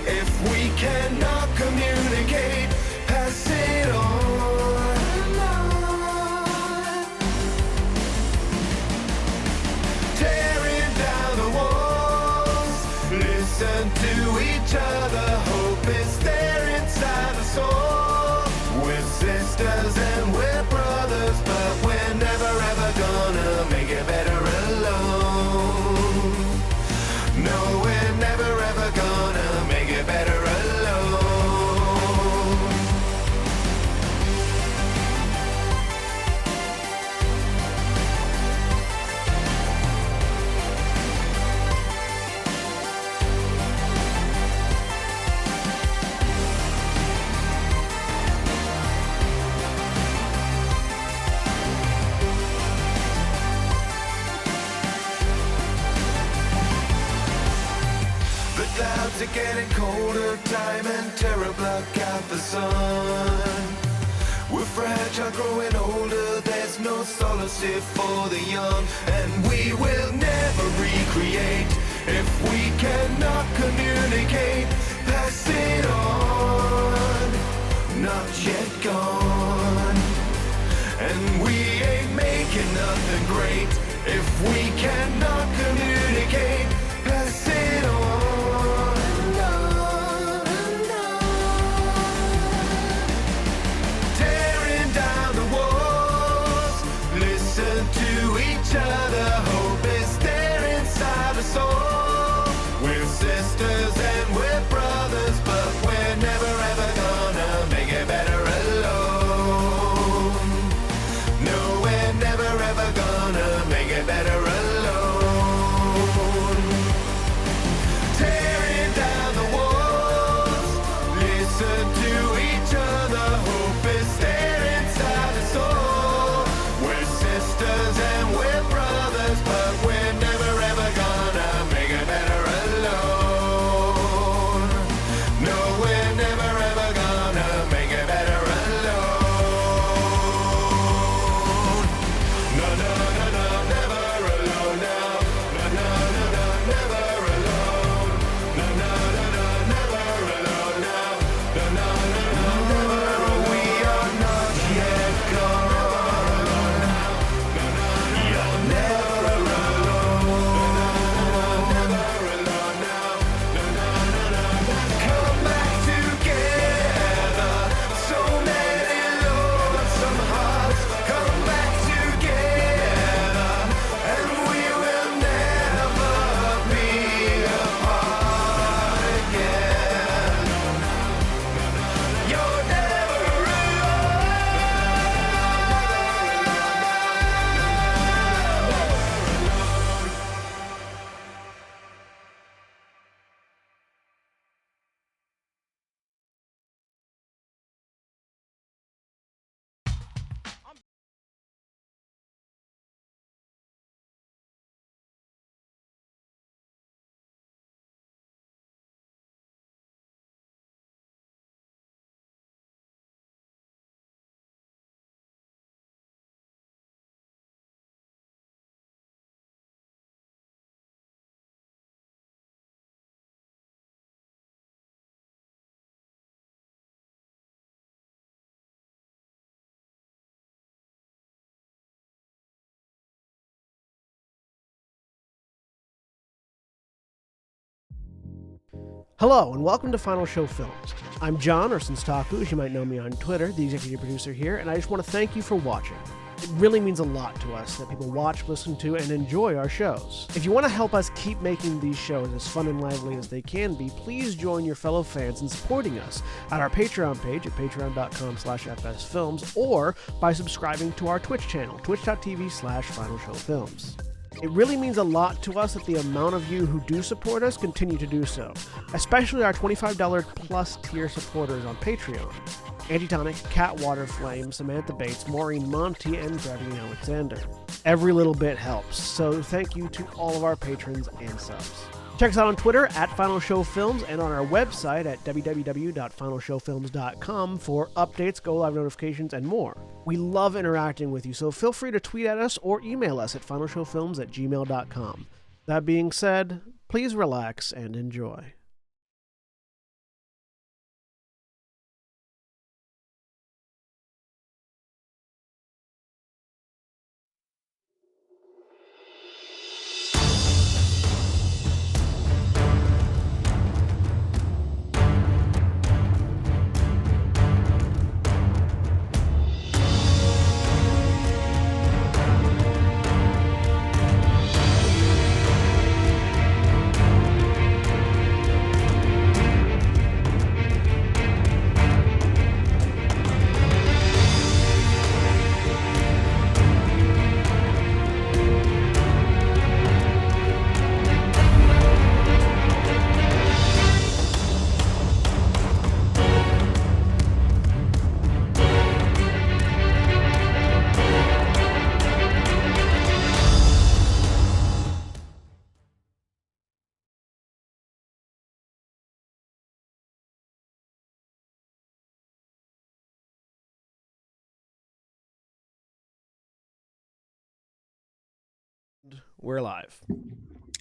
If we cannot communicate, pass it on. Tearing down the walls, listen to each other. Hope is there inside the soul. We're sisters and we're brothers, but we're never ever gonna make it better alone. No, we're never ever gonna make it better alone. Clouds are getting colder, time and terror block out the sun. We're fragile, growing older, there's no solace here for the young. And we will never recreate if we cannot communicate. Pass it on, not yet gone. And we ain't making nothing great if we cannot communicate. Pass it on. To each other, hope is there inside the soul. We're sisters and we're brothers, but we're never ever gonna make it better alone. No, we're never ever gonna make it better alone. Tearing down the walls, listen to each other, hope is there inside the soul. We're sisters and we're brothers, but we're never ever gonna make it better alone. No, we're never ever gonna make it better alone. No, no, no, no, never alone now. No, no, no, no, never alone. No, no, no, no, never alone now. No, no, no, no, never alone. We are not yet gone. Hello, and welcome to Final Show Films. I'm John, or Senstaku, as you might know me on Twitter, the executive producer here, and I just want to thank you for watching. It really means a lot to us that people watch, listen to, and enjoy our shows. If you want to help us keep making these shows as fun and lively as they can be, please join your fellow fans in supporting us at our Patreon page at patreon.com/fsfilms or by subscribing to our Twitch channel, twitch.tv/finalshowfilms. It really means a lot to us that the amount of you who do support us continue to do so, especially our $25 plus tier supporters on Patreon. Antitonic, Cat Waterflame, Samantha Bates, Maureen Monty, and Gravity Alexander. Every little bit helps, so thank you to all of our patrons and subs. Check us out on Twitter at Final Show Films and on our website at www.finalshowfilms.com for updates, go-live notifications, and more. We love interacting with you, so feel free to tweet at us or email us at finalshowfilms@gmail.com. That being said, please relax and enjoy. We're live.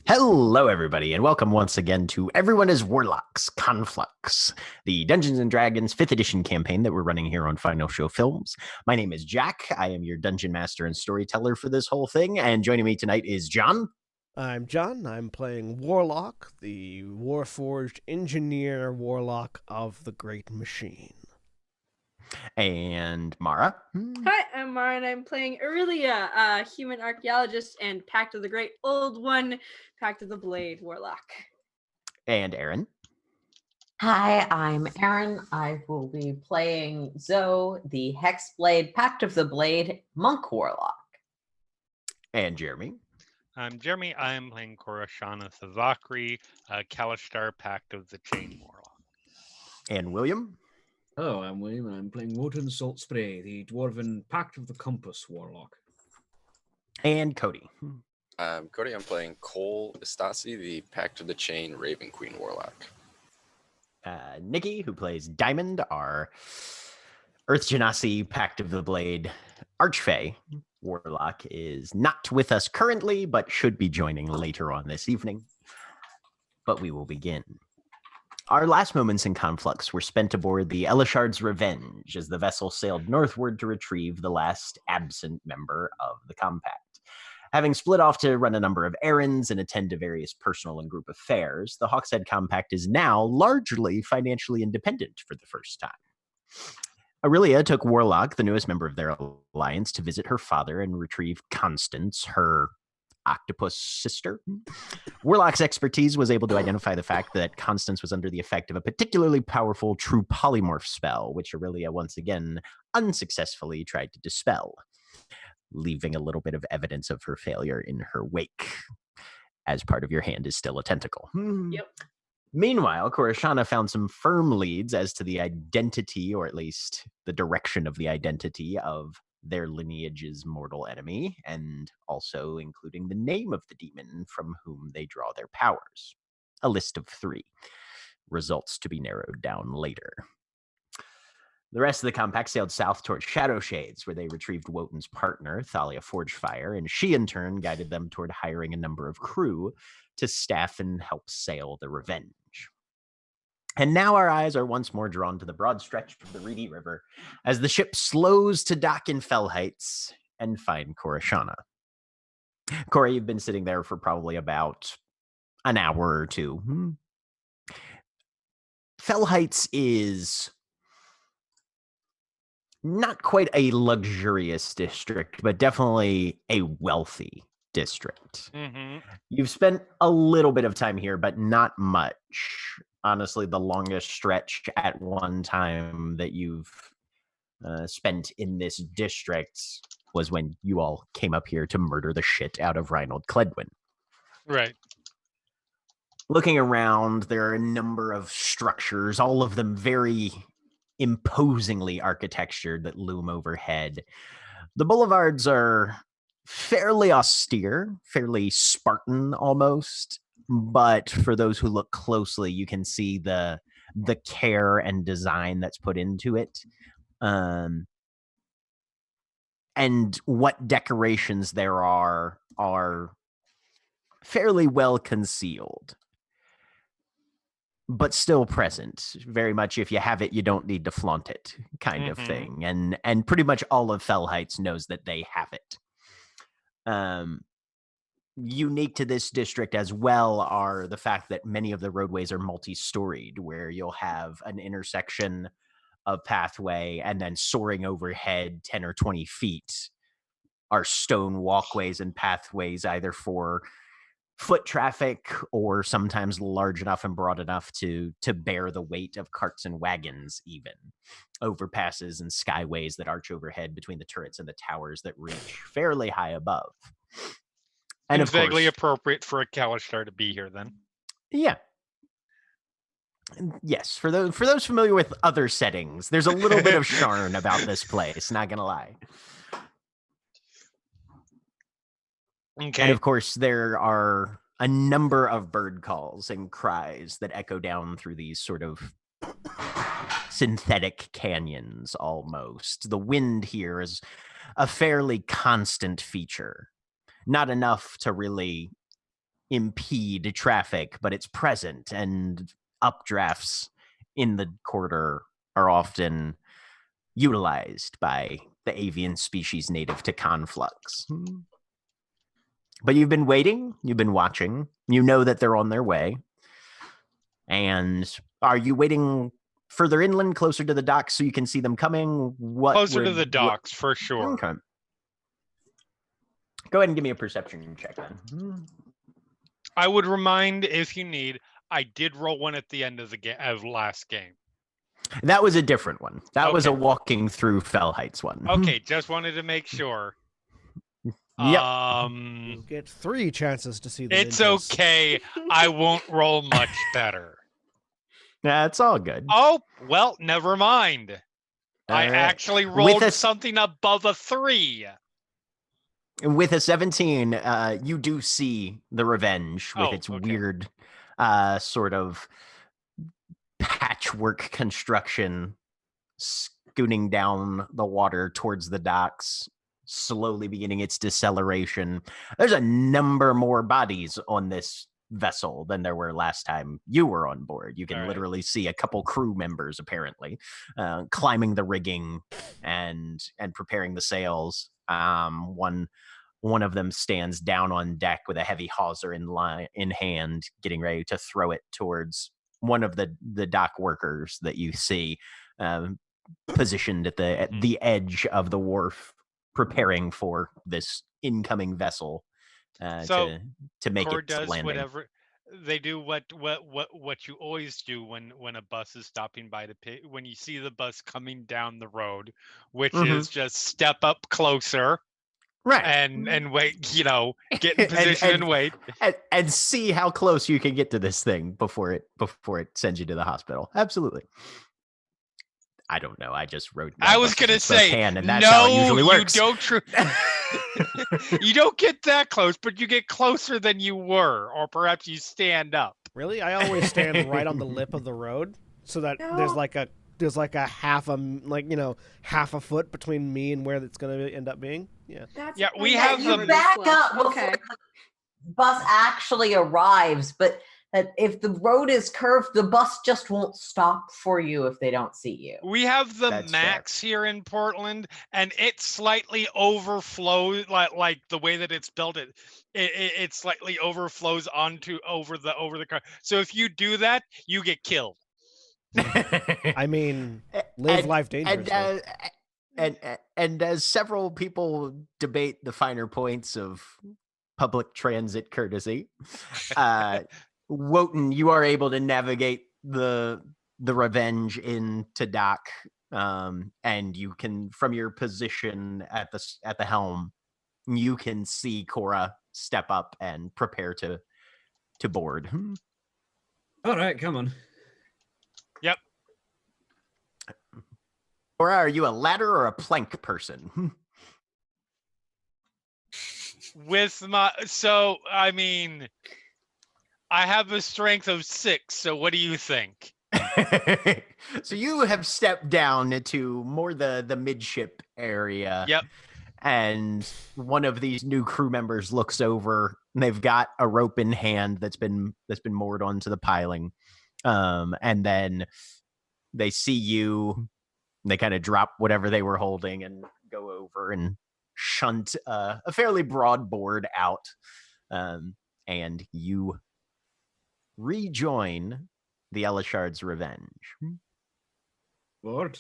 Hello, everybody, and welcome once again to Everyone is Warlocks, Conflux, the Dungeons & Dragons 5th edition campaign that we're running here on Final Show Films. My name is Jack. I am your dungeon master and storyteller for this whole thing, and joining me tonight is John. I'm John. I'm playing Warlock, the Warforged engineer warlock of the Great Machine. And Mara. Hi, I'm Mara, and I'm playing Aurelia, a human archaeologist and Pact of the Great Old One, Pact of the Blade warlock. And Aaron. Hi, I'm Erin. I will be playing Zoe, the Hexblade, Pact of the Blade, Monk Warlock. And Jeremy. I'm Jeremy. I'm playing Korashana Savakri, Kalishtar, Pact of the Chain Warlock. And William. Hello, I'm William, and I'm playing Wotan Saltspray, the Dwarven Pact of the Compass Warlock. And Cody. Cody, I'm playing Cole Estasi, the Pact of the Chain Raven Queen Warlock. Nikki, who plays Diamond, our Earth Genasi Pact of the Blade Archfey Warlock, is not with us currently, but should be joining later on this evening. But we will begin. Our last moments in Conflux were spent aboard the Elishard's Revenge as the vessel sailed northward to retrieve the last absent member of the Compact. Having split off to run a number of errands and attend to various personal and group affairs, the Hawkshead Compact is now largely financially independent for the first time. Aurelia took Warlock, the newest member of their alliance, to visit her father and retrieve Constance, her octopus sister. Warlock's expertise was able to identify the fact that Constance was under the effect of a particularly powerful true polymorph spell, which Aurelia once again unsuccessfully tried to dispel, leaving a little bit of evidence of her failure in her wake, as part of your hand is still a tentacle. Yep. Meanwhile, Korashana found some firm leads as to the identity, or at least the direction of the identity of their lineage's mortal enemy, and also including the name of the demon from whom they draw their powers. A list of 3. Results to be narrowed down later. The rest of the Compact sailed south toward Shadow Shades, where they retrieved Wotan's partner, Thalia Forgefire, and she in turn guided them toward hiring a number of crew to staff and help sail the Revenge. And now our eyes are once more drawn to the broad stretch of the Reedy River as the ship slows to dock in Fell Heights and find Korashana. Corey, you've been sitting there for probably about an hour or two. Fell Heights is not quite a luxurious district, but definitely a wealthy district. Mm-hmm. You've spent a little bit of time here, but not much. Honestly, the longest stretch at one time that you've spent in this district was when you all came up here to murder the shit out of Reinald Cledwin. Right. Looking around, there are a number of structures, all of them very imposingly architectured, that loom overhead. The boulevards are fairly austere, fairly Spartan almost, but for those who look closely, you can see the care and design that's put into it. And what decorations there are fairly well concealed, but still present. Very much, if you have it, you don't need to flaunt it, kind of thing. And pretty much all of Fell Heights knows that they have it. Unique to this district as well are the fact that many of the roadways are multi-storied, where you'll have an intersection of pathway and then soaring overhead 10 or 20 feet are stone walkways and pathways, either for foot traffic or sometimes large enough and broad enough to bear the weight of carts and wagons, even overpasses and skyways that arch overhead between the turrets and the towers that reach fairly high above. And Seems of course, vaguely appropriate for a Kalishtar to be here then. yeah. Yes, for those familiar with other settings, there's a little bit of charm about this place, not gonna lie. Okay. And of course, there are a number of bird calls and cries that echo down through these sort of synthetic canyons almost. The wind here is a fairly constant feature. not enough to really impede traffic, but it's present, and updrafts in the corridor are often utilized by the avian species native to Conflux. But you've been waiting, you've been watching, you know that they're on their way. And are you waiting further inland, closer to the docks, so you can see them coming? Closer to the docks, for sure. Okay. Go ahead and give me a perception check then. I would remind, if you need, I did roll one at the end of the last game. That was a different one. That was a Okay. walking through Fell Heights one. Okay, just wanted to make sure. Yep. You get 3 chances to see the It's ninjas. okay. I won't roll much better. That's all good. Oh, well, never mind. I All right. actually rolled a- something above a 3. With a 17, you do see the Revenge with Oh, its okay. weird sort of patchwork construction scooting down the water towards the docks, slowly beginning its deceleration. There's a number more bodies on this vessel than there were last time you were on board. You can All right. literally see a couple crew members apparently climbing the rigging and preparing the sails. One of them stands down on deck with a heavy hawser in hand, getting ready to throw it towards one of the dock workers that you see positioned at the edge of the wharf, preparing for this incoming vessel So, to make Core its does landing. whatever they do. What you always do when a bus is stopping by to pay, when you see the bus coming down the road, which is just step up closer, right, and wait. You know, get in position and wait. and see how close you can get to this thing before it sends you to the hospital. Absolutely. I don't know. I just wrote. I was gonna say, and that's no, how it usually works. you don't. You don't get that close, but you get closer than you were, or perhaps you stand up. Really? I always stand right on the lip of the road so that there's like a half a foot between me and where it's going to end up being. Yeah. Yeah, we have You them. back up before Okay. the bus actually arrives, but if the road is curved, the bus just won't stop for you if they don't see you. We have the That's Max here in Portland, and it slightly overflows, like the way that it's built. It slightly overflows over the car. So if you do that, you get killed. I mean, live life dangerously. And as several people debate the finer points of public transit courtesy, Wotan, you are able to navigate the Revenge into dock, and you can, from your position at the helm, you can see Cora step up and prepare to board. All right, come on. Yep. Cora, are you a ladder or a plank person? I mean, I have a strength of 6. So what do you think? So you have stepped down into more the midship area. Yep. And one of these new crew members looks over, and they've got a rope in hand that's been moored onto the piling. And then they see you, they kind of drop whatever they were holding and go over and shunt a fairly broad board out. And you rejoin the Elishard's Revenge. Board.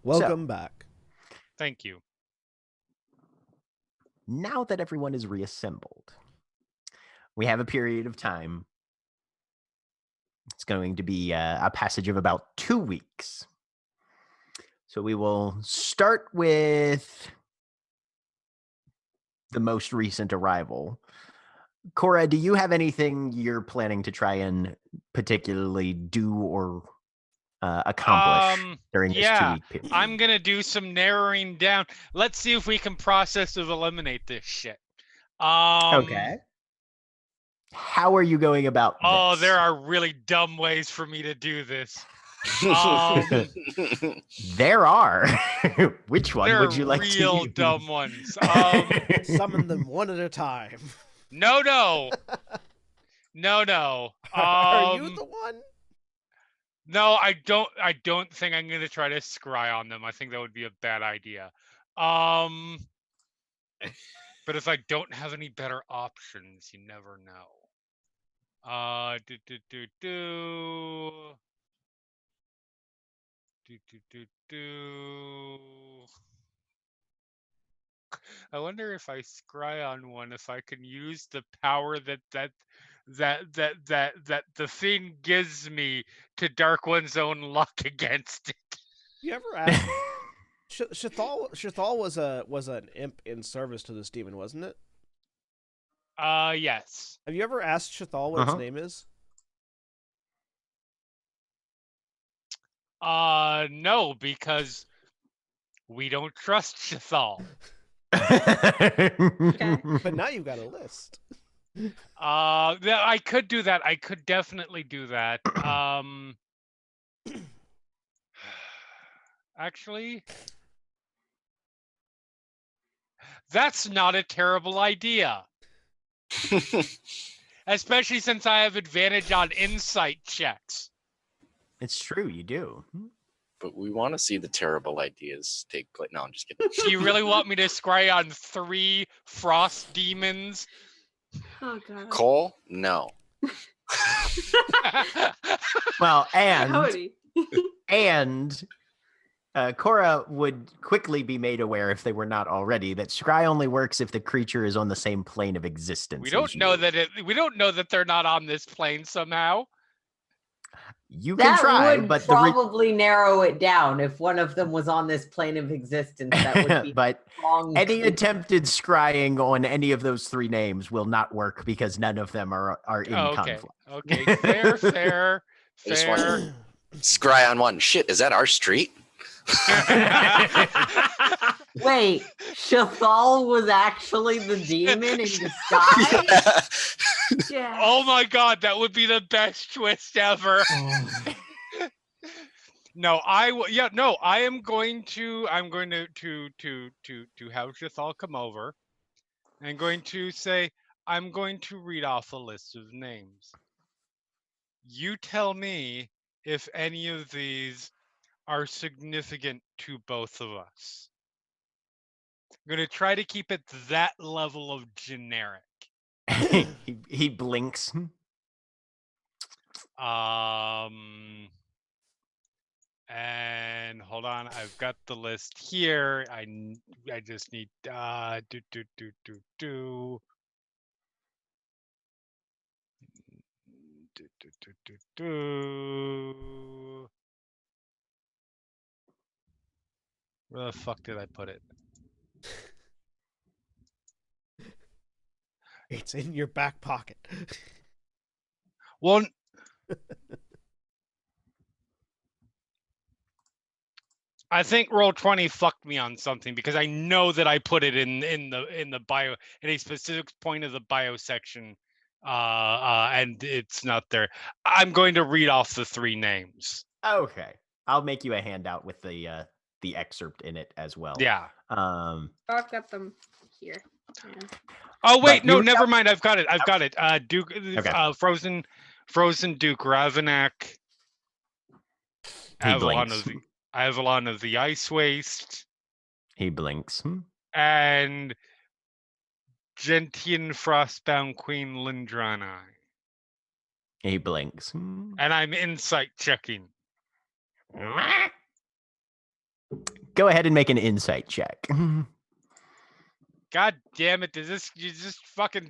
Welcome back. Thank you. Now that everyone is reassembled, we have a period of time. It's going to be a passage of about 2 weeks. So we will start with the most recent arrival. Cora, do you have anything you're planning to try and particularly do or accomplish during this 2 week period? I'm gonna do some narrowing down. Let's see if we can process to eliminate this shit. Okay. How are you going about Oh, this? there are really dumb ways for me to do this. There are. Which one They're would you like real to use? dumb ones. Summon them one at a time. No. Are you the one? No, I don't think I'm gonna try to scry on them. I think that would be a bad idea. But if I don't have any better options, you never know. I wonder if I scry on one, if I can use the power that the thing gives me to dark one's own luck against it. You ever asked? Shithal was an imp in service to this demon, wasn't it? Yes. Have you ever asked Shithal what its name is? No, because we don't trust Shithal. But now you've got a list. Yeah, I could do that. I could definitely do that. Actually, that's not a terrible idea. Especially since I have advantage on insight checks. It's true, you do. But we want to see the terrible ideas take place. No, I'm just kidding. Do you really want me to scry on 3 frost demons? Oh god. Cole, no. Well, Howdy. and Cora would quickly be made aware, if they were not already, that scry only works if the creature is on the same plane of existence. We don't know that they're not on this plane somehow. You can That try, would but probably narrow it down if one of them was on this plane of existence. That would be but wrong. any attempted scrying on any of those 3 names will not work because none of them are in conflict. Okay, fair. I just want to scry on one. Shit, is that our street? Wait, Shithal was actually the demon in disguise? Yeah. Oh my god, that would be the best twist ever. No, I am going to have Shithal come over. I'm going to say, I'm going to read off a list of names. You tell me if any of these are significant to both of us. I'm going to try to keep it that level of generic. he blinks. And hold on, I've got the list here. I just need Where the fuck did I put it? It's in your back pocket. Well, I think Roll20 fucked me on something because I know that I put it in the bio, in a specific point of the bio section, and it's not there. I'm going to read off the 3 names. Okay, I'll make you a handout with the excerpt in it as well. Yeah. I've got them here. Yeah. Oh wait, But no, you- never mind. I've got it. Duke, Okay. Frozen Duke Ravenak. He blinks. Avalon of the Ice Waste. He blinks. And Gentian Frostbound Queen Lindrani. He blinks. And I'm insight checking. Go ahead and make an insight check. God damn it! You just fucking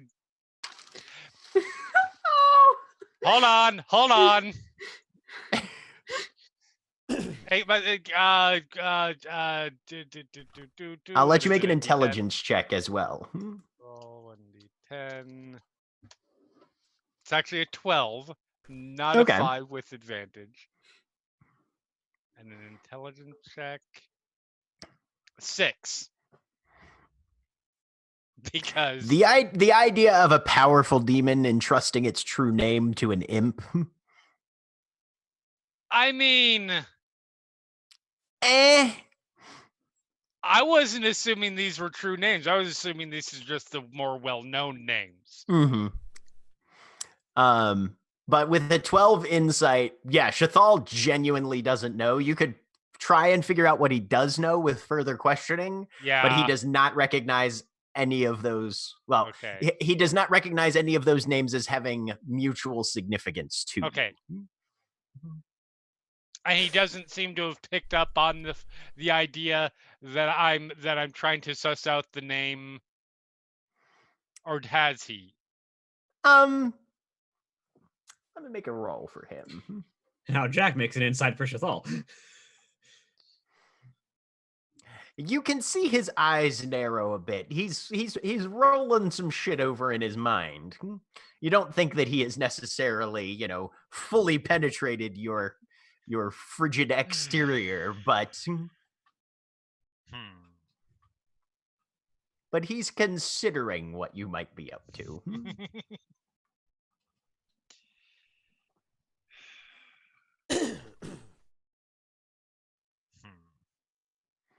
Oh. hold on. Hey, but I'll let you make an intelligence check as well. Roll 1d10. It's actually a 12, not Okay. a 5 with advantage. And an intelligence check. 6. Because The idea of a powerful demon entrusting its true name to an imp. I mean, Eh. I wasn't assuming these were true names. I was assuming this is just the more well-known names. Mm-hmm. But with the 12 insight, yeah, Shathal genuinely doesn't know. You could try and figure out what he does know with further questioning, Yeah. but he does not recognize any of those. Well, Okay. he does not recognize any of those names as having mutual significance to you. Okay. And he doesn't seem to have picked up on the idea that I'm trying to suss out the name, or has he? Let me make a roll for him. Now Jack makes an insight for Shathal. You can see his eyes narrow a bit. He's rolling some shit over in his mind. You don't think that he is necessarily, fully penetrated your frigid exterior, but but he's considering what you might be up to.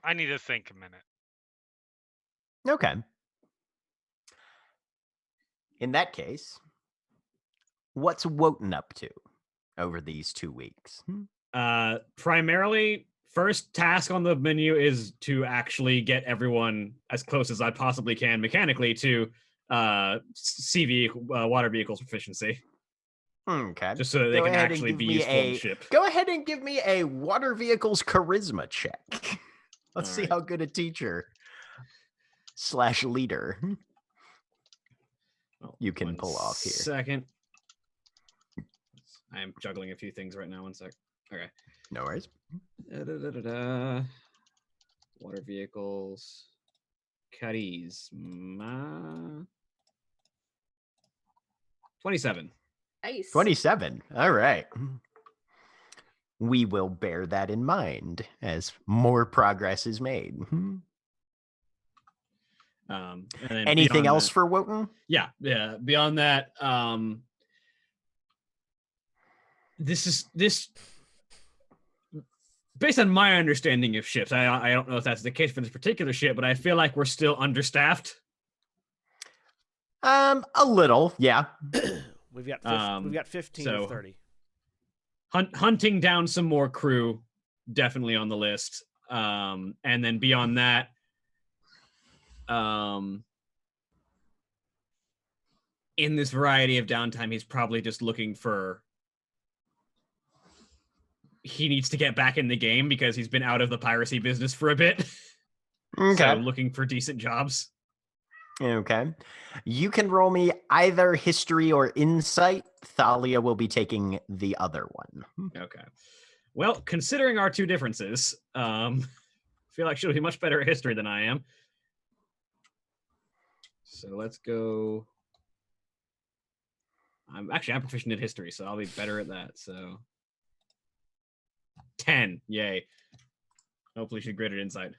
I need to think a minute. Okay. In that case, what's Wotan up to over these 2 weeks? Primarily, first task on the menu is to actually get everyone as close as I possibly can mechanically to CV water vehicles proficiency. Okay. Just so that they can actually be useful on the ship. Go ahead and give me a water vehicles charisma check. Let's see right. how good a teacher / leader you can pull off here. Second. I am juggling a few things right now. 1 sec. Okay. No worries. Water vehicles. Charisma. 27. Nice. 27. All right. We will bear that in mind as more progress is made. And then anything beyond else that- for Wotan? Yeah. Beyond that, this based on my understanding of ships. I don't know if that's the case for this particular ship, but I feel like we're still understaffed. A little, yeah. We've got 15 so- of 30. Hunting down some more crew, definitely on the list. And then beyond that, in this variety of downtime, he's probably just looking for. He needs to get back in the game because he's been out of the piracy business for a bit. Okay. So looking for decent jobs. Okay. You can roll me either history or insight. Thalia will be taking the other one. Okay. Well, considering our two differences, I feel like she'll be much better at history than I am. So let's go. I'm proficient at history, so I'll be better at that. So 10, yay. Hopefully she's great at insight.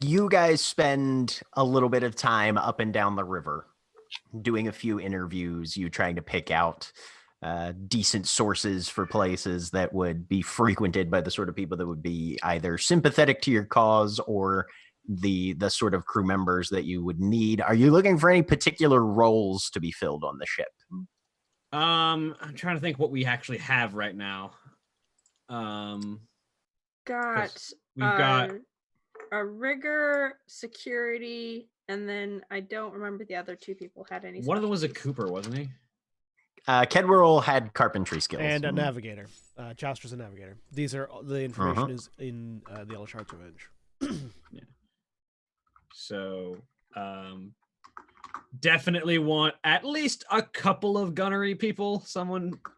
You guys spend a little bit of time up and down the river doing a few interviews, you trying to pick out decent sources for places that would be frequented by the sort of people that would be either sympathetic to your cause or the sort of crew members that you would need. Are you looking for any particular roles to be filled on the ship? I'm trying to think what we actually have right now. We've got a rigger, security, and then I don't remember the other two people had any. One of them was a specialties. Cooper, wasn't he? Kedwirl had carpentry skills. And a navigator. Jouster's a navigator. These are the information is in the Elishard's Revenge. Yeah. So, definitely want at least a couple of gunnery people.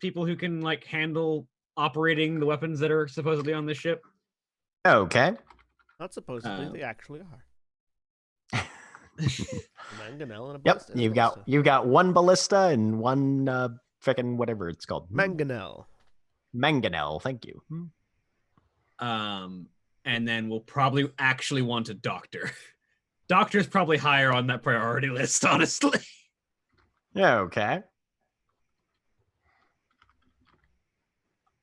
People who can like handle operating the weapons that are supposedly on this ship. Okay. Not supposedly, they actually are. Mangonel and a Yep, ballista. and a you've ballista. got one ballista and one frickin' whatever it's called. Mangonel. Mangonel, thank you. And then we'll probably actually want a doctor. Doctor's probably higher on that priority list, honestly. Okay.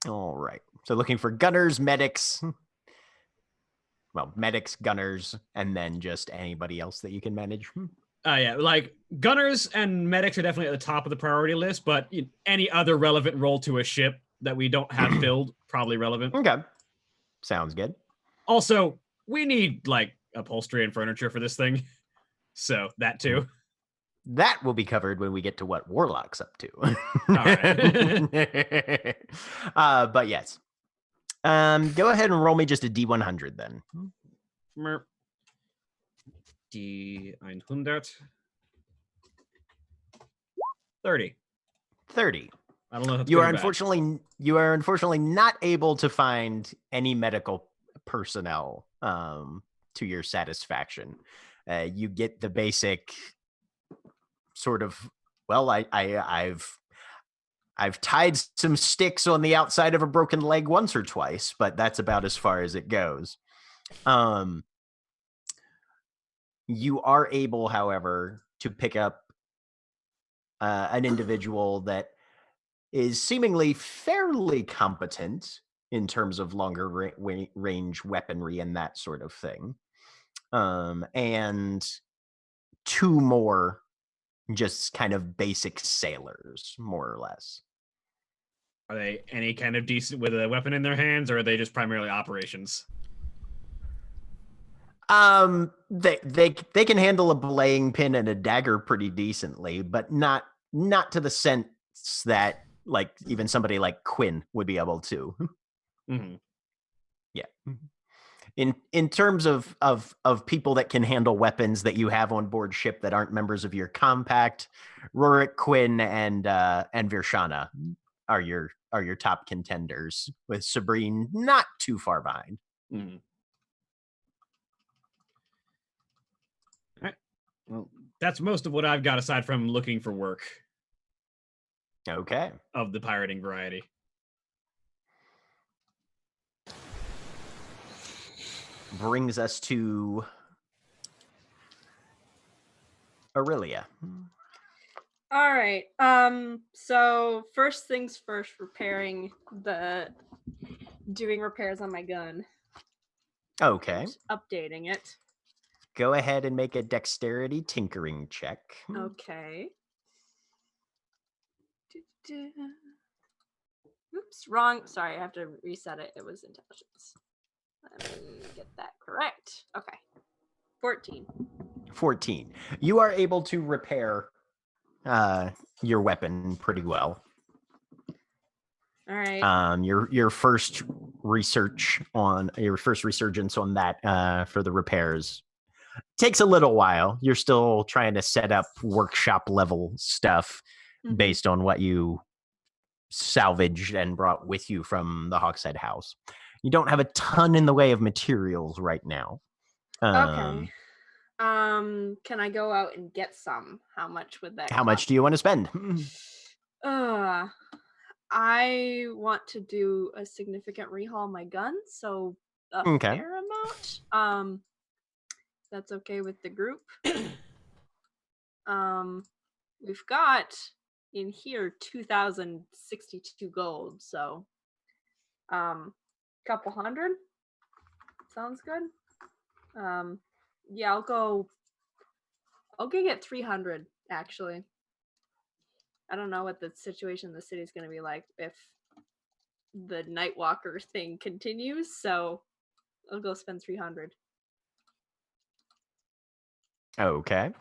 All right. So looking for gunners, medics. Well, medics, gunners, and then just anybody else that you can manage. Yeah, like gunners and medics are definitely at the top of the priority list, but any other relevant role to a ship that we don't have filled, probably relevant. Okay. Sounds good. Also, we need like upholstery and furniture for this thing. So that too. That will be covered when we get to what Warlock's up to. All right. But yes. Go ahead and roll me just a D100 then. D100. 30. 30. I don't know if that's You good are or bad. unfortunately not able to find any medical personnel to your satisfaction. You get the basic sort of, well, I've tied some sticks on the outside of a broken leg once or twice, but that's about as far as it goes. You are able, however, to pick up an individual that is seemingly fairly competent in terms of longer range weaponry and that sort of thing. And 2 more just kind of basic sailors, more or less. Are they any kind of decent with a weapon in their hands, or are they just primarily operations? They can handle a belaying pin and a dagger pretty decently, but not to the sense that like even somebody like Quinn would be able to. Mm-hmm. Yeah. In terms of people that can handle weapons that you have on board ship that aren't members of your compact, Rorik, Quinn, and Virshana are your top contenders, with Sabrine not too far behind. Mm-hmm. All right. Well, that's most of what I've got aside from looking for work. Okay. Of the pirating variety. Brings us to Aurelia. All right. So first things first, doing repairs on my gun. Okay. Updating it. Go ahead and make a dexterity tinkering check. Okay. Oops, wrong. Sorry, I have to reset it. It was intelligence. Let me get that correct. Okay. 14. 14. You are able to repair your weapon pretty well. All right. Your first resurgence on that for the repairs takes a little while. You're still trying to set up workshop level stuff based on what you salvaged and brought with you from the Hawkshead house. You don't have a ton in the way of materials right now. Okay. Can I go out and get some? How much would that How much do you want to spend? I want to do a significant rehaul of my gun, so a fair amount. That's okay with the group. We've got in here 2,062 gold, so couple hundred sounds good. Yeah, I'll get 300 actually. I don't know what the situation in the city is going to be like if the Nightwalker thing continues, so I'll go spend 300. Okay.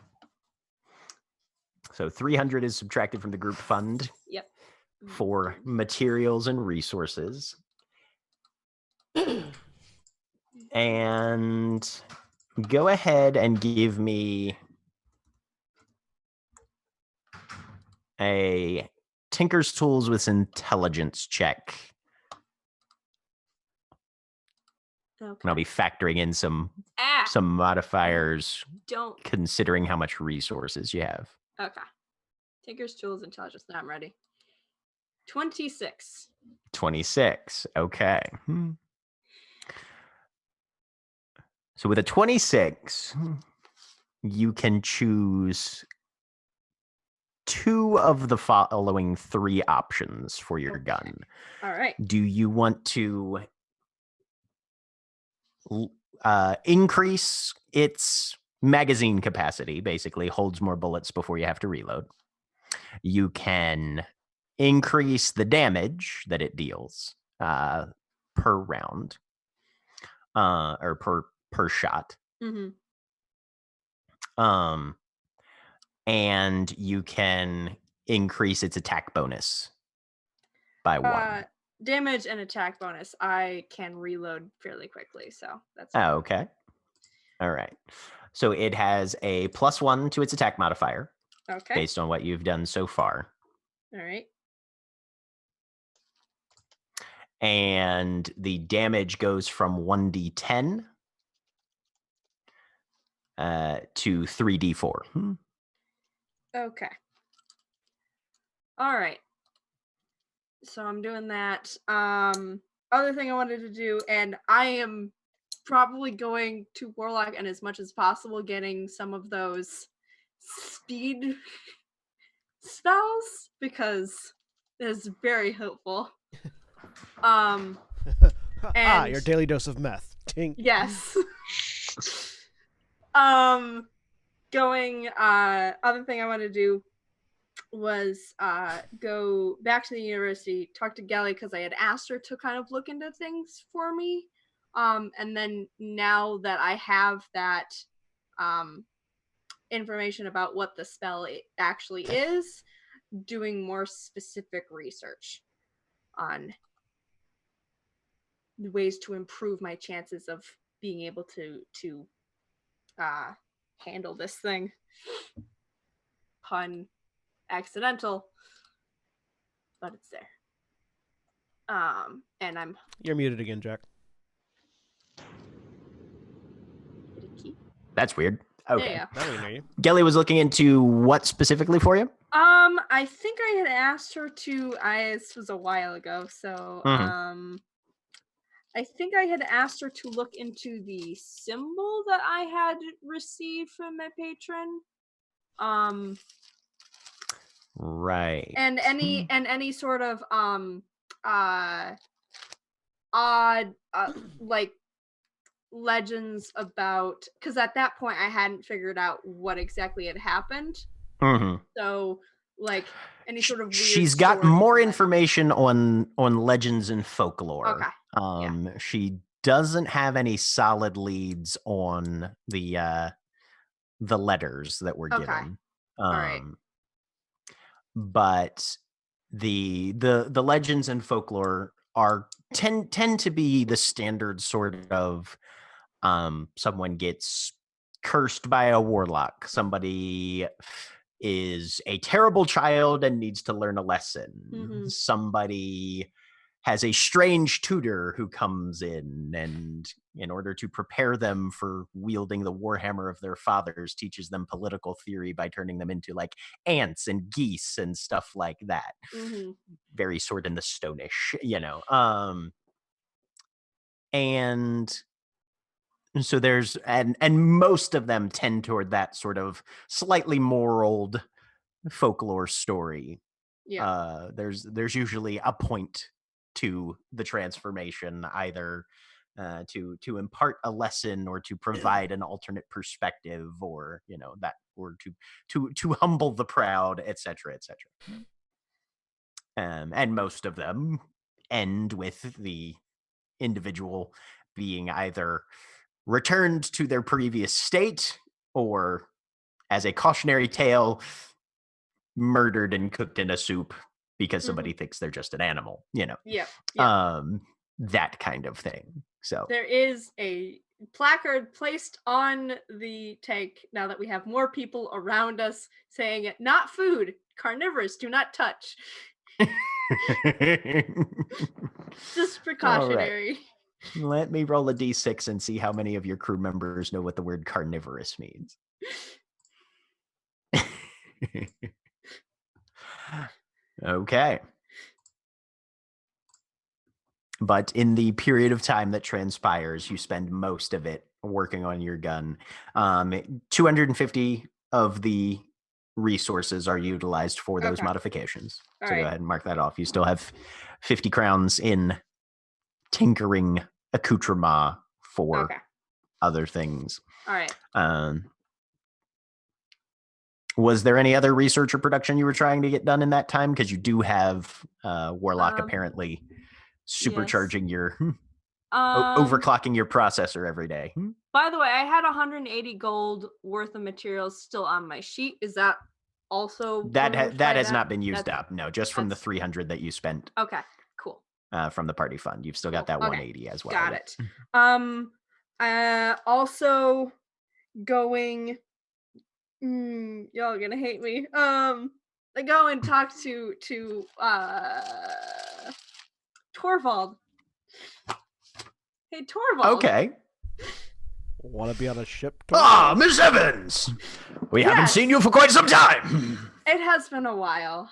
So 300 is subtracted from the group fund. Yep. For materials and resources. And go ahead and give me a Tinker's Tools with intelligence check. Okay. And I'll be factoring in some modifiers considering how much resources you have. Okay. Tinker's Tools intelligence. Now I'm ready. 26. 26. Okay. So with a 26, you can choose two of the following three options for your gun. All right. Do you want to increase its magazine capacity, basically holds more bullets before you have to reload? You can increase the damage that it deals per round, or per shot. Mm-hmm. And you can increase its attack bonus by 1. Damage and attack bonus. I can reload fairly quickly, so that's Oh, okay. All right. So it has a +1 to its attack modifier. Okay. Based on what you've done so far. All right. And the damage goes from 1d10 to 3d4. Okay. All right. So I'm doing that. Other thing I wanted to do, and I am probably going to Warlock and as much as possible getting some of those speed spells because it's very helpful. And your daily dose of meth. Tink. yes. Going other thing I want to do was go back to the university, talk to Gelly because I had asked her to kind of look into things for me. And then now that I have that information about what the spell actually is, doing more specific research on ways to improve my chances of being able to handle this thing. Pun accidental, but it's there. And You're muted again, Jack. Did it keep? That's weird. Okay. Yeah. Now we can hear you. Gelly was looking into what specifically for you? I think I had asked her to. This was a while ago, so I think I had asked her to look into the symbol that I had received from my patron. Right. And any sort of odd like legends about, because at that point I hadn't figured out what exactly had happened. So like any sort of weird she's got more information on legends and folklore. Okay. She doesn't have any solid leads on the letters that were given. All right. But the legends and folklore are tend to be the standard sort of someone gets cursed by a warlock, somebody is a terrible child and needs to learn a lesson, somebody has a strange tutor who comes in and in order to prepare them for wielding the warhammer of their fathers teaches them political theory by turning them into like ants and geese and stuff like that. Very Sword in the Stone-ish, and so there's and most of them tend toward that sort of slightly more old folklore story. There's usually a point to the transformation, either to impart a lesson or to provide an alternate perspective, or that, or to humble the proud, etc., etc. And most of them end with the individual being either returned to their previous state or, as a cautionary tale, murdered and cooked in a soup because somebody thinks they're just an animal, that kind of thing. So there is a placard placed on the tank now that we have more people around us saying it, not food, carnivorous, do not touch. Just precautionary. Right. Let me roll a d6 and see how many of your crew members know what the word carnivorous means. Okay. But in the period of time that transpires, you spend most of it working on your gun. 250 of the resources are utilized for those Okay. modifications. All so right. go ahead and mark that off. You still have 50 crowns in tinkering accoutrement for Okay. other things. All right. Was there any other research or production you were trying to get done in that time? Because you do have Warlock apparently supercharging your overclocking your processor every day. By the way, I had 180 gold worth of materials still on my sheet. Is that also That removed that by has not been used up. No, just from the that's- 300 that you spent Okay, cool. from the party fund. You've still got that Cool. 180 as well. Got it. Also going. Y'all are gonna hate me. I go and talk to Torvald. Hey, Torvald. Okay. Want to be on a ship? Ah, Miss Evans! We haven't seen you for quite some time. It has been a while.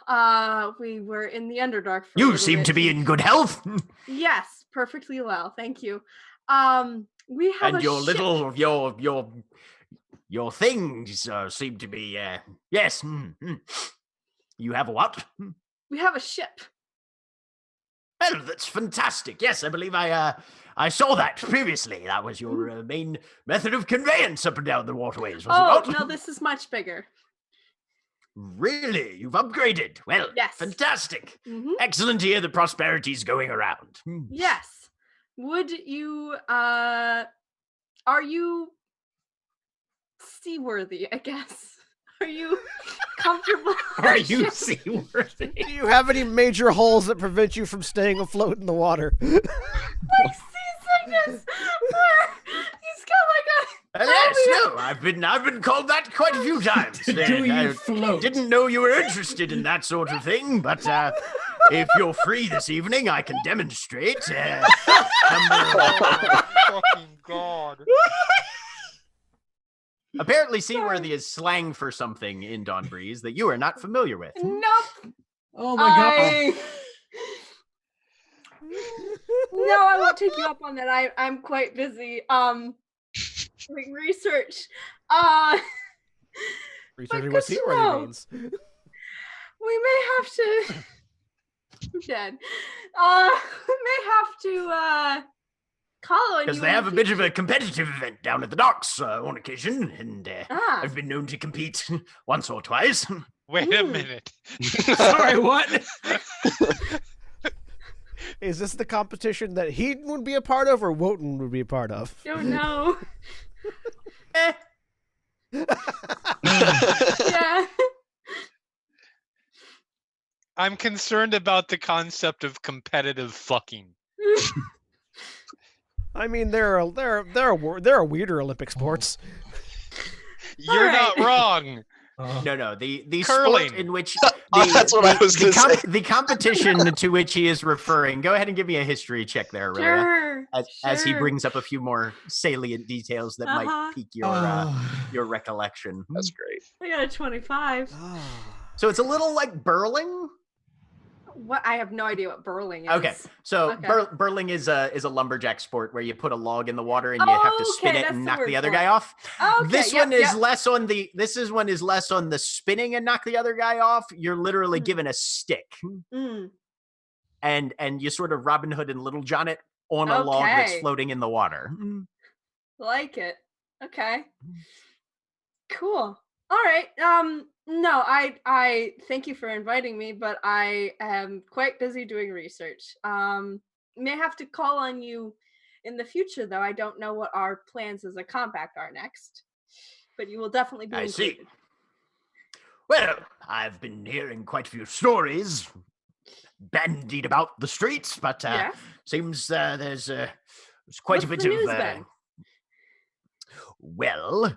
We were in the Underdark for a You little seem bit. to be in good health. Yes, perfectly well. Thank you. We have And a your ship. little your things seem to be yes. You have a what? We have a ship. Well, that's fantastic. Yes, I believe I saw that previously. That was your main method of conveyance up and down the waterways, was it not? No, this is much bigger. Really? You've upgraded? Well, yes. Fantastic. Mm-hmm. Excellent to hear the prosperity's going around. Yes. Would you, are you seaworthy, I guess? Are you comfortable? Are you seaworthy? Do you have any major holes that prevent you from staying afloat in the water? Like seasickness. He's got like a. Yes, no, I've been called that quite a few times. Do you float? Didn't know you were interested in that sort of thing, but if you're free this evening, I can demonstrate. Fucking God. Apparently, seaworthy is slang for something in Dawn Breeze that you are not familiar with. Nope. Oh my god. No, I won't take you up on that. I'm quite busy. Doing research. Researching what seaworthy means. We may have to. I'm dead. We may have to call on you. Because they have a bit of a competitive event down at the docks on occasion, and I've been known to compete once or twice. Wait a minute. Sorry, what? Is this the competition that he would be a part of, or Wotan would be a part of? Don't know. Yeah. I'm concerned about the concept of competitive fucking. I mean, there are weirder Olympic sports. You're not wrong. No, the Curling. sport in which That's what I was gonna say. the competition to which he is referring. Go ahead and give me a history check there, Aurelia, as he brings up a few more salient details that might pique your recollection. That's great. I got a 25. So it's a little like burling. What? I have no idea what burling is. Okay, so burling is a lumberjack sport where you put a log in the water and you have to spin it and knock the other guy off. This one is less on the. This is one is less on the spinning and knock the other guy off. You're literally given a stick, and you sort of Robin Hood and Little John it on a log that's floating in the water. Like it. Okay. Cool. All right. No, I thank you for inviting me, but I am quite busy doing research. May have to call on you in the future, though. I don't know what our plans as a compact are next, but you will definitely be included. See. Well, I've been hearing quite a few stories bandied about the streets, but seems there's quite a bit of. Well,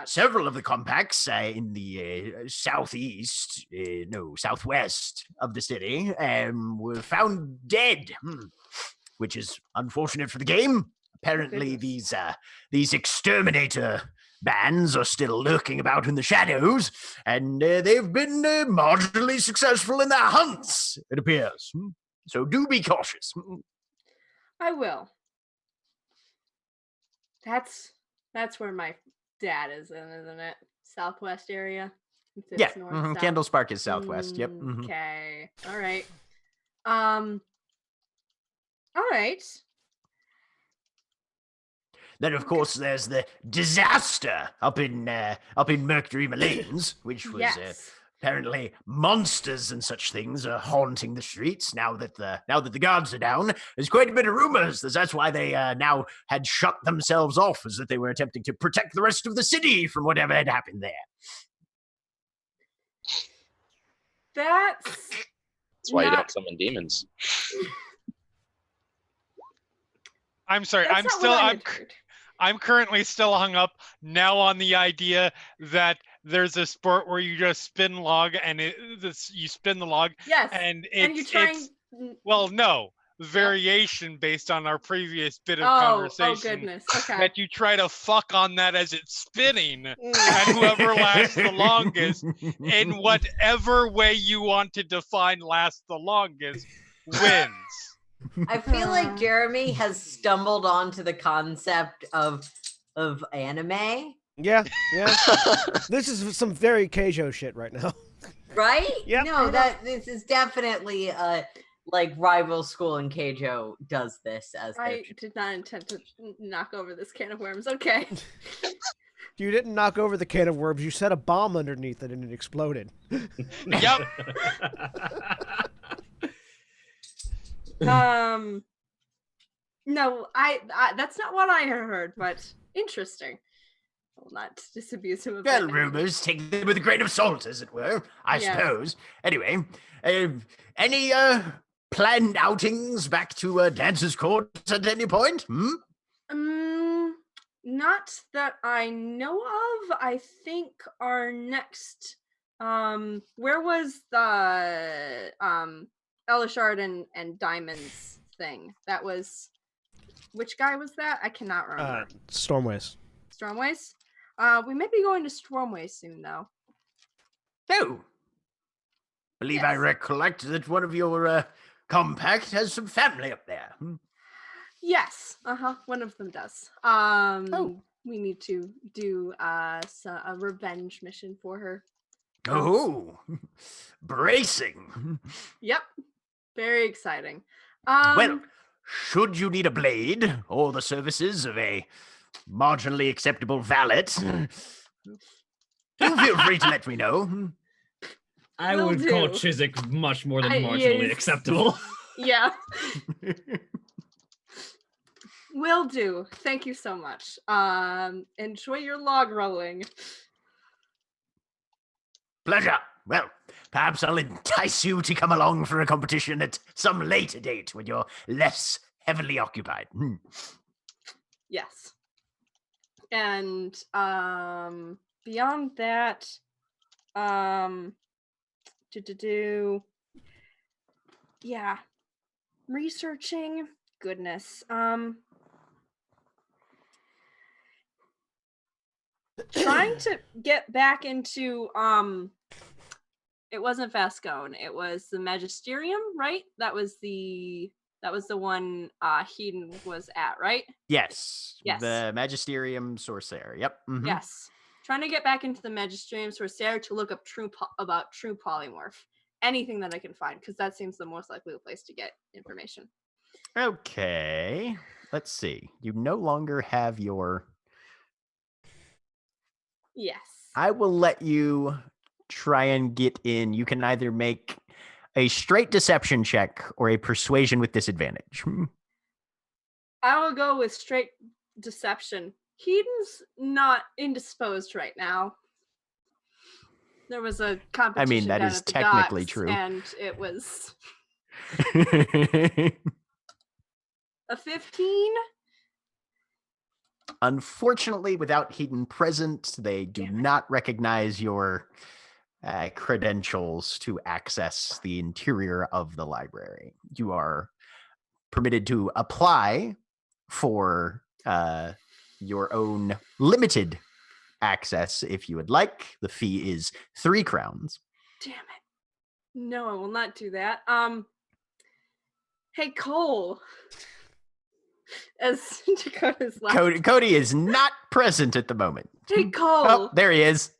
several of the compacts in the southwest of the city were found dead, which is unfortunate for the game. Apparently, these exterminator bands are still lurking about in the shadows, and they've been marginally successful in their hunts, it appears. So do be cautious. I will. That's where my dad is in, isn't it? Southwest area. If Yeah, it's north, south. Candlespark is southwest. Yep. mhm. Okay. All right. All right. Then, of course, there's the disaster up in Mercury Malanes, which was Yes. apparently monsters and such things are haunting the streets now that the guards are down. There's quite a bit of rumors that that's why they now had shut themselves off, as that they were attempting to protect the rest of the city from whatever had happened there. That's That's why you not- don't summon demons. I'm sorry. That's not what I had heard. I'm currently still hung up now on the idea that there's a sport where you just spin log and you spin the log. Yes. And you're trying. well, no, variation based on our previous bit of Oh conversation. goodness. Okay. That you try to fuck on that as it's spinning, and whoever lasts the longest, in whatever way you want to define last the longest, wins. I feel like Jeremy has stumbled onto the concept of anime, Yeah. This is some very Keijo shit right now. right? Yep. No, this is definitely like rival school in Keijo does this as their I did not intend to knock over this can of worms. Okay. You didn't knock over the can of worms. You set a bomb underneath it and it exploded. Yep. No, I that's not what I heard, but interesting. I will not disabuse him of Well, that. rumors, take them with a grain of salt, as it were, I Yeah. suppose. Anyway, any planned outings back to Dancer's Court at any point? Not that I know of. I think our next where was the Elishard and Diamond's thing? That was, which guy was that? I cannot remember. Stormways. Stormways? We may be going to Stormways soon though. No. Believe I Yes. recollect that one of your compact has some family up there. Yes. One of them does. We need to do a revenge mission for her. Oh, bracing. Yep. Very exciting. Well, should you need a blade or the services of a marginally acceptable valet, do feel free to let me know. I Will would call do. Chiswick much more than I- marginally yes. acceptable. Yeah. Will do. Thank you so much. Enjoy your log rolling. Pleasure. Well, perhaps I'll entice you to come along for a competition at some later date when you're less heavily occupied. Yes. And beyond that, yeah, researching. Goodness. Trying to get back into it wasn't Vascone, it was the Magisterium, right? That was the one Hedon was at, right? Yes. Yes. The Magisterium Sorcerer. Yep. mhm. Yes. Trying to get back into the Magisterium Sorcerer to look up about true polymorph. Anything that I can find, because that seems the most likely place to get information. Okay. Let's see. You no longer have your. Yes. I will let you try and get in. You can either make a straight deception check or a persuasion with disadvantage. I will go with straight deception. Hedon's not indisposed right now. There was a competition. that down is at the technically docks, true. and it was a 15. Unfortunately, without Hedon present, they do not recognize your credentials to access the interior of the library. You are permitted to apply for your own limited access if you would like. The fee is 3 crowns. Damn it. No, I will not do that. Hey, Cole. As Dakota's laughing. Cody is not present at the moment. Hey, Cole. Oh, there he is.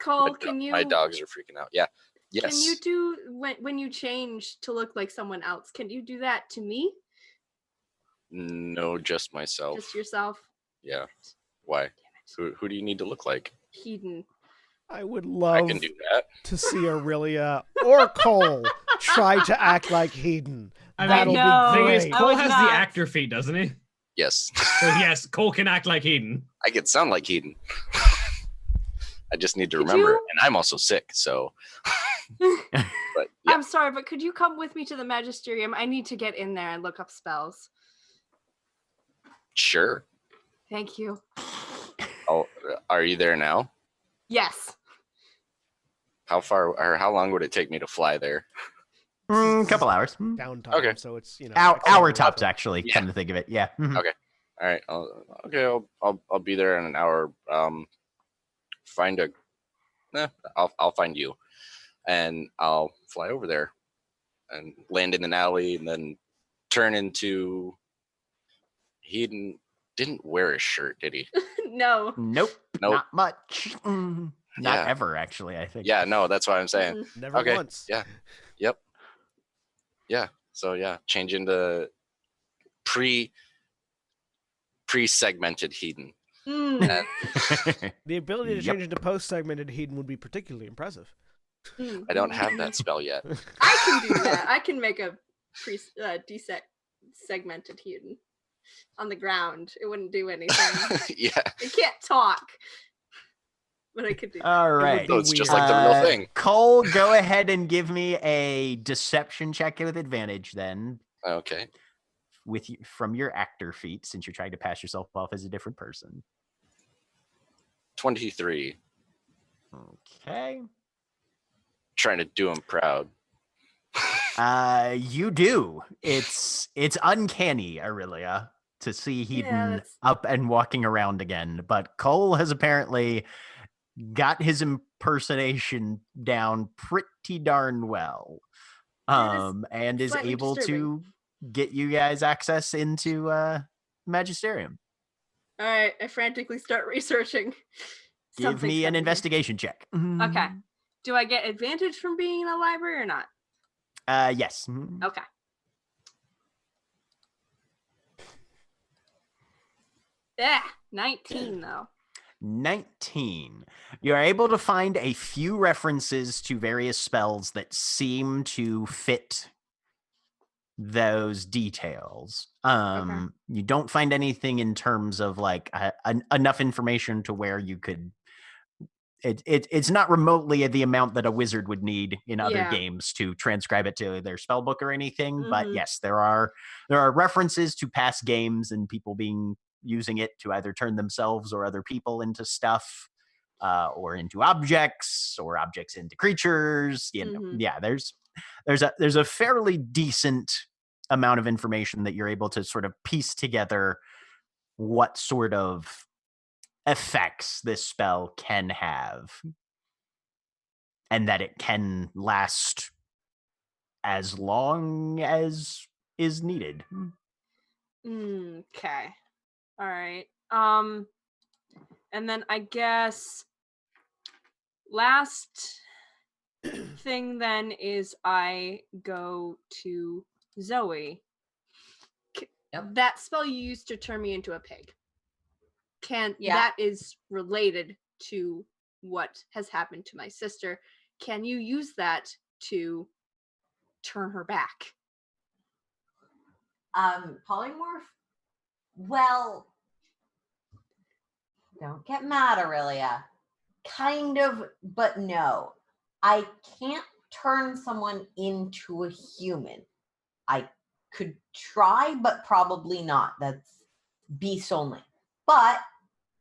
Cole, can you? My dogs are freaking out. Yeah. Yes. Can you do when you change to look like someone else? Can you do that to me? No, just myself. Just yourself? Yeah. Why? Who do you need to look like? Hedon. I would I love can do that. to see Aurelia or Cole try to act like Hedon. I That'll mean, know. be thing is, great. I Cole would has not. the actor feat, doesn't he? Yes. So yes, Cole can act like Hedon. I can sound like Hedon. I just need to Could remember you- it. And I'm also sick, so. But yeah, I'm sorry, but could you come with me to the Magisterium? I need to get in there and look up spells. sure. Thank you. Oh, are you there now? Yes. How far or how long would it take me to fly there? Couple hours. Downtime. Okay. So it's Hour accelerated tops, time. actually. Yeah. Come to think of it, yeah. Mhm. Okay. All right. I'll be there in an hour. Find a. I'll find you, and I'll fly over there, and land in an alley, and then turn into. He didn't wear a shirt, did he? No. Nope, Nope. not much. Not Yeah. ever, actually, I think. Yeah. No, that's what I'm saying. Mm-mm. Never Okay. once. Yeah. Yep. Yeah. So yeah, change into pre-segmented Hedon. Mm. And The ability to Yep. change into post-segmented Hedon would be particularly impressive. Mm. I don't have that spell yet. I can do that. I can make a segmented Hedon on the ground. It wouldn't do anything. Yeah. It can't talk. But I could do that. All right. So it's just weird. like the real thing. Cole, go ahead and give me a deception check with advantage then, Okay. with you, from your actor feat, since you're trying to pass yourself off as a different person. 23. Okay. Trying to do him proud. You do. It's uncanny, Aurelia, to see Hedon that's- up and walking around again. But Cole has apparently got his impersonation down pretty darn well. That is And is slightly able disturbing. to get you guys access into Magisterium. All right. I frantically start researching. Give Something's me an happening. investigation check. Okay. Do I get advantage from being in a library or not? Yes. Okay. Yeah, 19 though. 19. You're able to find a few references to various spells that seem to fit those details. You don't find anything in terms of like enough information to where you could. It's not remotely the amount that a wizard would need in other Yeah. games to transcribe it to their spell book or anything. But Mhm. yes, there are references to past games and people using it to either turn themselves or other people into stuff, or into objects, or objects into creatures. You know, Mhm. yeah. There's a fairly decent amount of information that you're able to sort of piece together what sort of effects this spell can have, and that it can last as long as is needed. Okay. All right. And then I guess last thing then is I go to Zoe. Yep. That spell you used to turn me into a pig. Yeah. That is related to what has happened to my sister. Can you use that to turn her back? Polymorph? Well, don't get mad, Aurelia. Kind of, but no. I can't turn someone into a human. I could try, but probably not. That's beast only. But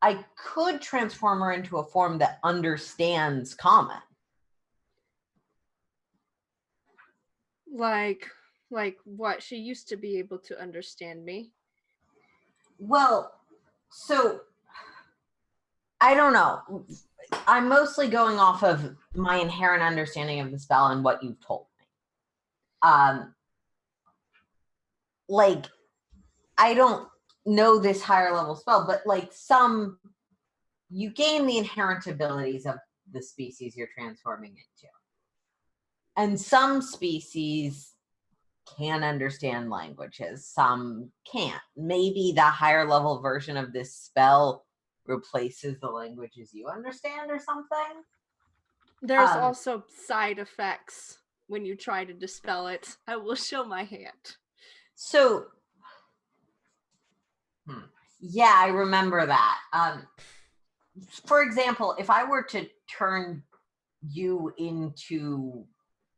I could transform her into a form that understands common. Like what? She used to be able to understand me. Well, so I don't know. I'm mostly going off of my inherent understanding of the spell and what you've told me. Like, I don't know this higher level spell, but like you gain the inherent abilities of the species you're transforming into. And some species can understand languages, some can't. Maybe the higher level version of this spell replaces the languages you understand or something. There's also side effects when you try to dispel it. I will show my hand. So, yeah, I remember that. For example, if I were to turn you into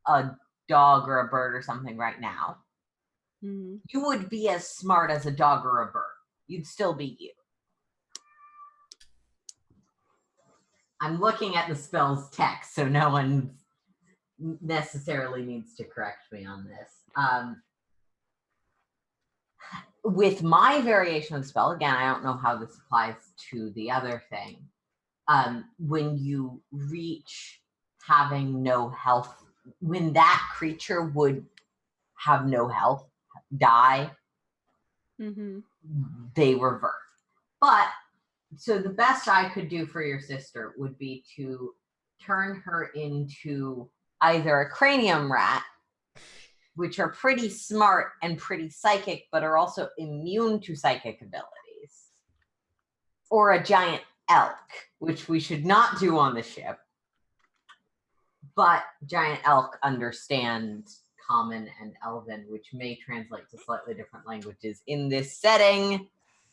a dog or a bird or something right now, you would be as smart as a dog or a bird. You'd still be you. I'm looking at the spell's text, so no one necessarily needs to correct me on this. With my variation of the spell, again, I don't know how this applies to the other thing. When you reach having no health, when that creature would have no health, die, they revert. But, so the best I could do for your sister would be to turn her into either a cranium rat, which are pretty smart and pretty psychic, but are also immune to psychic abilities, or a giant elk, which we should not do on the ship. But giant elk understand Common and Elven, which may translate to slightly different languages in this setting.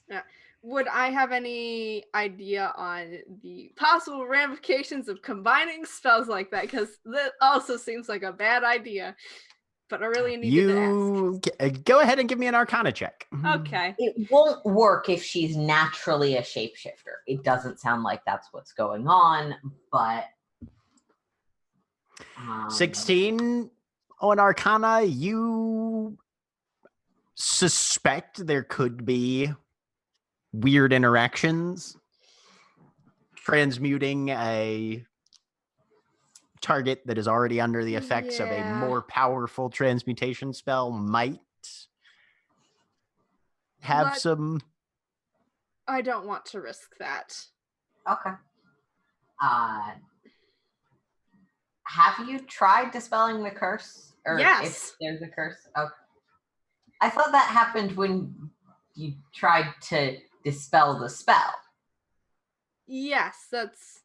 Yeah. Would I have any idea on the possible ramifications of combining spells like that? Because that also seems like a bad idea. But I really needed to ask. Go ahead and give me an Arcana check. Okay. It won't work if she's naturally a shapeshifter. It doesn't sound like that's what's going on, but... 16 on Arcana, you suspect there could be weird interactions. Transmuting a target that is already under the effects of a more powerful transmutation spell might have some... I don't want to risk that. Okay. Have you tried dispelling the curse? Or yes. If there's a curse? Okay. I thought that happened when you tried to dispel the spell. Yes, that's...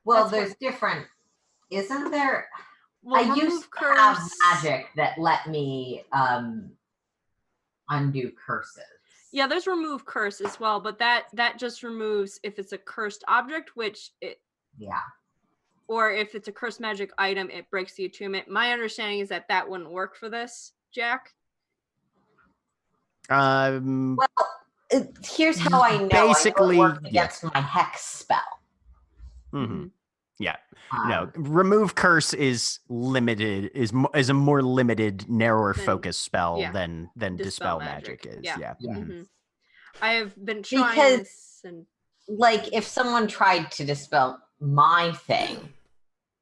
Well, there's different... Isn't there... Well, I used to have magic that let me undo curses. Yeah, there's remove curse as well, but that just removes if it's a cursed object, which it... Yeah. Or if it's a cursed magic item, it breaks the attunement. My understanding is that wouldn't work for this, Jack. Well, here's how I know. Basically, I know it worked against my hex spell. Yeah. No, remove curse is limited, is a more limited, narrower focus spell than dispel magic is. Yeah. I have been trying this and... like, if someone tried to dispel my thing,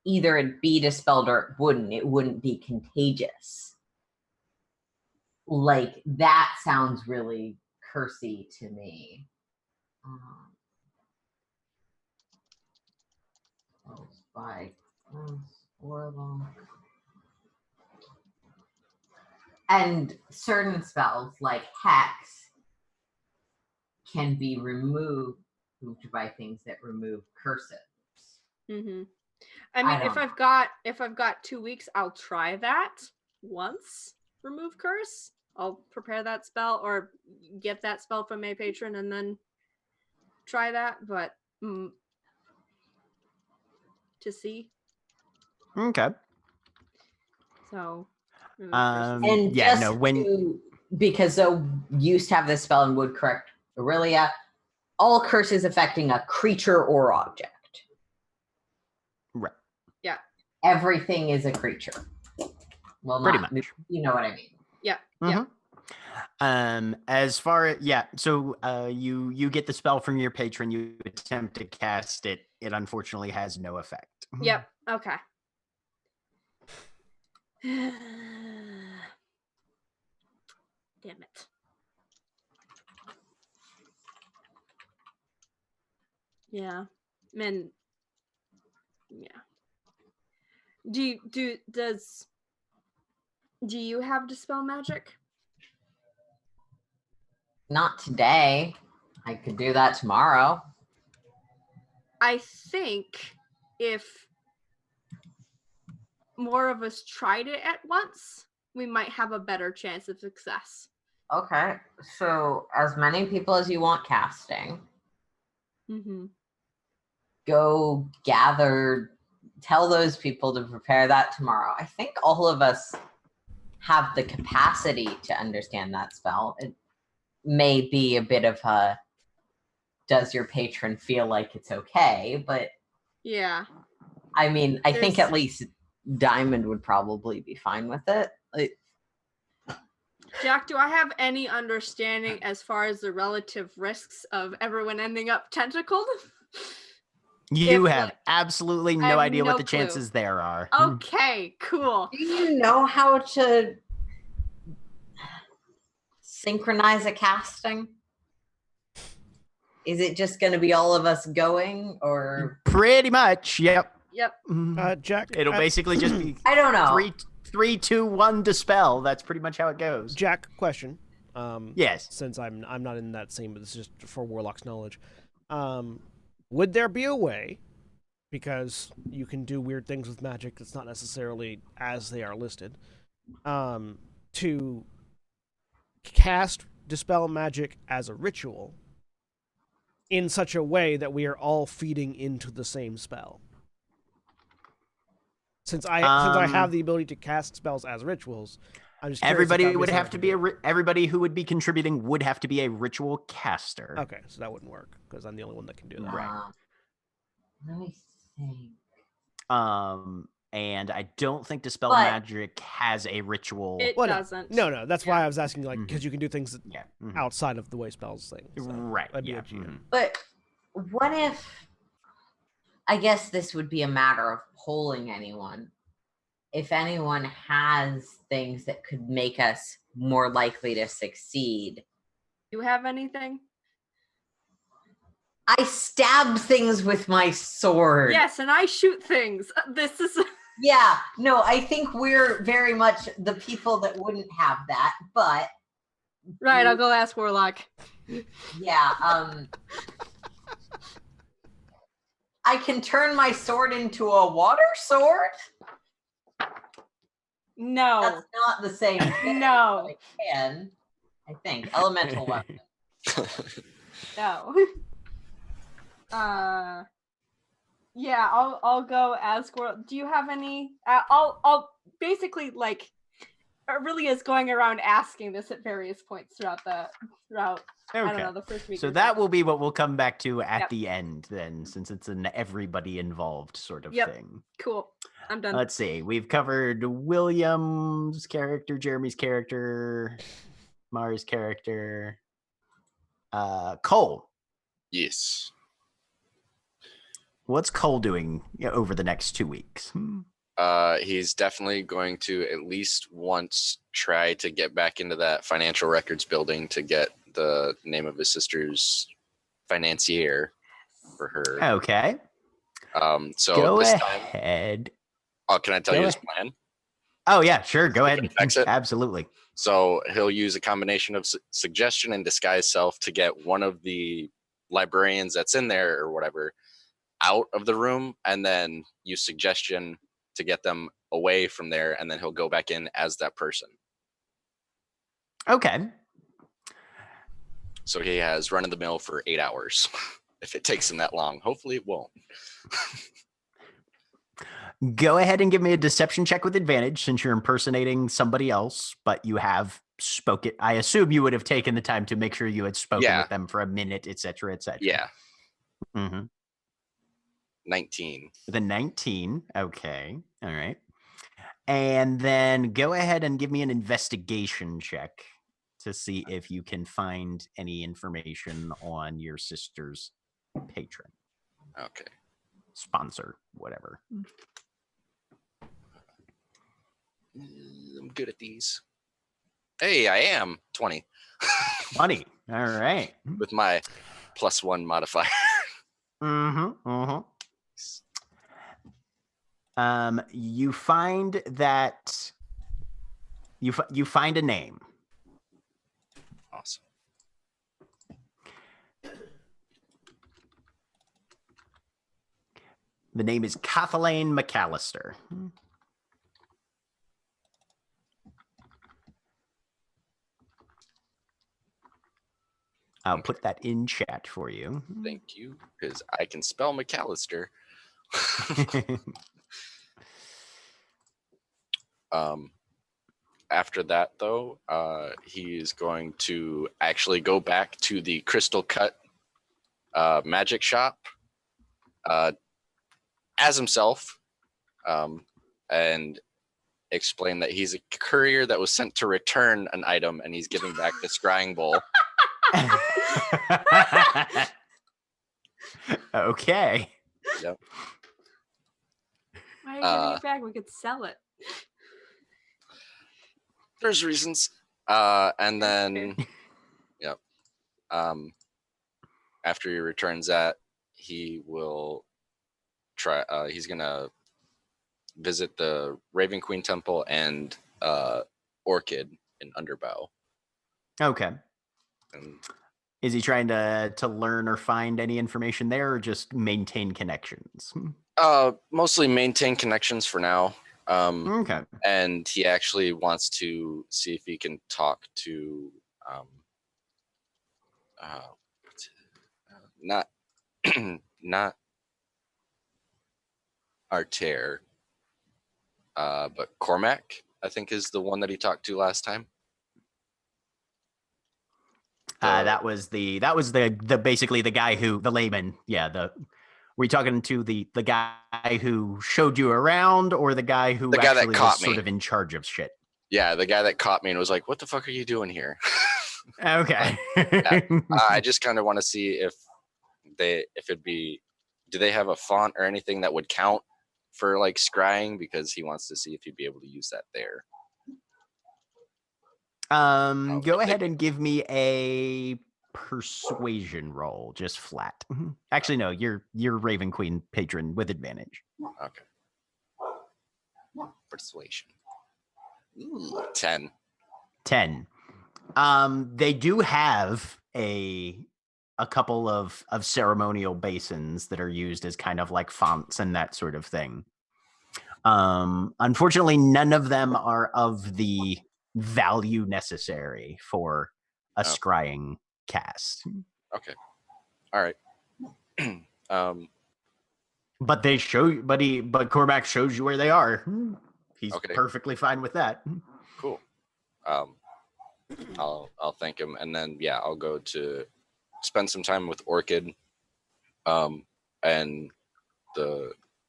either it'd be dispelled or it wouldn't be contagious. Like, that sounds really cursey to me. And certain spells, like Hex, can be removed by things that remove curses. I mean, if I've got 2 weeks, I'll try that once. Remove curse. I'll prepare that spell or get that spell from a patron and then try that. But to see. Okay. So. And because I used to have this spell and would correct Aurelia, all curses affecting a creature or object. Right. Yeah. Everything is a creature. Well, pretty much. You know what I mean? Yeah. Yeah. As far as so you get the spell from your patron, you attempt to cast it. It unfortunately has no effect. Yep. Okay. Damn it. Yeah. Man, Yeah. Do you have dispel magic? Not today. I could do that tomorrow. I think if more of us tried it at once, we might have a better chance of success. Okay, so as many people as you want casting, Mm-hmm. go gather, tell those people to prepare that tomorrow. I think all of us have the capacity to understand that spell. It may be a bit of a, does your patron feel like it's okay? But Yeah. I mean, I think There's- at least Diamond would probably be fine with it. Jack, do I have any understanding as far as the relative risks of everyone ending up tentacled? You If, have like, absolutely I no have idea no what the clue. chances there are. Okay, cool. Do you know how to synchronize a casting? Is it just going to be all of us going, or Pretty much, yep. Yep. Jack, It'll basically just be I don't know. 3, 2, 1 dispel. That's pretty much how it goes. Jack, question. Yes. Since I'm not in that scene, but this is just for Warlock's knowledge. Would there be a way, because you can do weird things with magic that's not necessarily as they are listed, to cast dispel magic as a ritual in such a way that we are all feeding into the same spell? Since I have the ability to cast spells as rituals, I'm just curious if Everybody that would something have I to could be do. everybody who would be contributing would have to be a ritual caster. Okay, so that wouldn't work because I'm the only one that can do that. Right. Let me think. And I don't think dispel But- magic has a ritual. It Well, doesn't. No, that's why I was asking, like, Mhm. because you can do things Yeah. mhm. outside of the way spells thing. So Right. that'd be Yeah. up to you. mhm. But what if, I guess this would be a matter of polling anyone. If anyone has things that could make us more likely to succeed. You have anything? I stab things with my sword. Yes, and I shoot things. This is Yeah, no, I think we're very much the people that wouldn't have that, but right. I'll go ask Warlock. yeah, I can turn my sword into a water sword. No. That's not the same thing. No. but I can, I think. Elemental weapon. No. Yeah, I'll go ask Warlock. Do you have any? I'll basically like. Really is going around asking this at various points throughout. I don't know, the first week. So or that so. will be what we'll come back to at Yep. the end then, since it's an everybody involved sort of Yep. thing. Cool. I'm done. Let's see. We've covered William's character, Jeremy's character, Mars' character. Cole. Yes. What's Cole doing over the next 2 weeks? He's definitely going to at least once try to get back into that financial records building to get the name of his sister's financier for her. Okay. So Go this time, ahead. can I tell you his plan? Oh, yeah, sure. Go ahead. affects it? Absolutely. So he'll use a combination of suggestion and disguise self to get one of the librarians that's in there or whatever out of the room, and then use suggestion to get them away from there, and then he'll go back in as that person. Okay. So he has run of the mill for 8 hours. If it takes him that long, hopefully it won't. Go ahead and give me a deception check with advantage since you're impersonating somebody else, but you have spoken. I assume you would have taken the time to make sure you had spoken Yeah. with them for a minute, et cetera, et cetera. Yeah, Mm-hmm. 19. The 19. Okay. All right. And then go ahead and give me an investigation check to see if you can find any information on your sister's patron, Okay. sponsor, whatever. I'm good at these. Hey, I am 20 Funny. All right. with my +1 modifier. Mm-hmm. Mm-hmm. You find that you find a name. Awesome. The name is Kathleen McAllister. I'll put that in chat for you. Thank you, because I can spell McAllister. After that, though, he's going to actually go back to the Crystal Cut magic shop as himself, and explain that he's a courier that was sent to return an item, and he's giving back the scrying bowl. Okay. Yep. Why are you giving it back? We could sell it. There's reasons. And then, yep. After he returns that, he will try. He's gonna visit the Raven Queen Temple and Orchid in Underbow. Okay. And Is he trying to learn or find any information there, or just maintain connections? mostly maintain connections for now. Okay. And he actually wants to see if he can talk to not not Arter, but Cormac, I think, is the one that he talked to last time. That was the basically the guy who, the layman. Yeah. Were you talking to the guy who showed you around, or the guy who that actually caught was me. sort of in charge of shit? Yeah, the guy that caught me and was like, "What the fuck are you doing here?" Okay. Yeah. I just kind of want to see if it'd be, do they have a font or anything that would count for like scrying, because he wants to see if he'd be able to use that there. Go ahead and give me a persuasion roll, just flat. Actually, no, you're Raven Queen patron with advantage. Okay. Persuasion. Ooh, 10. 10. They do have a couple of ceremonial basins that are used as kind of like fonts and that sort of thing. Unfortunately, none of them are of the value necessary for a scrying cast. Okay. All right. But they show, but Cormac shows you where they are. He's Okay. perfectly fine with that. Cool. I'll thank him, and then I'll go to spend some time with Orchid, and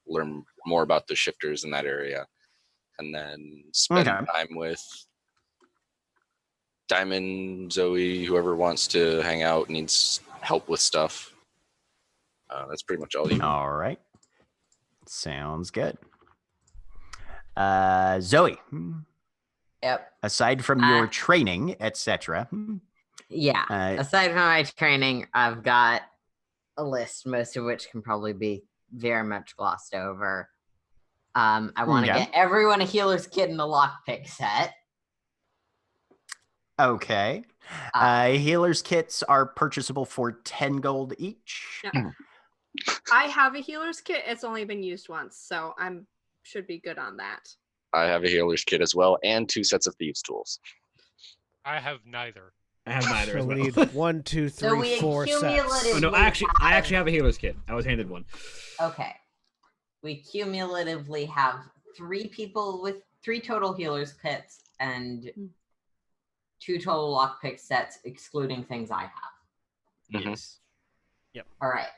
learn more about the shifters in that area, and then spend time with Diamond, Zoe, whoever wants to hang out, needs help with stuff. That's pretty much all you. All right. Sounds good. Zoe. Yep. Aside from your training, etc. Aside from my training, I've got a list, most of which can probably be very much glossed over. I want to get everyone a healer's kit and a lockpick set. Okay. Healer's kits are purchasable for 10 gold each. Yeah. I have a healer's kit. It's only been used once, so should be good on that. I have a healer's kit as well, and 2 sets of thieves' tools. I have neither. I have neither. So as we well. need 1, 2, 3, 4 sets. Oh, no, I actually have a healer's kit. I was handed one. Okay. We cumulatively have 3 people with 3 total healer's kits and 2 total lockpick sets, excluding things I have. Yes. Yep. All right.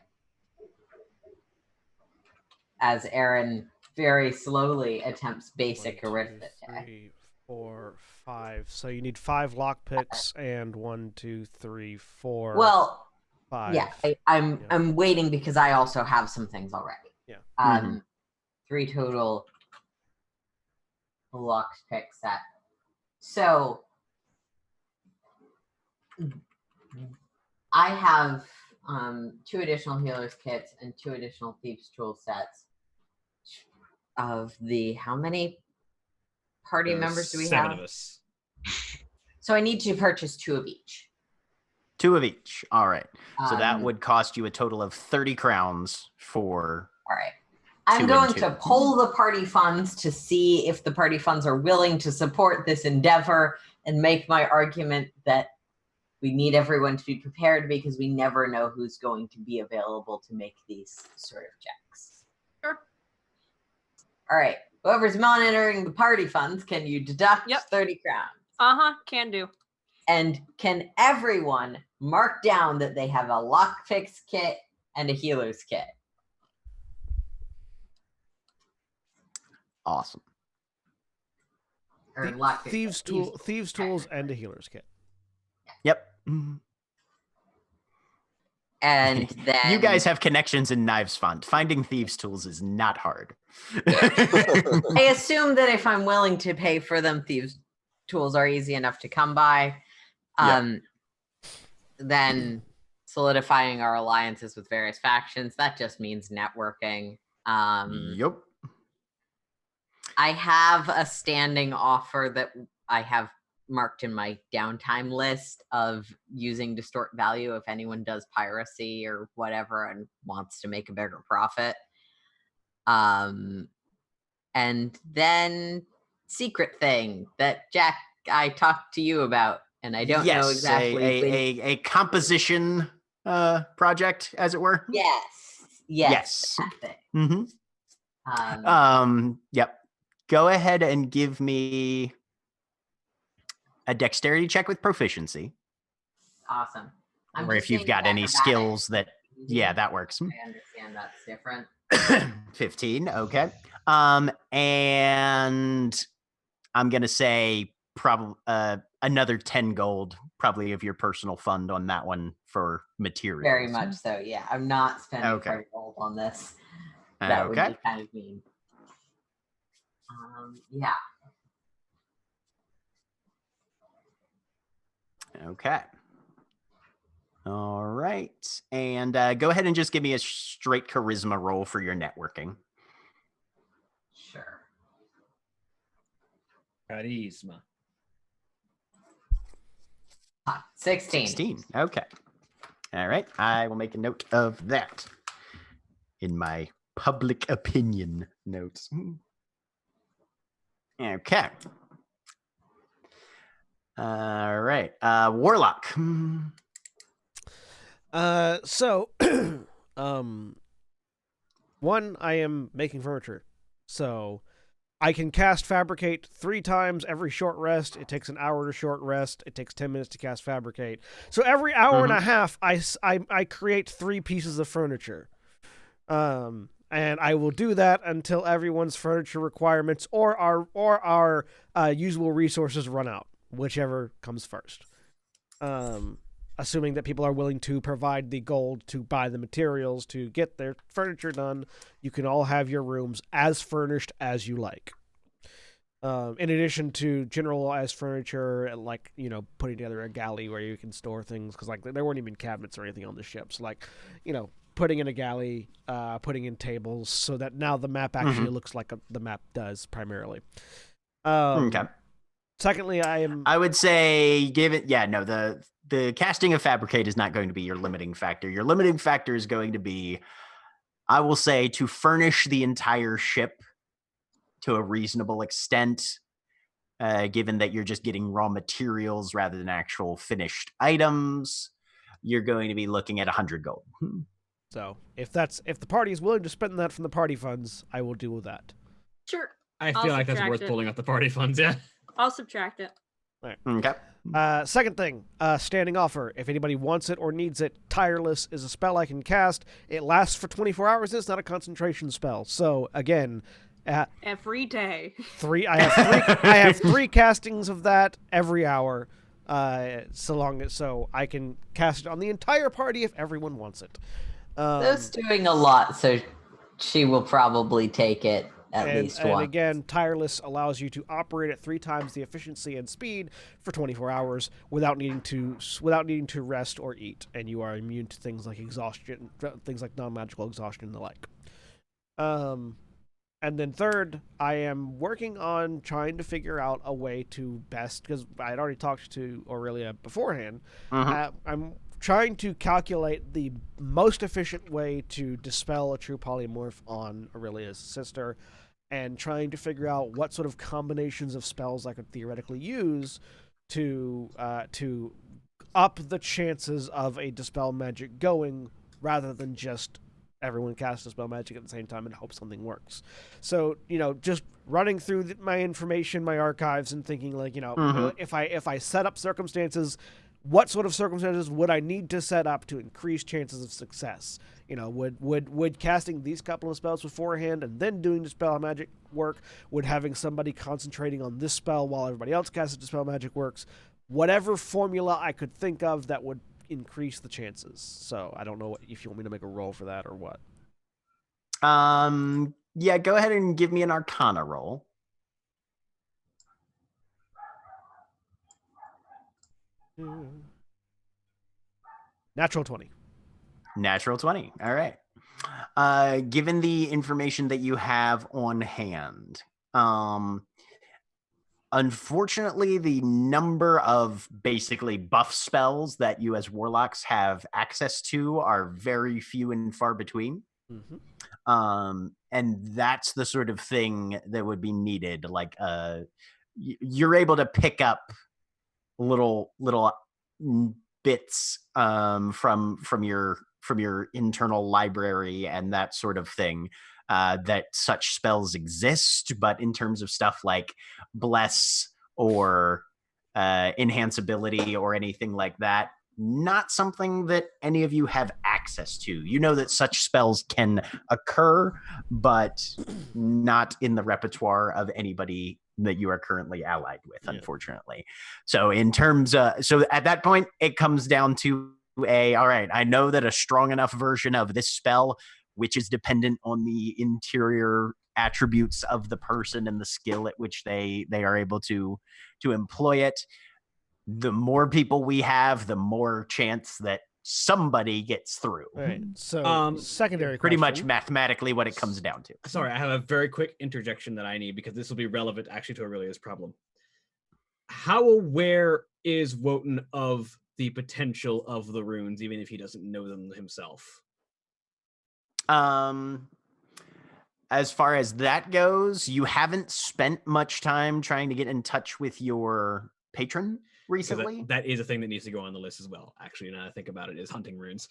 As Aaron very slowly attempts basic 1, 2, arithmetic. 3, 4, 5. So you need 5 lockpicks and 1, 2, 3, 4. Well, 5. yeah, I'm waiting because I also have some things already. Yeah. 3 total lockpick set. So I have 2 additional healer's kits and 2 additional thieves tool sets. of the how many party members do we 7 have? of us. So I need to purchase 2 of each. 2 of each. All right. So that Um, would cost you a total of 30 crowns for. All right. 2 I'm and going 2. to poll the party funds to see if the party funds are willing to support this endeavor and make my argument that we need everyone to be prepared because we never know who's going to be available to make these sort of checks. Sure. All right. Whoever's monitoring the party funds, can you deduct 30 crowns? Can do. And can everyone mark down that they have a lockpicks kit and a healer's kit? Awesome. Or lockpick Thieves' kit. thieves' tools, and a healer's kit. Yep. And then You guys have connections in Knives Fund. Finding thieves' tools is not hard. I assume that if I'm willing to pay for them, thieves' tools are easy enough to come by. Then solidifying our alliances with various factions, that just means networking. Yep. I have a standing offer that I have marked in my downtime list of using distort value if anyone does piracy or whatever and wants to make a bigger profit. And then secret thing that Jack, I talked to you about, and I don't know exactly. A composition project, as it were. Yes. That thing. Mm-hmm. Yep. Go ahead and give me a dexterity check with proficiency. Awesome. Or if you've got any skills that, that works. I understand that's different. 15. Okay. And I'm gonna say probably another 10 gold, probably of your personal fund on that one for materials. Very much so. Yeah, I'm not spending 30 gold on this. That would be kind of mean. Yeah. Okay. All right. And go ahead and just give me a straight charisma roll for your networking. Sure. Charisma. 16. 16. Okay. All right. I will make a note of that in my public opinion notes. Okay. All right. Warlock. So, one, I am making furniture. So, I can cast Fabricate 3 times every short rest. It takes an hour to short rest. It takes 10 minutes to cast Fabricate. So, every hour and a half, I create 3 pieces of furniture. And I will do that until everyone's furniture requirements or our usable resources run out, whichever comes first. Assuming that people are willing to provide the gold to buy the materials to get their furniture done, you can all have your rooms as furnished as you like. In addition to generalized furniture, like, putting together a galley where you can store things, because there weren't even cabinets or anything on the ships. Like, putting in a galley, putting in tables, so that now the map actually looks like the map does primarily. Okay. Secondly, I would say the casting of Fabricate is not going to be your limiting factor. Your limiting factor is going to be, I will say, to furnish the entire ship to a reasonable extent, given that you're just getting raw materials rather than actual finished items. You're going to be looking at 100 gold. So if the party is willing to spend that from the party funds, I will deal with that. Sure. I feel like that's worth pulling out the party funds, yeah. I'll subtract it. Right. Okay. Second thing, standing offer. If anybody wants it or needs it, Tireless is a spell I can cast. It lasts for 24 hours. It's not a concentration spell. So again, every day. I have 3 castings of that every hour. So I can cast it on the entire party if everyone wants it. That's doing a lot, so she will probably take it at least once. And again, Tireless allows you to operate at 3 times the efficiency and speed for 24 hours without needing to rest or eat, and you are immune to things like exhaustion, things like non-magical exhaustion and the like. And then third, I am working on trying to figure out a way to best, because I had already talked to Aurelia beforehand. I'm trying to calculate the most efficient way to dispel a true polymorph on Aurelia's sister, and trying to figure out what sort of combinations of spells I could theoretically use to up the chances of a dispel magic going, rather than just everyone cast dispel magic at the same time and hope something works. So, just running through my information, my archives, and thinking like, if I set up circumstances, what sort of circumstances would I need to set up to increase chances of success? Would casting these couple of spells beforehand and then doing dispel magic work? Would having somebody concentrating on this spell while everybody else casts dispel magic works? Whatever formula I could think of that would increase the chances. So I don't know if you want me to make a roll for that or what. Yeah, go ahead and give me an Arcana roll. Natural 20. Natural 20. All right. Given the information that you have on hand, unfortunately, the number of basically buff spells that you as warlocks have access to are very few and far between. And that's the sort of thing that would be needed. Like, you're able to pick up little bits from your internal library and that sort of thing, that such spells exist. But in terms of stuff like bless or enhanceability or anything like that, not something that any of you have access to. You know that such spells can occur, but not in the repertoire of anybody that you are currently allied with, unfortunately. So in terms so at that point, it comes down to all right, I know that a strong enough version of this spell, which is dependent on the interior attributes of the person and the skill at which they are able to employ it, the more people we have, the more chance that somebody gets through. Right. So secondary pretty question. much mathematically what it comes down to. Sorry, I have a very quick interjection that I need because this will be relevant actually to Aurelia's problem. How aware is Wotan of the potential of the runes, even if he doesn't know them himself? As far as that goes, you haven't spent much time trying to get in touch with your patron recently. That is a thing that needs to go on the list as well. Actually, now that I think about it, is hunting runes.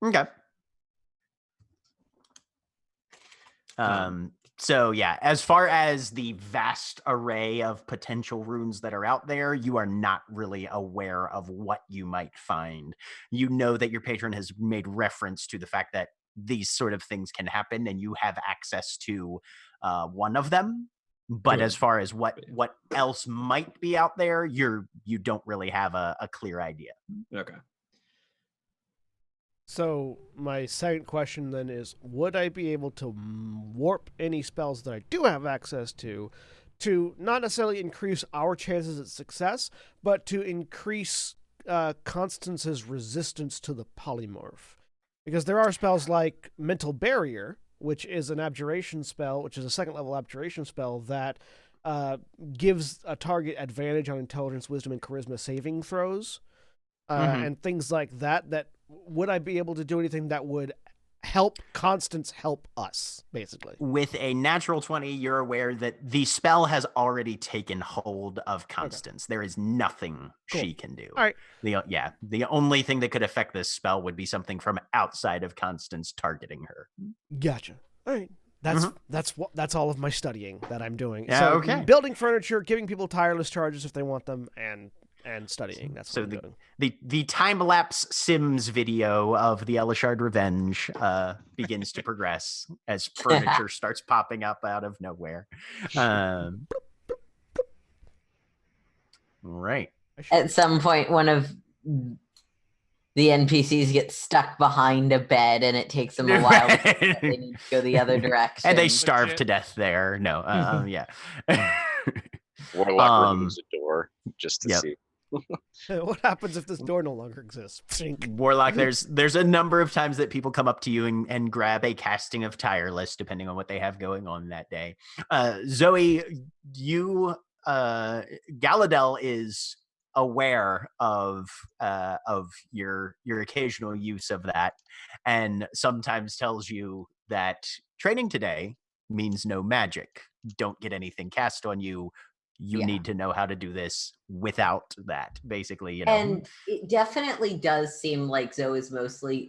Okay. So yeah, as far as the vast array of potential runes that are out there, you are not really aware of what you might find. You know that your patron has made reference to the fact that these sort of things can happen and you have access to one of them. But as far as what else might be out there, you don't really have a clear idea. Okay. So my second question then is, would I be able to warp any spells that I do have access to not necessarily increase our chances at success, but to increase Constance's resistance to the polymorph? Because there are spells like Mental Barrier, which is an abjuration spell, which is a second level abjuration spell that gives a target advantage on intelligence, wisdom, and charisma saving throws, and things like that. That would I be able to do anything that would help Constance help us, basically? With a natural 20, you're aware that the spell has already taken hold of Constance. Okay. There is nothing she can do. All right. The only thing that could affect this spell would be something from outside of Constance targeting her. Gotcha. All right. That's all of my studying that I'm doing. Yeah, so okay. Building furniture, giving people tireless charges if they want them, and studying. That's what I'm doing. The time-lapse Sims video of the Elishard Revenge begins to progress as furniture starts popping up out of nowhere. Right. At some point, one of the NPCs gets stuck behind a bed, and it takes them a while. They need to go the other direction, and they starve to death there. No, yeah. Warlock removes a door just to see. What happens if this door no longer exists? Pshink. Warlock, there's a number of times that people come up to you and grab a casting of Tireless, depending on what they have going on that day. Zoe, you Galadel is aware of your occasional use of that, and sometimes tells you that training today means no magic. Don't get anything cast on you. You need to know how to do this without that, basically, you know. And it definitely does seem like Zoe's mostly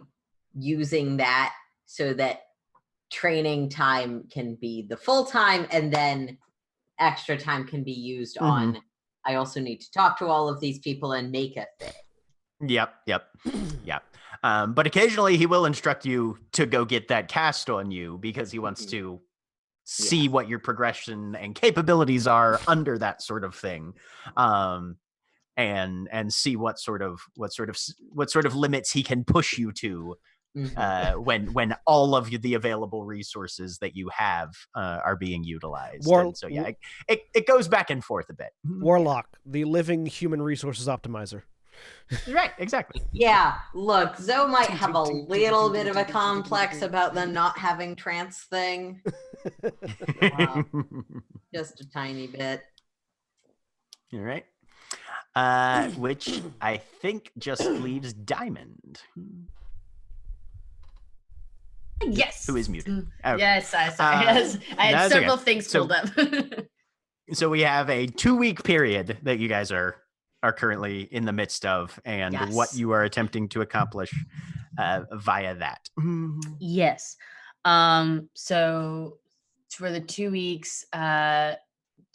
using that so that training time can be the full time, and then extra time can be used on, I also need to talk to all of these people and make a thing. Yep. But occasionally he will instruct you to go get that cast on you because he wants to see what your progression and capabilities are under that sort of thing, and see what sort of limits he can push you to when all of the available resources that you have are being utilized. And so it goes back and forth a bit. Warlock, the living human resources optimizer. Right, exactly. Yeah, look, Zoe might have a little bit of a complex about the not having trance thing. Just a tiny bit. All right. Which I think just leaves Diamond. Yes. Who is muted. Okay. Yes, sorry. I had several things pulled up. So we have a 2-week period that you guys are currently in the midst of, and what you are attempting to accomplish via that. Yes. So for the 2 weeks,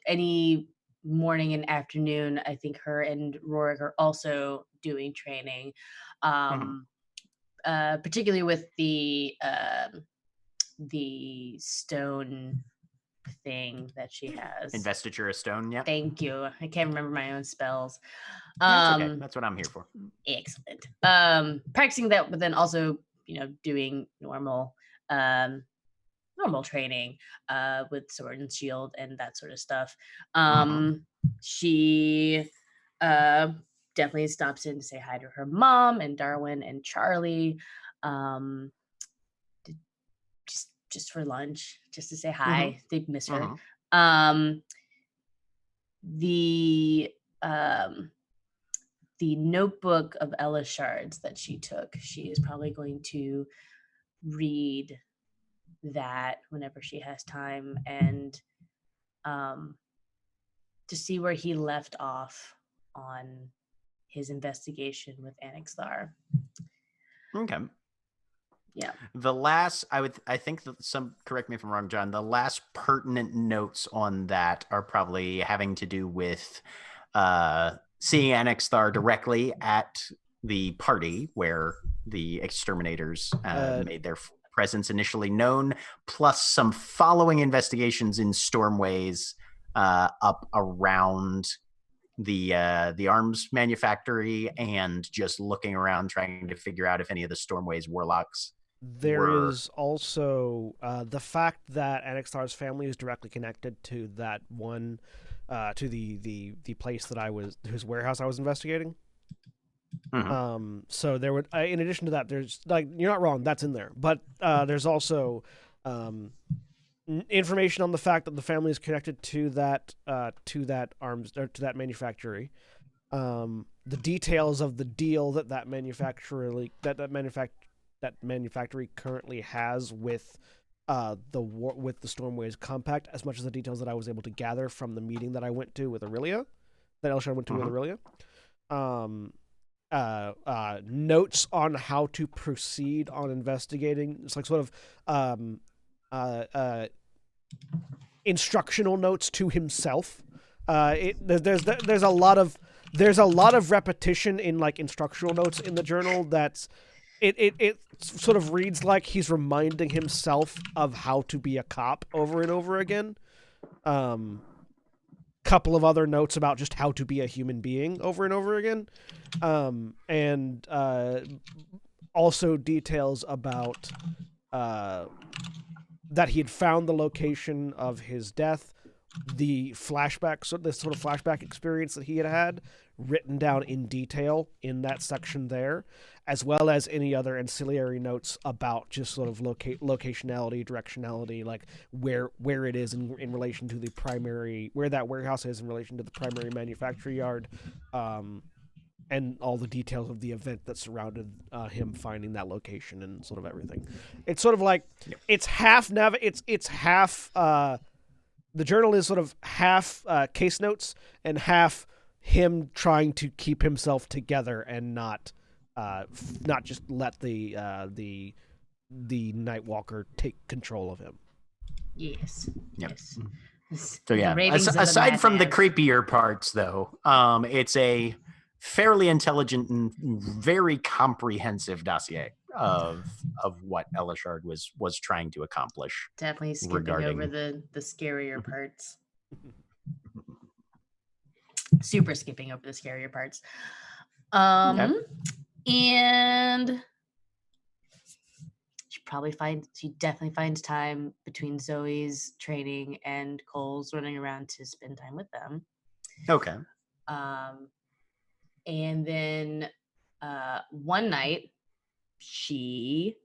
any morning and afternoon, I think her and Rorik are also doing training, particularly with the stone thing that she has. Investiture of stone, yeah. Thank you. I can't remember my own spells. That's okay. That's what I'm here for. Excellent. Practicing that, but then also, doing normal training with sword and shield and that sort of stuff. She definitely stops in to say hi to her mom and Darwin and Charlie. Just for lunch, just to say hi. They miss her. The notebook of Ella shards that she took, she is probably going to read that whenever she has time, and to see where he left off on his investigation with Anixthar. Okay. Yeah. The last, I think that correct me if I'm wrong, John, the last pertinent notes on that are probably having to do with seeing Anixthar directly at the party where the exterminators made their presence initially known, plus some following investigations in stormways up around the arms manufactory, and just looking around trying to figure out if any of the stormways warlocks. There is also the fact that Anixthar's family is directly connected to that one, to the place that whose warehouse I was investigating. So there would, in addition to that, there's you're not wrong, that's in there, but there's also information on the fact that the family is connected to that arms, or to that manufactory. The details of the deal that manufactory currently has with the Stormways Compact, as much as the details that I was able to gather from the meeting that I went to with Aurelia, that Elshard went to with Aurelia. Notes on how to proceed on investigating. It's like sort of instructional notes to himself. There's a lot of repetition in instructional notes in the journal. That's it sort of reads like he's reminding himself of how to be a cop over and over again. Couple of other notes about just how to be a human being over and over again. And also details about that he had found the location of his death, the sort of flashback experience that he had written down in detail in that section there, as well as any other ancillary notes about just sort of locationality, directionality, like where it is in relation to the primary, where that warehouse is in relation to the primary manufacture yard, and all the details of the event that surrounded him finding that location and sort of everything. It's sort of like it's half it's half the journal is sort of half case notes and half him trying to keep himself together and not just let the Nightwalker take control of him. Yes. Yep. Yes. So yeah, aside from the creepier parts, though, it's a fairly intelligent and very comprehensive dossier of what Elishard was trying to accomplish. Definitely skipping over the scarier parts. Super skipping over the scarier parts. And she definitely finds time between Zoe's training and Cole's running around to spend time with them. Okay. And then one night she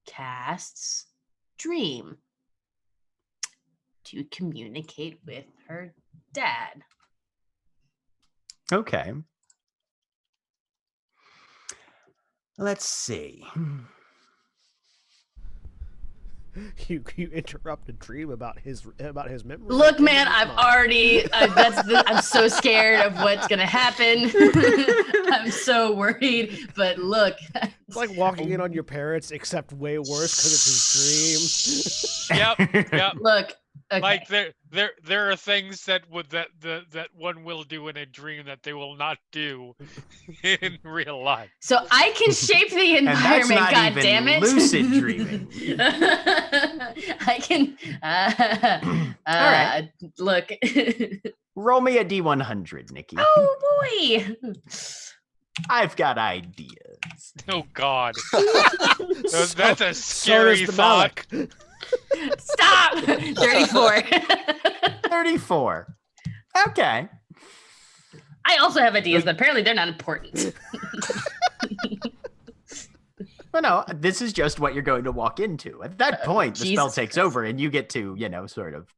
casts Dream to communicate with her dad. Okay. Let's see. You interrupted Dream about his memory. Look, man, I'm already. I'm so scared of what's gonna happen. I'm so worried. But look, it's like walking in on your parents, except way worse because it's his dream. Yep. Look, okay. Like there are things that one will do in a dream that they will not do in real life. So I can shape the environment. God damn it! Lucid dreaming. I can. All right. Look. Roll me a D100, Nikki. Oh boy. I've got ideas. Oh God. That's a scary thought. Stop! 34. 34. Okay. I also have ideas, but apparently they're not important. Well, no, this is just what you're going to walk into. At that point, the spell takes over and you get to, sort of.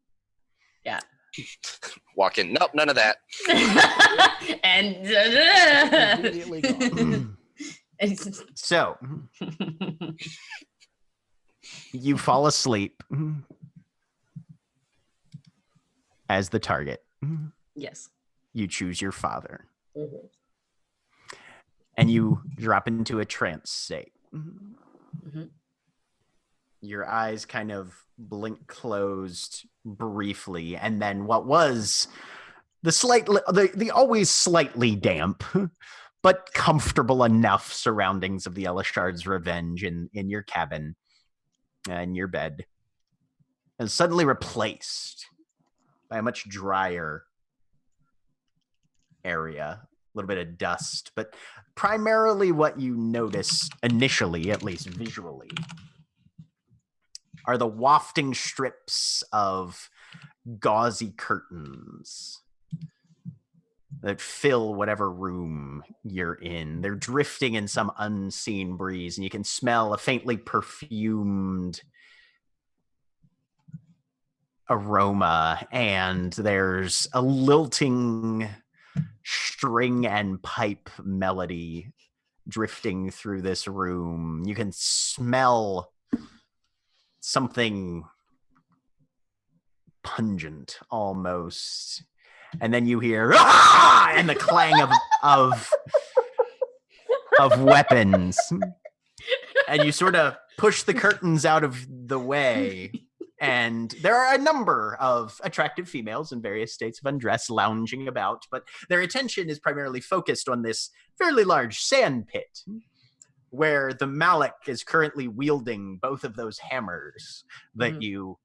Yeah. Walk in. Nope, none of that. And immediately gone. So you fall asleep as the target. Yes. You choose your father. Mm-hmm. And you drop into a trance state. Mm-hmm. Your eyes kind of blink closed briefly, and then what was the always slightly damp but comfortable enough surroundings of the Elishard's Revenge in your cabin and your bed is suddenly replaced by a much drier area, a little bit of dust, but primarily what you notice initially, at least visually, are the wafting strips of gauzy curtains that fill whatever room you're in. They're drifting in some unseen breeze, and you can smell a faintly perfumed aroma, and there's a lilting string and pipe melody drifting through this room. You can smell something pungent almost, and then you hear "Ah!" and the clang of weapons, and you sort of push the curtains out of the way, and there are a number of attractive females in various states of undress lounging about, but their attention is primarily focused on this fairly large sand pit where the Malik is currently wielding both of those hammers that you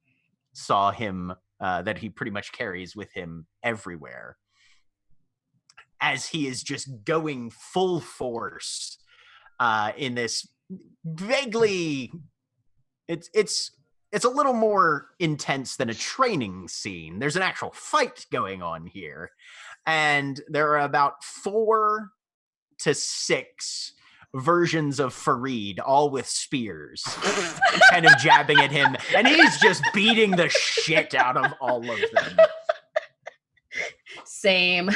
saw him, that he pretty much carries with him everywhere, as he is just going full force in this vaguely, it's a little more intense than a training scene. There's an actual fight going on here. and there are about 4 to 6 versions of Fareed, all with spears, kind of jabbing at him, and he's just beating the shit out of all of them. Same.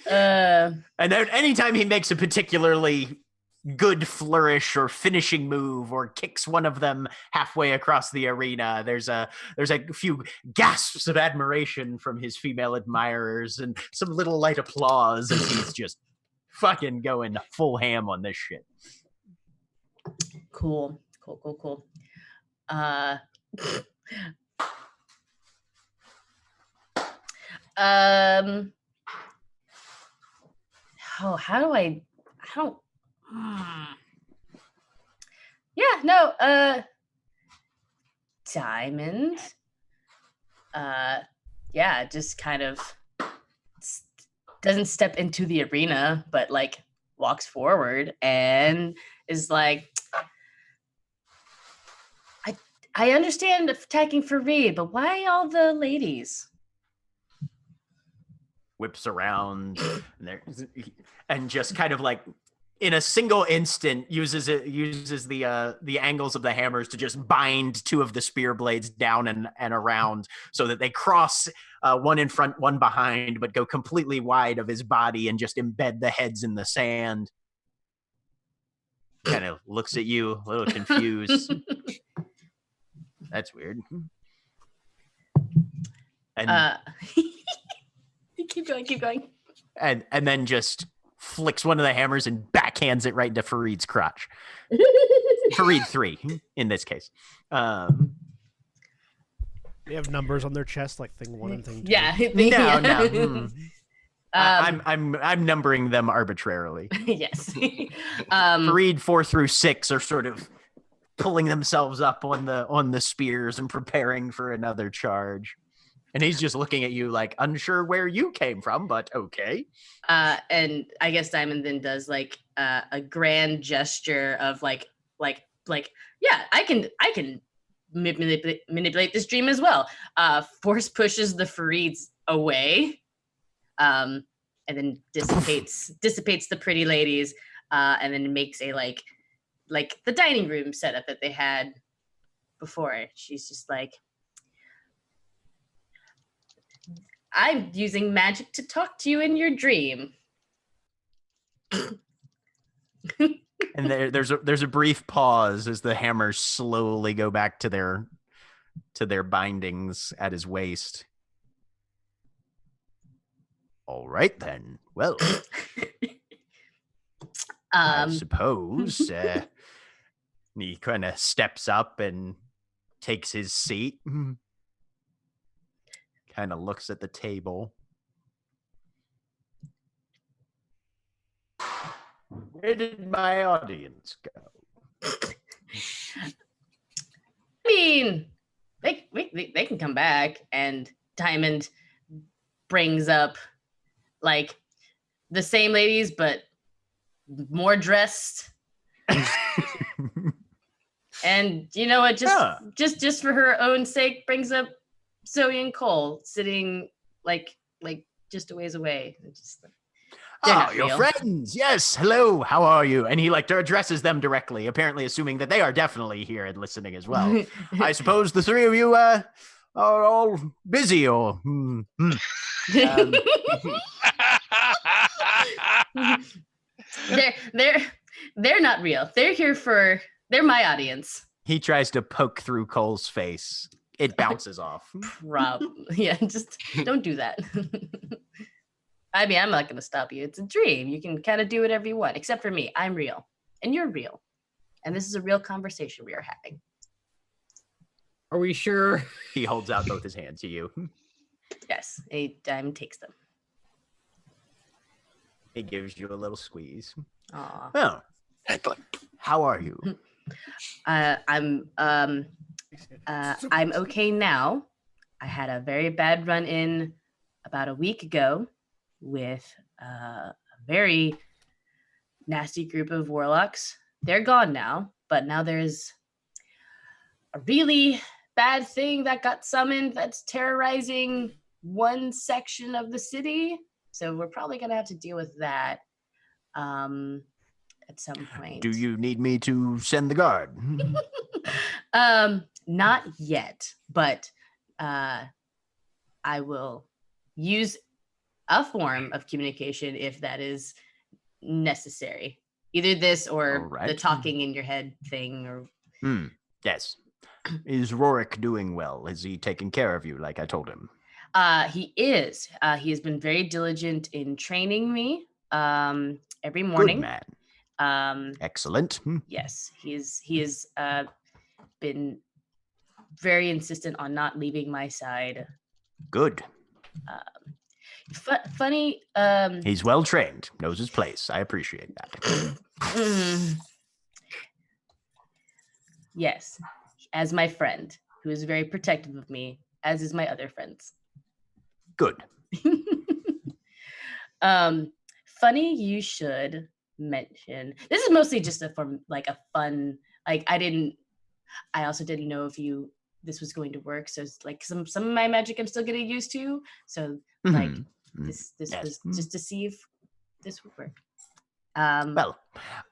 And then anytime he makes a particularly good flourish or finishing move or kicks one of them halfway across the arena, there's a few gasps of admiration from his female admirers and some little light applause as he's just fucking going full ham on this shit. Cool. Oh, how do I don't yeah, no, Diamond, yeah, just kind of doesn't step into the arena, but like walks forward and is like, I understand attacking Fareed, but why all the ladies? Whips around and just kind of like in a single instant uses the angles of the hammers to just bind 2 of the spear blades down and around so that they cross one in front, one behind, but go completely wide of his body and just embed the heads in the sand. Kind of looks at you a little confused. That's weird. And keep going. And then just flicks one of the hammers and backhands it right into Fareed's crotch. Fareed 3 in this case. They have numbers on their chest, like thing 1 and thing 2. Yeah. No. I'm numbering them arbitrarily. Yes. Fareed 4 through 6 are sort of pulling themselves up on the spears and preparing for another charge. And he's just looking at you like unsure where you came from, but okay. And I guess Diamond then does like a grand gesture of like, yeah, I can manipulate this dream as well. Force pushes the Fareeds away, and then dissipates the pretty ladies, and then makes a like the dining room setup that they had before. She's just like, I'm using magic to talk to you in your dream. And there's a brief pause as the hammers slowly go back to their bindings at his waist. All right then. Well, I suppose he kind of steps up and takes his seat. Kind of looks at the table. Where did my audience go? I mean, they can come back, and Diamond brings up like the same ladies, but more dressed. And you know what? Just for her own sake, brings up Zoe and Cole sitting like just a ways away. Your friends. Yes. Hello. How are you? And he addresses them directly, apparently assuming that they are definitely here and listening as well. I suppose the 3 of you are all busy or. They're not real. They're my audience. He tries to poke through Cole's face. It bounces off. Yeah, just don't do that. I mean, I'm not going to stop you. It's a dream. You can kind of do whatever you want, except for me. I'm real, and you're real. And this is a real conversation we are having. Are we sure? He holds out both his hands to you. Yes, Diamond takes them. He gives you a little squeeze. Aw. Oh, how are you? I'm okay now. I had a very bad run-in about a week ago with a very nasty group of warlocks. They're gone now, but now there's a really bad thing that got summoned that's terrorizing one section of the city. So we're probably gonna have to deal with that at some point. Do you need me to send the guard? Not yet, but I will use a form of communication if that is necessary. Either this or the talking in your head thing or Yes. Is Rorik doing well? Is he taking care of you like I told him? He is. He has been very diligent in training me every morning. Good man. Excellent. Yes, he is been very insistent on not leaving my side. Good. Funny. He's well trained, knows his place. I appreciate that. Yes, as my friend, who is very protective of me, as is my other friends. Good. Funny you should mention. This is mostly just a fun. Like I also didn't know if this was going to work. So it's like some of my magic I'm still getting used to. So like this was just to see if this would work. Well,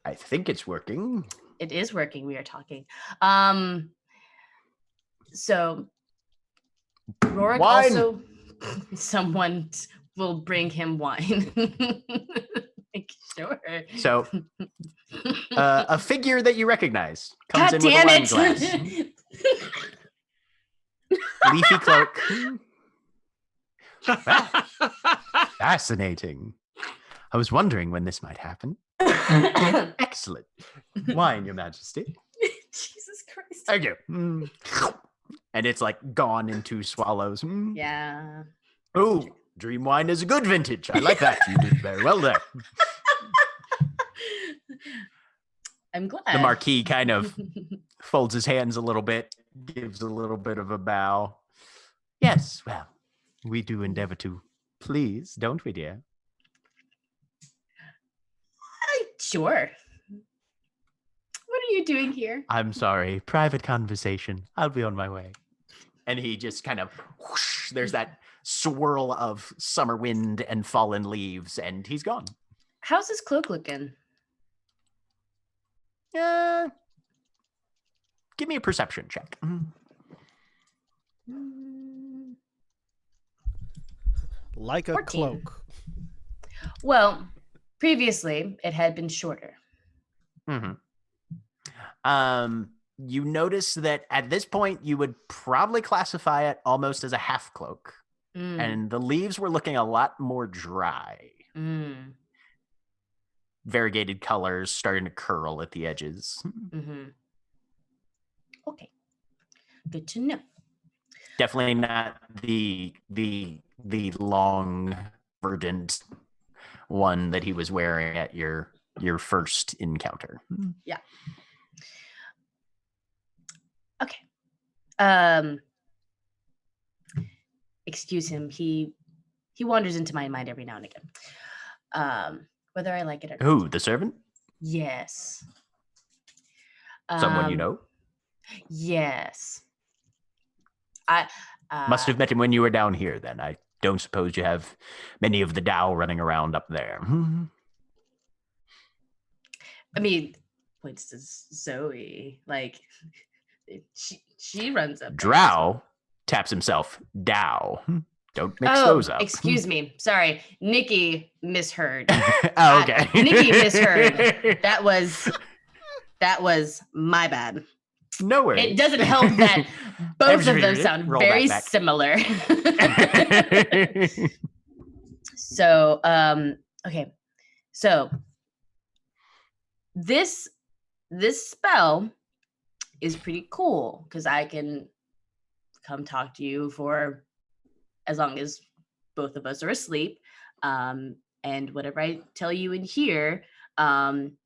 I think it's working. It is working. We are talking. So Rorik also someone will bring him wine. Sure. So a figure that you recognize comes God in with a wine damn glass. Leafy cloak. Fascinating. I was wondering when this might happen. Excellent. Wine, Your Majesty. Jesus Christ. Thank you. And it's like gone in 2 swallows. Yeah. Oh, dream wine is a good vintage. I like that. You did very well there. I'm glad. The Marquis kind of folds his hands a little bit, gives a little bit of a bow. Yes, well, we do endeavor to please, don't we, dear? Sure. What are you doing here? I'm sorry. Private conversation. I'll be on my way. And he just kind of whoosh, there's that swirl of summer wind and fallen leaves, and he's gone. How's his cloak looking? Give me a perception check. Like a 14. cloak. Well, previously it had been shorter. You notice that at this point you would probably classify it almost as a half cloak. And the leaves were looking a lot more dry. Variegated colors starting to curl at the edges. Okay. Good to know. Definitely not the long verdant one that he was wearing at your first encounter. Yeah. Okay. Excuse him. He wanders into my mind every now and again. Whether I like it or not. Who, the servant? Yes. Someone you know? Yes. I must have met him when you were down here then. I don't suppose you have many of the Dow running around up there. I mean, points to Zoe. Like, she runs up. Drow taps himself. Dow. Don't mix those up. Excuse me. Sorry. Nikki misheard. Oh, okay. Nikki misheard. That was my bad. No worries. It doesn't help that both of them sound very similar. So, okay. So this spell is pretty cool because I can come talk to you for as long as both of us are asleep. And whatever I tell you in here,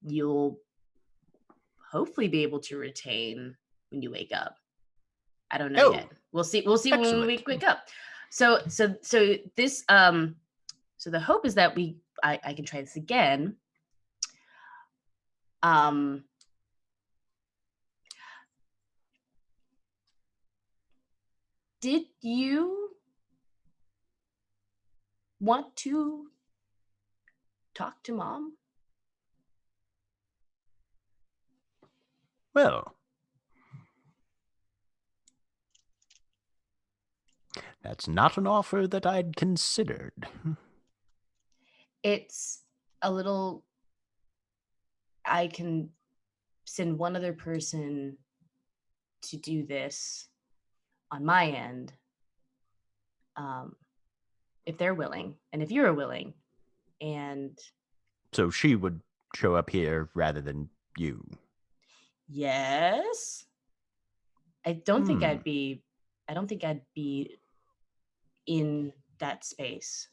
you'll hopefully be able to retain when you wake up. I don't know yet. We'll see when we wake up. So this so the hope is that I can try this again. Did you want to talk to Mom? Well, that's not an offer that I'd considered. It's a little. I can send one other person to do this on my end, if they're willing, and if you're willing, and So she would show up here rather than you. yes, I don't think I'd be in that space,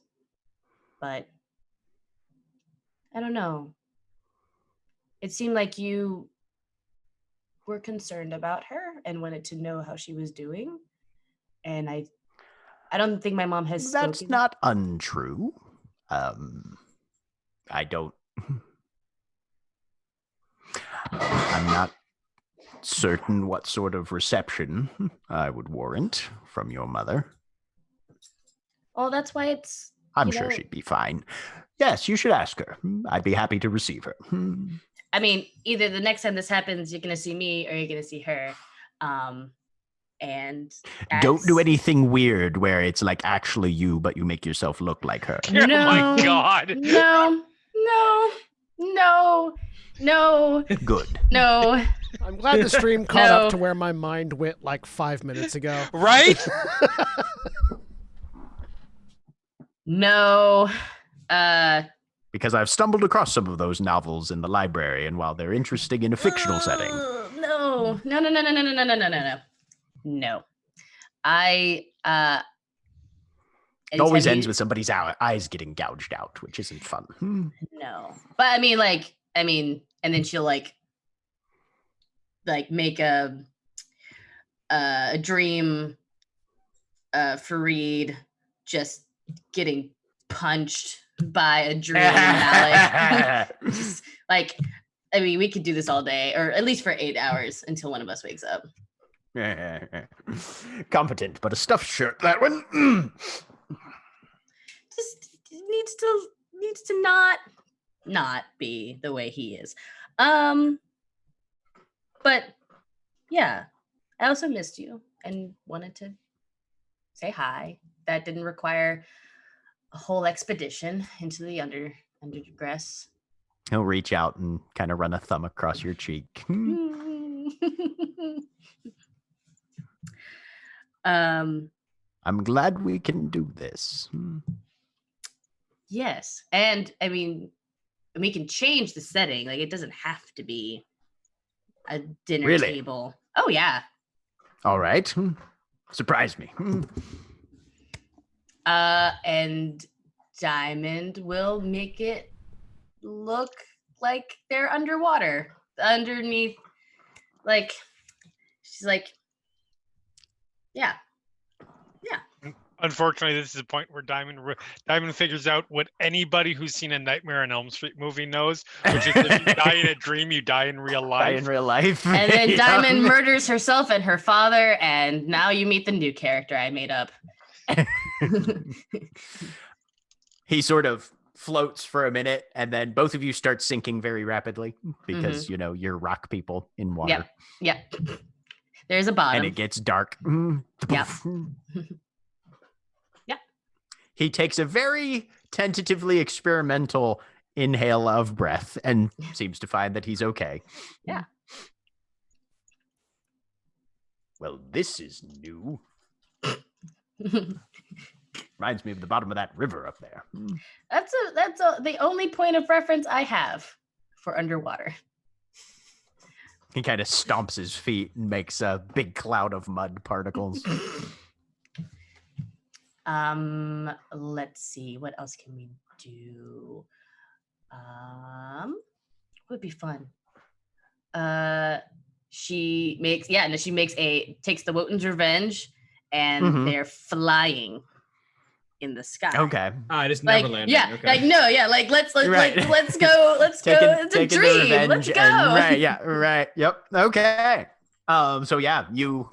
but I don't know. It seemed like you were concerned about her and wanted to know how she was doing, and I don't think my mom has That's spoken. not untrue. I don't. I'm not certain what sort of reception I would warrant from your mother. Well, that's why it's. I'm sure she'd be fine. Yes, you should ask her. I'd be happy to receive her. I mean, either the next time this happens, you're gonna see me, or you're gonna see her. And don't do anything weird where it's like actually you, but you make yourself look like her. No, Oh my God. No. Good. No. I'm glad the stream caught up to where my mind went like 5 minutes ago. Right? No. Because I've stumbled across some of those novels in the library, and while they're interesting in a fictional setting. No. It always ends with somebody's eyes getting gouged out, which isn't fun. No. But I mean, and then she'll like make a dream Fareed just getting punched by a dream Alec. Just, like, I mean, we could do this all day, or at least for 8 hours until one of us wakes up. Competent, but a stuffed shirt, that one. Just needs to not be the way he is. But yeah, I also missed you and wanted to say hi. That didn't require a whole expedition into the undergrass. He'll reach out and kind of run a thumb across your cheek. I'm glad we can do this. Yes, and I mean, we can change the setting. Like, it doesn't have to be a dinner table. Oh yeah. All right. Surprise me. And Diamond will make it look like they're underwater, underneath. Like, she's like, yeah. Unfortunately, this is a point where Diamond figures out what anybody who's seen a Nightmare on Elm Street movie knows, which is if you die in a dream, you die in real life. Die in real life. And then Diamond murders herself and her father, and now you meet the new character I made up. He sort of floats for a minute, and then both of you start sinking very rapidly because, you know, you're rock people in water. Yep. There's a bottom. And it gets dark. Yep. He takes a very tentatively experimental inhale of breath and seems to find that he's okay. Yeah. Well, this is new. Reminds me of the bottom of that river up there. That's the only point of reference I have for underwater. He kind of stomps his feet and makes a big cloud of mud particles. Let's see, what else can we do? What would be fun? She takes the Wotan's Revenge, and they're flying in the sky. Okay. I just Like, never landed. yeah, Okay. like no, yeah, like let's Right. let's go. It's a dream. Let's go. Right, yeah, right. Yep. Okay. So yeah, you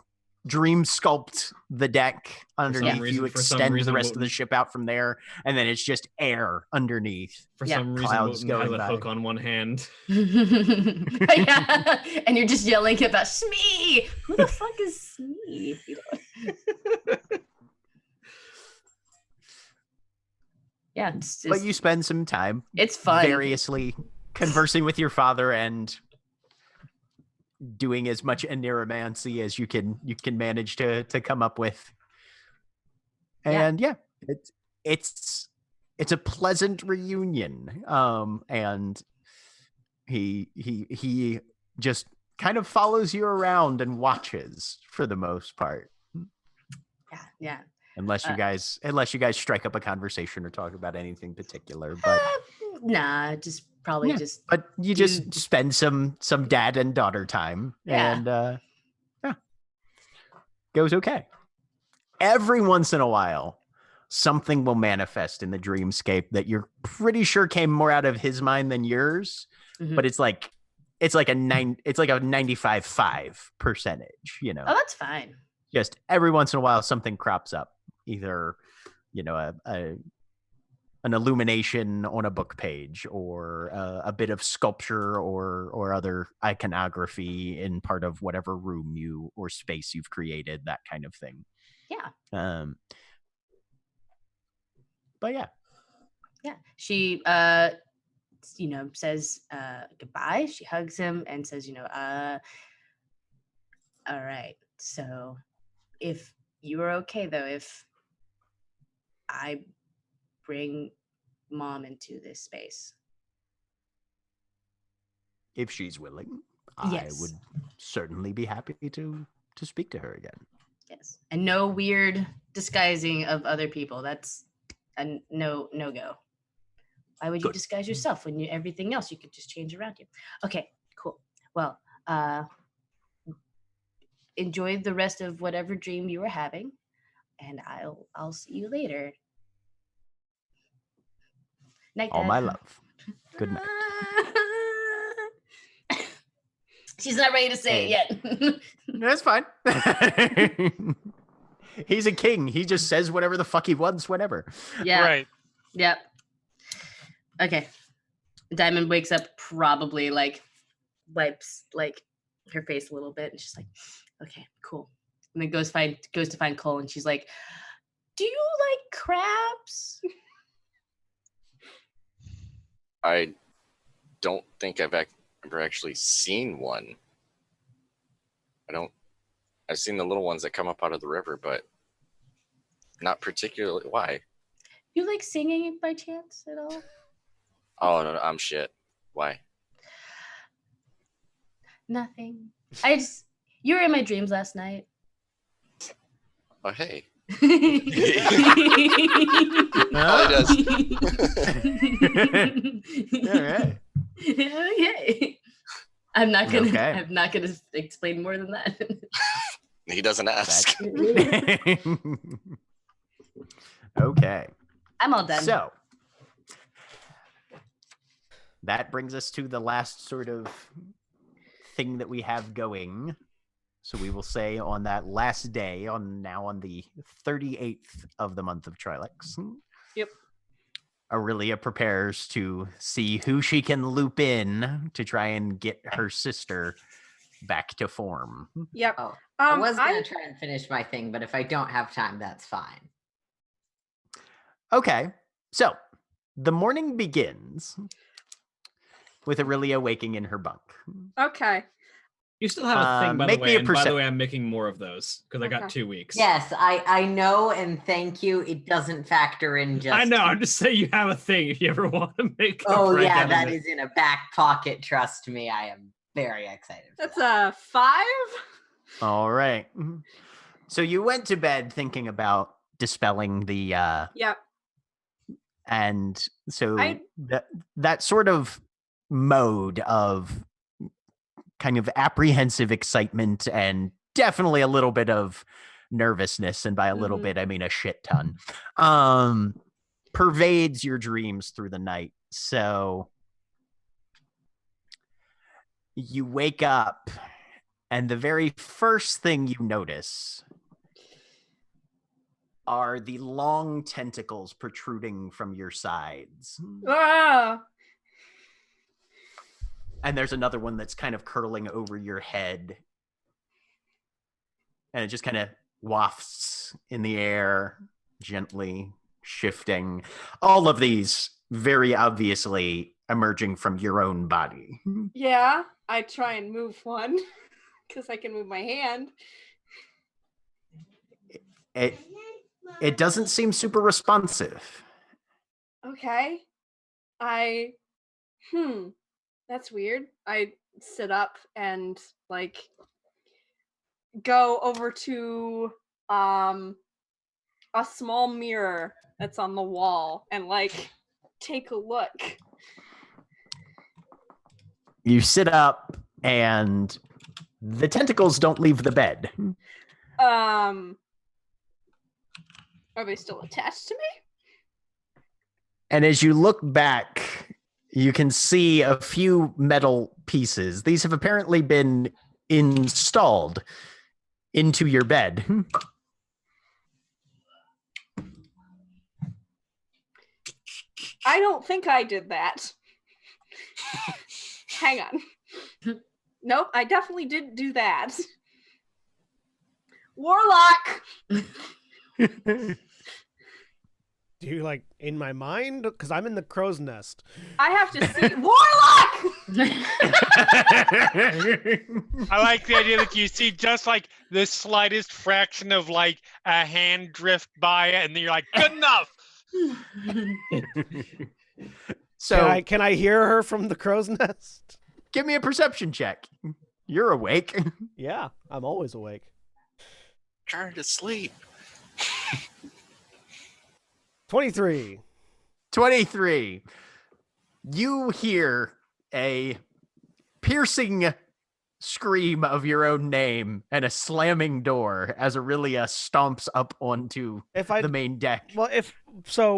dream sculpt the deck underneath. You extend the rest of the ship out from there, and then it's just air underneath. For some reason, clouds Wotan has going a by. hook on one hand. Yeah, and you're just yelling about Smee. Who the fuck is Smee? Yeah, it's just, But you spend some time. It's fun. Variously conversing with your father and doing as much aneromancy as you can manage to come up with. And it's a pleasant reunion. And he just kind of follows you around and watches for the most part. Yeah. Unless you guys strike up a conversation or talk about anything particular, but nah, just probably just. But you just spend some dad and daughter time, and goes okay. Every once in a while, something will manifest in the dreamscape that you're pretty sure came more out of his mind than yours, but it's like a 95.5%, you know. Oh, that's fine. Just every once in a while, something crops up. Either, you know, an illumination on a book page, or a bit of sculpture or other iconography in part of whatever room or space you've created, that kind of thing. Yeah. But yeah. She says goodbye. She hugs him and says, all right. So if you are okay though, if I bring Mom into this space. If she's willing, yes. I would certainly be happy to speak to her again. Yes. And no weird disguising of other people. That's a no go. Why would you disguise yourself when everything else you could just change around you? Okay, cool. Well, enjoy the rest of whatever dream you were having, and I'll see you later. Night, all Dad. my love. Good night. She's not ready to say it yet. That's fine. He's a king. He just says whatever the fuck he wants whenever. Yeah. Right. Yep. Okay. Diamond wakes up, probably wipes her face a little bit, and she's like, okay, cool. And then goes to find Cole, and she's like, do you like crabs? I don't think I've ever actually seen one. I've seen the little ones that come up out of the river, but not particularly. Why? You like singing by chance at all? Oh, no, I'm shit. Why? Nothing. You were in my dreams last night. Oh, hey. Oh, he does. All right. Okay. I'm not gonna Okay. explain more than that. He doesn't ask. Okay. I'm all done. So that brings us to the last sort of thing that we have going. So we will say on that last day, on the 38th of the month of Trilix. Yep. Aurelia prepares to see who she can loop in to try and get her sister back to form. Yep. Oh, I was going to try and finish my thing, but if I don't have time, that's fine. Okay. So the morning begins with Aurelia waking in her bunk. Okay. You still have a thing, by the make me way. a And by the percep- way, I'm making more of those because I got Okay. 2 weeks. Yes, I know, and thank you. It doesn't factor in just. I know. I'm just saying you have a thing if you ever want to make. a Oh break yeah, out of that it. is in a back pocket. Trust me, I am very excited. For That's that. a 5. All right. So you went to bed thinking about dispelling the Yep. and so that sort of mode of kind of apprehensive excitement and definitely a little bit of nervousness, and by a little bit I mean a shit ton, pervades your dreams through the night. So you wake up And the very first thing you notice are the long tentacles protruding from your sides. Ah! And there's another one that's kind of curling over your head. And it just kind of wafts in the air, gently shifting. All of these very obviously emerging from your own body. Yeah, I try and move one because I can move my hand. It doesn't seem super responsive. Okay. That's weird. I sit up and like go over to a small mirror that's on the wall and like take a look. You sit up and the tentacles don't leave the bed. Are they still attached to me? And as you look back, you can see a few metal pieces. These have apparently been installed into your bed. I don't think I did that. Hang on. Nope, I definitely didn't do that. Warlock! Do you like in my mind? Because I'm in the crow's nest. I have to see. Warlock! I like the idea that you see just like the slightest fraction of like a hand drift by it, and then you're like, good enough. So Can I hear her from the crow's nest? give me a perception check. You're awake. Yeah, I'm always awake. Trying to sleep. 23. 23. You hear a piercing scream of your own name and a slamming door as Aurelia stomps up onto the main deck. Well,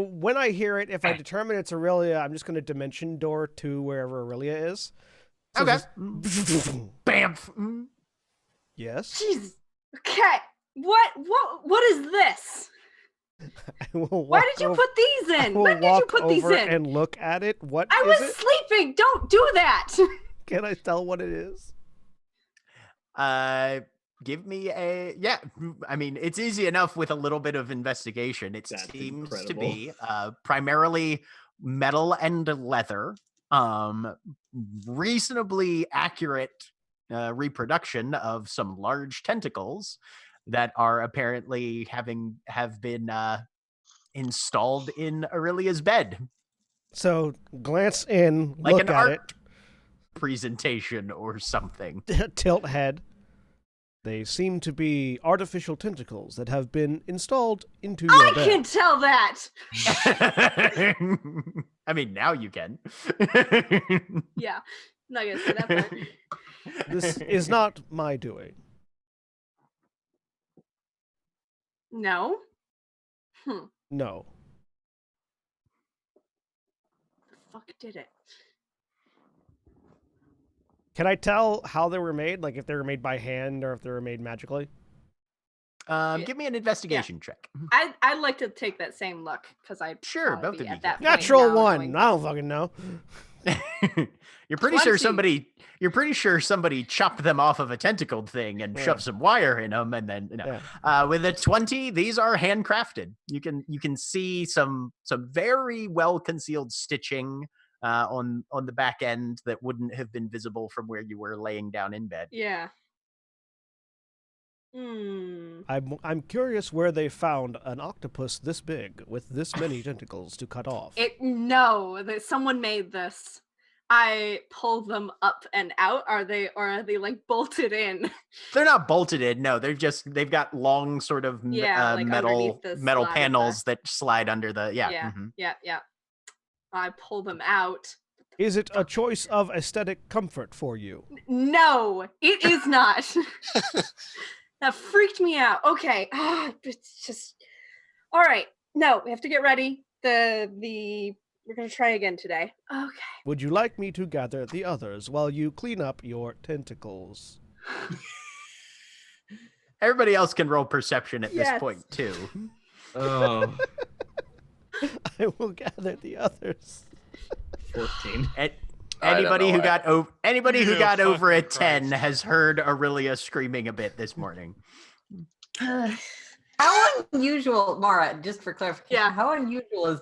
when I hear it, if I determine it's Aurelia, I'm just going to dimension door to wherever Aurelia is. So Okay. just... Bam. Yes. Jeez. Okay. What is this? Why did you put these in? When did you put these in? And look at it. What I is was it? sleeping. Don't do that. Can I tell what it is? Give me a I mean, it's easy enough with a little bit of investigation. It That's seems to incredible. be primarily metal and leather. Reasonably accurate reproduction of some large tentacles that are apparently have been installed in Aurelia's bed. So glance in, Like look an at art presentation or something. it, tilt head. They seem to be artificial tentacles that have been installed into your I bed. can tell that. I mean, now you can. Yeah, I'm not gonna say that part. This is not my doing. No. No. The fuck did it? Can I tell how they were made? Like if they were made by hand or if they were made magically? Give me an investigation check. I'd like to take that same look because I Sure, both of you at that can. point Natural now one. going, I don't fucking know. You're pretty sure 20. somebody chopped them off of a tentacled thing and shoved some wire in them, and then with a 20, these are handcrafted. You can see some very well concealed stitching on the back end that wouldn't have been visible from where you were laying down in bed. Yeah. I'm curious where they found an octopus this big with this many tentacles to cut off. No, that someone made this. I pull them up and out. Are they like bolted in? They're not bolted in. No, they've got long sort of like metal underneath the metal slide of panels that slide under the Yeah. I pull them out. Is it a choice of aesthetic comfort for you? No, it is not. That freaked me out. Okay. It's just all right. No, we have to get ready. We're gonna try again today. Okay. Would you like me to gather the others while you clean up your tentacles? Everybody else can roll perception at this Yes. point too. Oh, I will gather the others. 14. I don't Anybody know. who got over a Fucking 10 Christ. has heard Aurelia screaming a bit this morning. How unusual, Mara, just for clarification, Yeah. how unusual is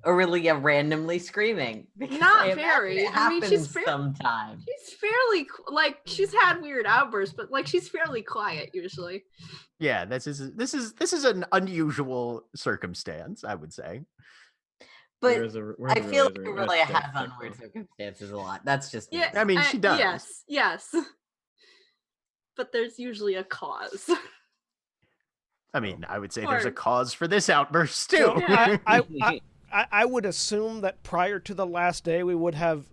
Aurelia randomly screaming? Because Not I imagine very. It I mean, happens she's sometimes. She's fairly like she's had weird outbursts, but like she's fairly quiet usually. Yeah, this is an unusual circumstance, I would say. But Where's I feel like Aurelia? Aurelia That's has on dead, weird though. circumstances a lot. That's just me. Yeah, I mean, she does. Yes. But there's usually a cause. I mean, I would say there's a Or- cause for this outburst too. So Yeah. I would assume that prior to the last day, we would have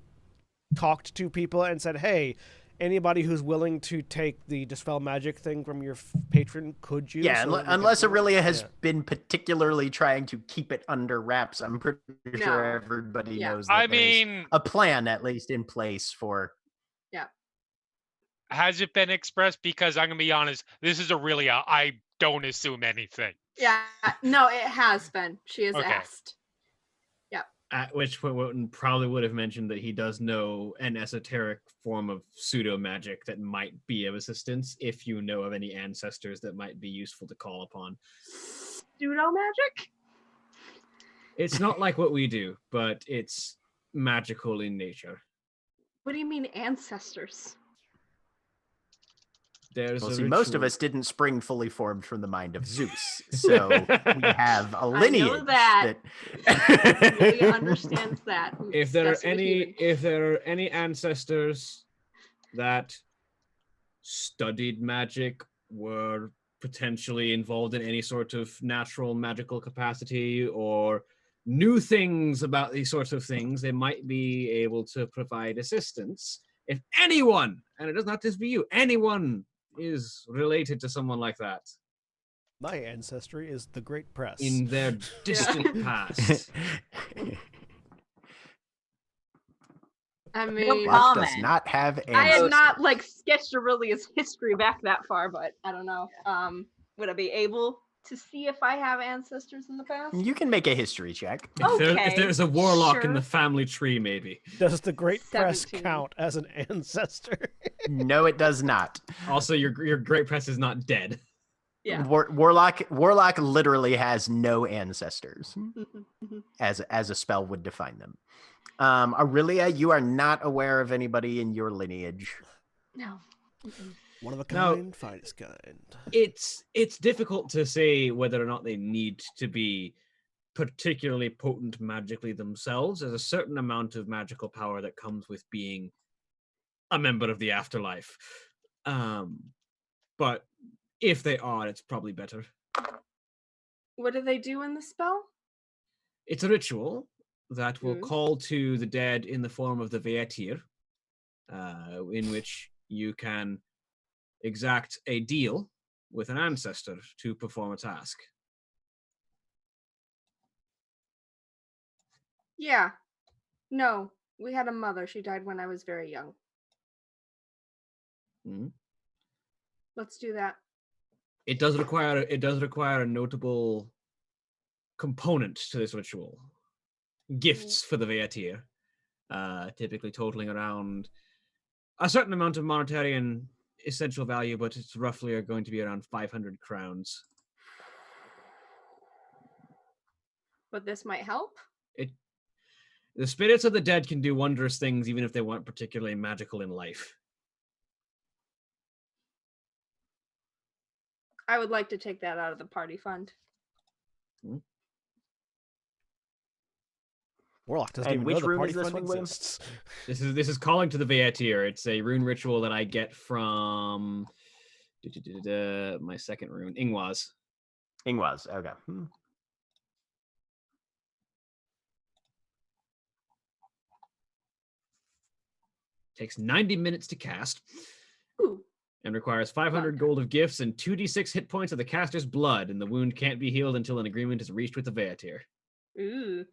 talked to people and said, "Hey, anybody who's willing to take the dispel magic thing from your patron, could you?" Yeah, So that we unless can- Aurelia has Yeah. been particularly trying to keep it under wraps, I'm pretty No. sure everybody Yeah. knows that I there's mean, a plan at least in place for. has it been expressed? Because I'm gonna be honest, this is Aurelia. I don't assume anything. Yeah, no, it has been. She has Okay. asked. At which point, Wotan probably would have mentioned that he does know an esoteric form of pseudo magic that might be of assistance if you know of any ancestors that might be useful to call upon. Pseudo magic? It's not like what we do, but it's magical in nature. What do you mean ancestors? There's Well, a see, most of ritual- us didn't spring fully formed from the mind of Zeus, so we have a I know lineage that. that Really understands that. We've if there are discussed it with if there are any ancestors that studied magic, were potentially involved in any sort of natural magical capacity, or knew things about these sorts of things, they might be able to provide assistance. If anyone, and it does not just be you, anyone is related to someone like that My ancestry is the Great Press. in their distant past. I No mean, Warlock does comment. not have I had ancestors. not like sketched Aurelia's history back that far, but I don't know. Would I be able to see if I have ancestors in the past? You can make a history check. If there's a warlock in the sure. family tree, maybe. Does the Great Press 17. count as an ancestor? No, it does not. Also, your great press is not dead. Yeah. Warlock literally has no ancestors, Mhm. as a spell would define them. Aurelia, you are not aware of anybody in your lineage. No. Mhm. One of a Now- kind, finest kind. It's difficult to say whether or not they need to be particularly potent magically themselves. There's a certain amount of magical power that comes with being a member of the afterlife. But if they are, it's probably better. What do they do in the spell? It's a ritual that will Mm. call to the dead in the form of the Veatir, in which you can exact a deal with an ancestor to perform a task. Yeah. No. We had a mother. She died when I was very young. Mhm. Let's do that. It does require a notable component to this ritual. Gifts for the Veatir, typically totaling around a certain amount of monetary and essential value, but it's roughly going to be around 500 crowns. But this might help. The spirits of the dead can do wondrous things even if they weren't particularly magical in life. I would like to take that out of the party fund. Warlock doesn't And even which know the rune party is this fund one, William? exists. This is calling to the Veatir. It's a rune ritual that I get from my second rune, Ingwaz. Ingwaz, okay. Takes 90 minutes to cast Ooh. and requires 500 gold of gifts and 2d6 hit points of the caster's blood, and the wound can't be healed until an agreement is reached with the Veatir. Ooh.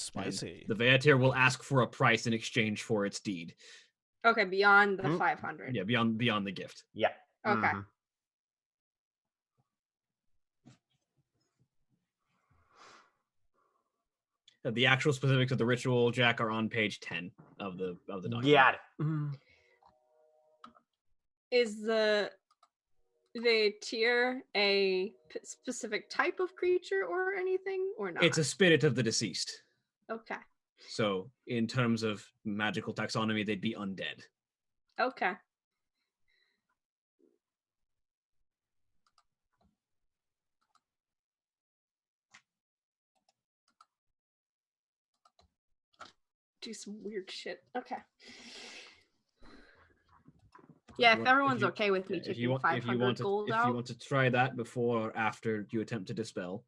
Spicy. The Veatir will ask for a price in exchange for its deed. Okay, beyond the 500. Yeah, beyond the gift. Yeah. Okay. Mhm. The actual specifics of the ritual, Jack, are on page 10 of the document. Got it. Mhm. Is the Veatir a specific type of creature or anything, or not? It's a spirit of the deceased. Okay. So, in terms of magical taxonomy, they'd be undead. Okay. Do some weird shit. Okay. Yeah, if everyone's okay with me taking 500 gold out. If you want to try that before or after you attempt to dispel.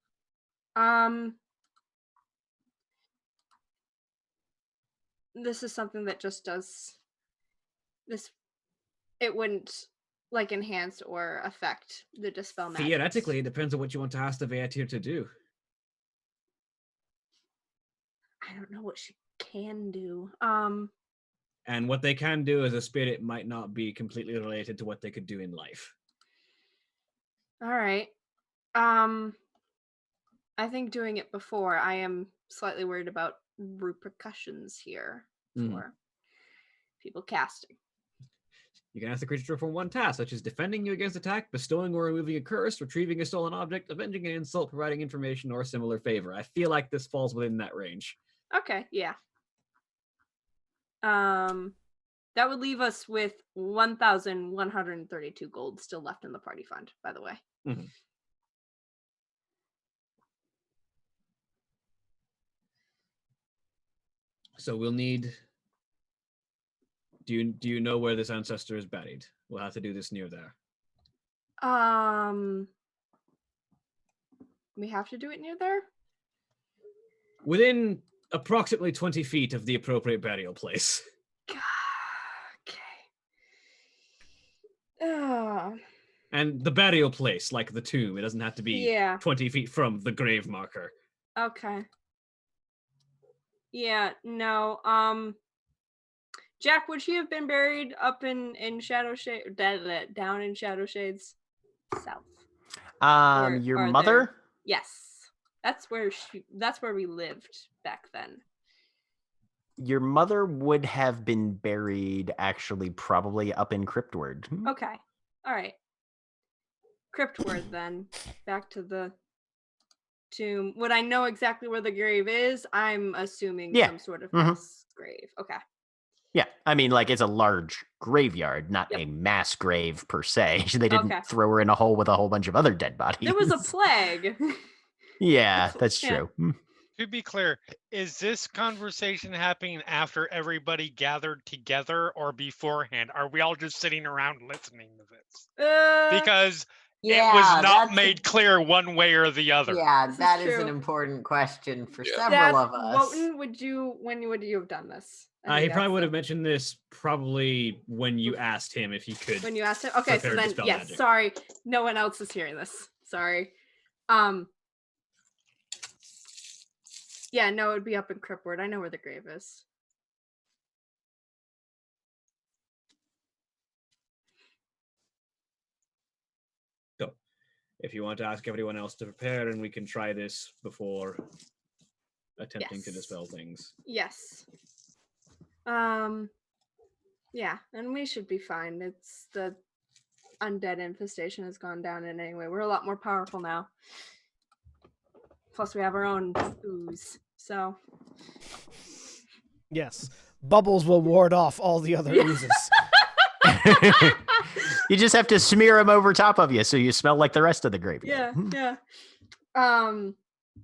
This is something that just does this. It wouldn't like enhance or affect the dispel magic. Theoretically, it depends on what you want to ask the Veatir to do. I don't know what she can do. And what they can do as a spirit might not be completely related to what they could do in life. All right. I think doing it before, I am slightly worried about repercussions here for people casting. You can ask the creature to perform one task, such as defending you against attack, bestowing or removing a curse, retrieving a stolen object, avenging an insult, providing information, or a similar favor. I feel like this falls within that range. Okay, yeah. That would leave us with 1,132 gold still left in the party fund, by the way. Mm-hmm. So we'll need... Do you know where this ancestor is buried? We'll have to do this near there. We have to do it near there? Within approximately 20 feet of the appropriate burial place. Okay. And the burial place, like the tomb, it doesn't have to be 20 feet from the grave marker. Okay. Yeah, no. Jack, would she have been buried up in Shadow Shade, down in Shadow Shades South? Your mother? Yes, that's where we lived back then. Your mother would have been buried, actually, probably up in Cryptward. Okay, all right. Cryptward then. Back to the tomb. Would I know exactly where the grave is? I'm assuming some sort of mass grave. Okay. Yeah, I mean, like, it's a large graveyard, not a mass grave per se. They didn't throw her in a hole with a whole bunch of other dead bodies. There was a plague. Yeah, that's true. To be clear, is this conversation happening after everybody gathered together or beforehand? Are we all just sitting around listening to this? Because it was not made clear one way or the other. Yeah, that is an important question for several of us. Wotan, when would you have done this? He probably would have mentioned this probably when you asked him if he could. When you asked him? Okay, so then, yes, magic. Sorry. No one else is hearing this. Sorry. Yeah, no, it would be up in Cryptward. I know where the grave is. So, if you want to ask everyone else to prepare, and we can try this before attempting to dispel things. Yes. Yeah, and we should be fine. It's the undead infestation has gone down in any way. We're a lot more powerful now. Plus we have our own ooze, so. Yes. Bubbles will ward off all the other oozes. You just have to smear them over top of you so you smell like the rest of the graveyard. Yeah.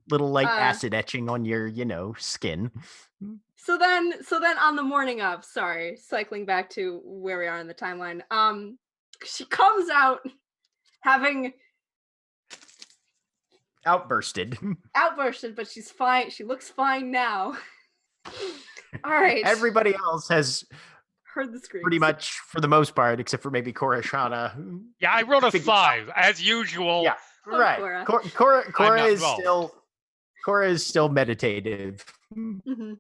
Little like acid etching on your, skin. So then on the morning of, cycling back to where we are in the timeline, she comes out having outbursted, but she's fine. She looks fine now. All right. Everybody else has heard the screams. Pretty much for the most part, except for maybe Cora Shana. Yeah, I rolled a 5 as usual. Yeah, right. Cora is still meditative. Mm-hmm.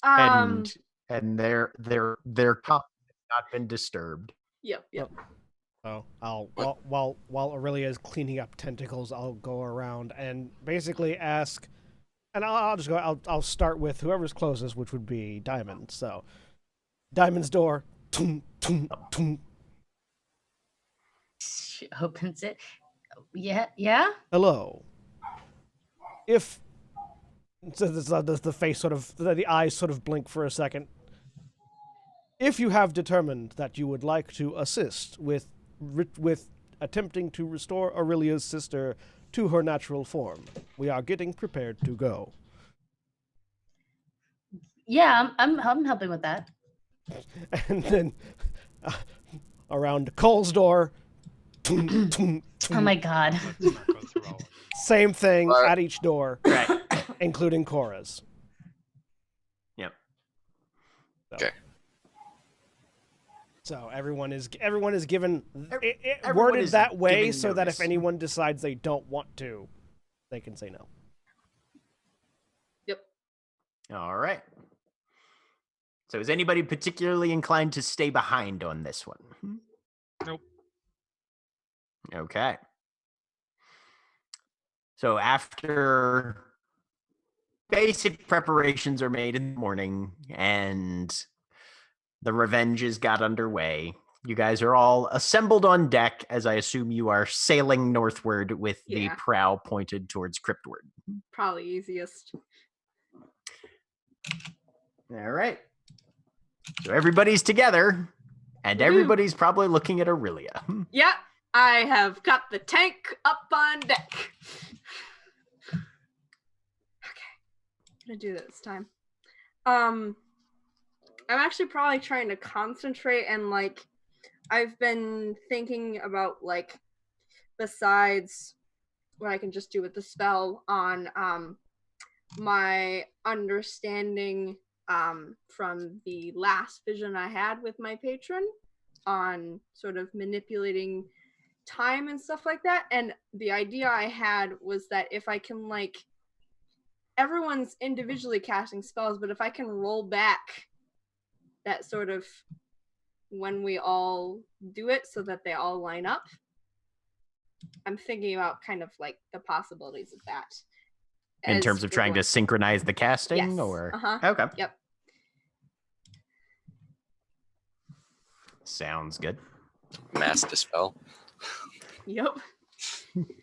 And their calm has not been disturbed. Yep. So I'll while Aurelia is cleaning up tentacles, I'll go around and basically ask, and I'll just go. I'll start with whoever's closest, which would be Diamond. So Diamond's door. Tum, tum, tum. She opens it. Yeah. Hello. If so the face sort of the eyes sort of blink for a second. If you have determined that you would like to assist with attempting to restore Aurelia's sister to her natural form, we are getting prepared to go. Yeah, I'm helping with that. And then around Cole's door. Tum, tum, tum. Oh my god. Let's not go through all of them. Same thing What? at each door, Right. including Cora's. Yep. So. Okay. So everyone is given Everyone worded is that way giving so that if notice. anyone decides they don't want to, they can say no. Yep. All right. So is anybody particularly inclined to stay behind on this one? Nope. Okay. So after basic preparations are made in the morning and the revenges got underway, you guys are all assembled on deck as I assume you are sailing northward with the Yeah. prow pointed towards Cryptward. Probably easiest. All right. So everybody's together and Woohoo. everybody's probably looking at Aurelia. Yeah, I have got the tank up on deck. Okay, I'm gonna do this time. I'm actually probably trying to concentrate and like I've been thinking about like besides what I can just do with the spell on my understanding from the last vision I had with my patron on sort of manipulating time and stuff like that. And the idea I had was that if I can like everyone's individually casting spells, but if I can roll back that sort of when we all do it so that they all line up, I'm thinking about kind of like the possibilities of that. In terms of trying to synchronize the casting, Yes. or Uh-huh. okay, Yep. sounds good. Mass dispel. Yep.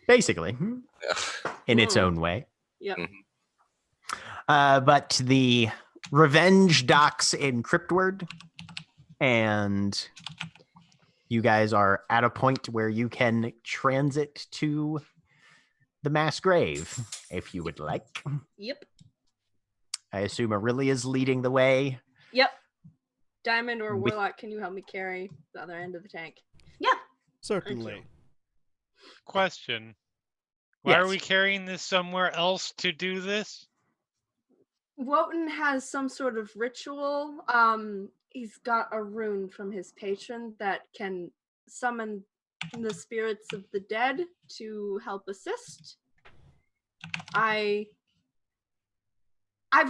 Basically, Yeah. in its Mm. own way. Yep. But the revenge docks in Cryptward, and you guys are at a point where you can transit to the mass grave, if you would like. Yep. I assume Aurelia's leading the way. Yep. Diamond or With- Warlock, can you help me carry the other end of the tank? Certainly. Question. Why are Yes. we carrying this somewhere else to do this? Wotan has some sort of ritual. He's got a rune from his patron that can summon the spirits of the dead to help assist. I've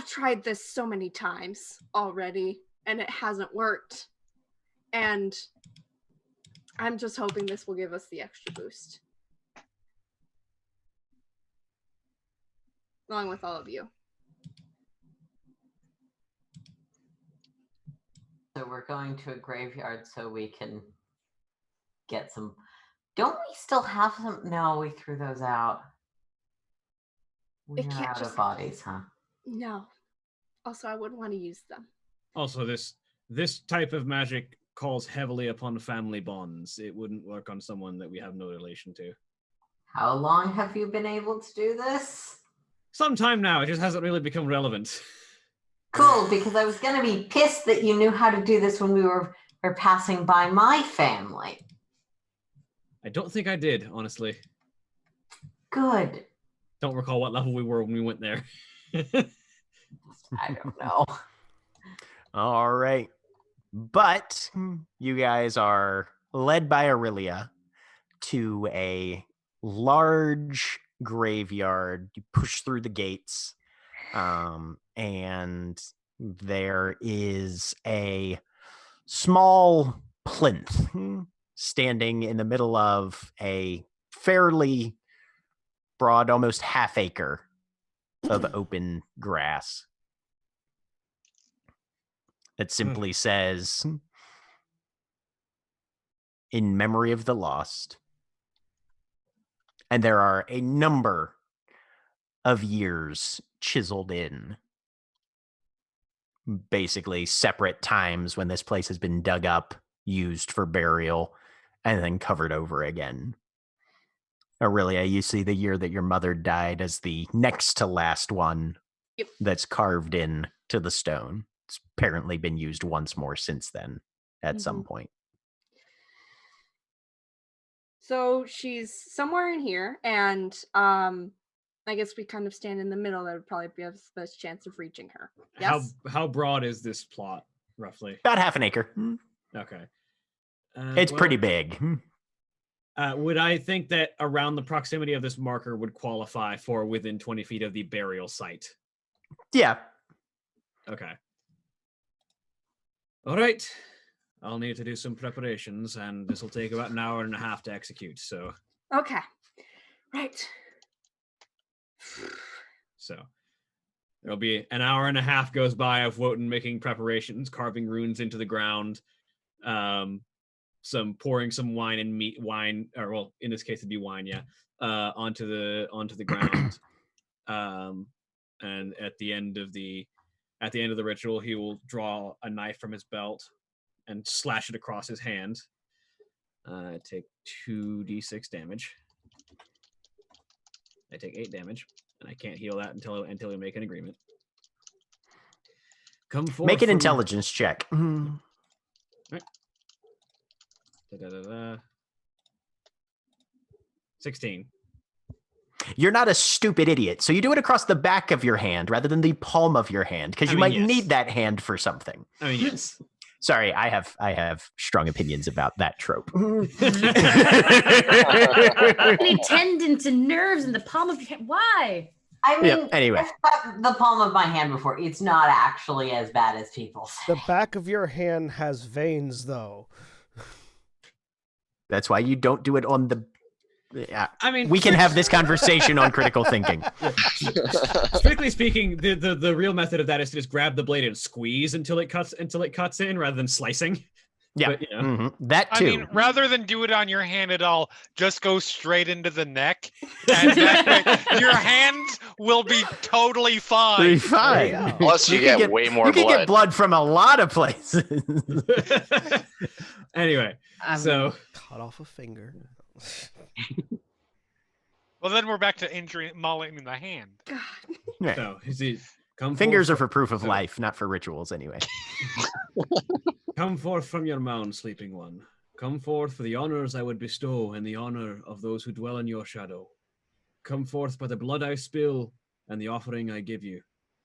tried this so many times already, and it hasn't worked. And I'm just hoping this will give us the extra boost. Along with all of you. So we're going to a graveyard so we can get some. Don't we still have some? No, we threw those out. We It are can't out just- of bodies, huh? No. Also, I wouldn't want to use them. Also, this type of magic calls heavily upon family bonds. It wouldn't work on someone that we have no relation to. How long have you been able to do this? Some time now, it just hasn't really become relevant. Cool, because I was going to be pissed that you knew how to do this when we were passing by my family. I don't think I did, honestly. Good. Don't recall what level we were when we went there. I don't know. All right. But you guys are led by Aurelia to a large graveyard. You push through the gates, And there is a small plinth standing in the middle of a fairly broad, almost half acre of open grass that simply says, "In memory of the lost." And there are a number of years chiseled in. Basically, separate times when this place has been dug up, used for burial, and then covered over again. Aurelia, you see the year that your mother died as the next to last one. Yep. That's carved in to the stone. It's apparently been used once more since then at some point. So she's somewhere in here, and I guess we kind of stand in the middle. That would probably be the best chance of reaching her. Yes? How broad is this plot, roughly? About half an acre. Okay. It's pretty big. Would I think that around the proximity of this marker would qualify for within 20 feet of the burial site? Yeah. Okay. All right. I'll need to do some preparations, and this will take about an hour and a half to execute, so... Okay. Right. So, there'll be an hour and a half goes by of Wotan making preparations, carving runes into the ground, pouring some wine and wine, or well, in this case it'd be wine, onto the ground. And at the end of the ritual, he will draw a knife from his belt and slash it across his hand. Take 2d6 damage. I take 8 damage, and I can't heal that until we make an agreement. Come forth. Make an intelligence check. Right. 16. You're not a stupid idiot, so you do it across the back of your hand rather than the palm of your hand, because you might need that hand for something. I mean, yes. Sorry, I have strong opinions about that trope. Any tendons and nerves in the palm of your hand? Why? I mean, anyway. I've got the palm of my hand before. It's not actually as bad as people say. The back of your hand has veins, though. That's why you don't do it on the... Yeah. I mean, we can have this conversation on critical thinking. Strictly speaking, the real method of that is to just grab the blade and squeeze until it cuts in, rather than slicing. Yeah, but, you know. That too. I mean, rather than do it on your hand at all, just go straight into the neck, and that way your hands will be totally fine. Be fine. Plus, you get way more you blood. You can get blood from a lot of places. Anyway, so cut off a finger. Well, then we're back to mauling the hand. Right. So, come fingers forth are for proof of life, not for rituals anyway. Come forth from your mound, sleeping one. Come forth for the honors I would bestow and the honor of those who dwell in your shadow. Come forth by the blood I spill and the offering I give you.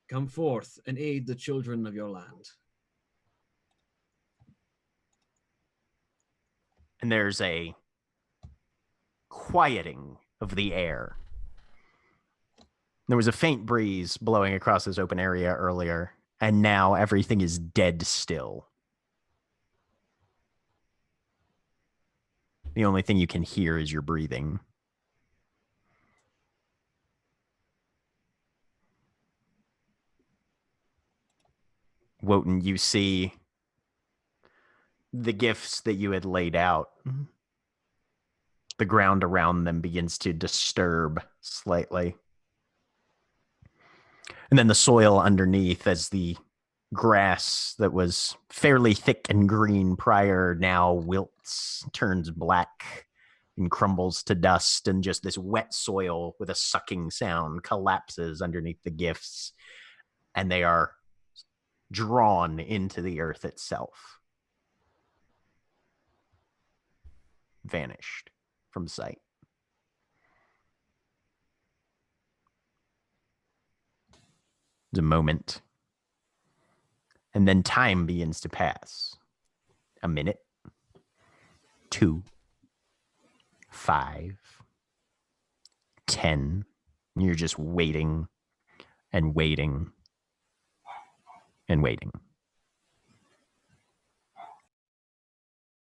Come forth and aid the children of your land. And there's a quieting of the air. There was a faint breeze blowing across this open area earlier, and now everything is dead still. The only thing you can hear is your breathing. Wotan, you see the gifts that you had laid out. The ground around them begins to disturb slightly. And then the soil underneath, as the grass that was fairly thick and green prior now wilts, turns black, and crumbles to dust, and just this wet soil with a sucking sound collapses underneath the gifts, and they are drawn into the earth itself. Vanished from sight. There's a moment. And then time begins to pass. A minute. 2. 5. 10. You're just waiting. and waiting and waiting.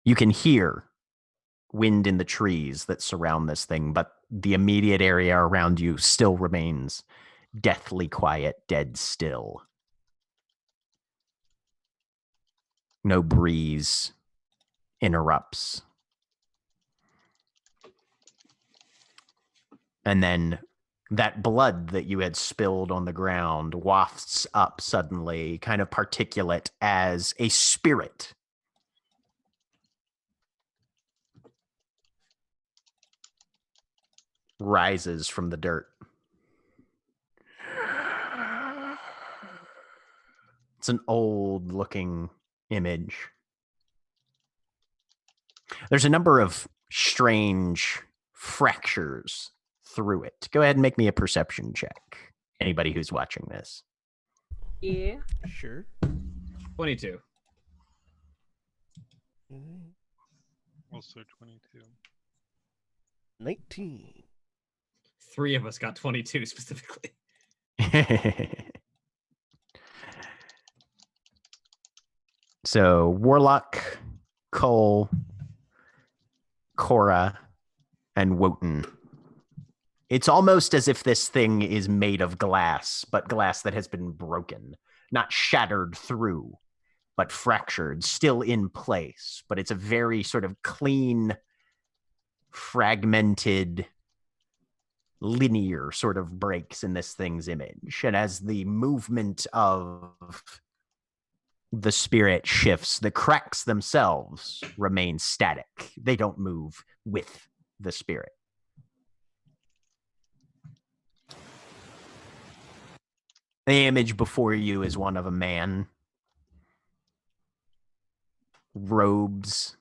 You can hear wind in the trees that surround this thing, but the immediate area around you still remains deathly quiet, dead still. No breeze interrupts. And then that blood that you had spilled on the ground wafts up suddenly, kind of particulate, as a spirit rises from the dirt. It's an old-looking image. There's a number of strange fractures through it. Go ahead and make me a perception check. Anybody who's watching this. Yeah. Sure. 22. Also 22. 19. 3 of us got 22 specifically. So, Warlock, Cole, Cora, and Wotan. It's almost as if this thing is made of glass, but glass that has been broken. Not shattered through, but fractured, still in place. But it's a very sort of clean, fragmented, linear sort of breaks in this thing's image. And as the movement of the spirit shifts, the cracks themselves remain static. They don't move with the spirit. The image before you is one of a man. Robes,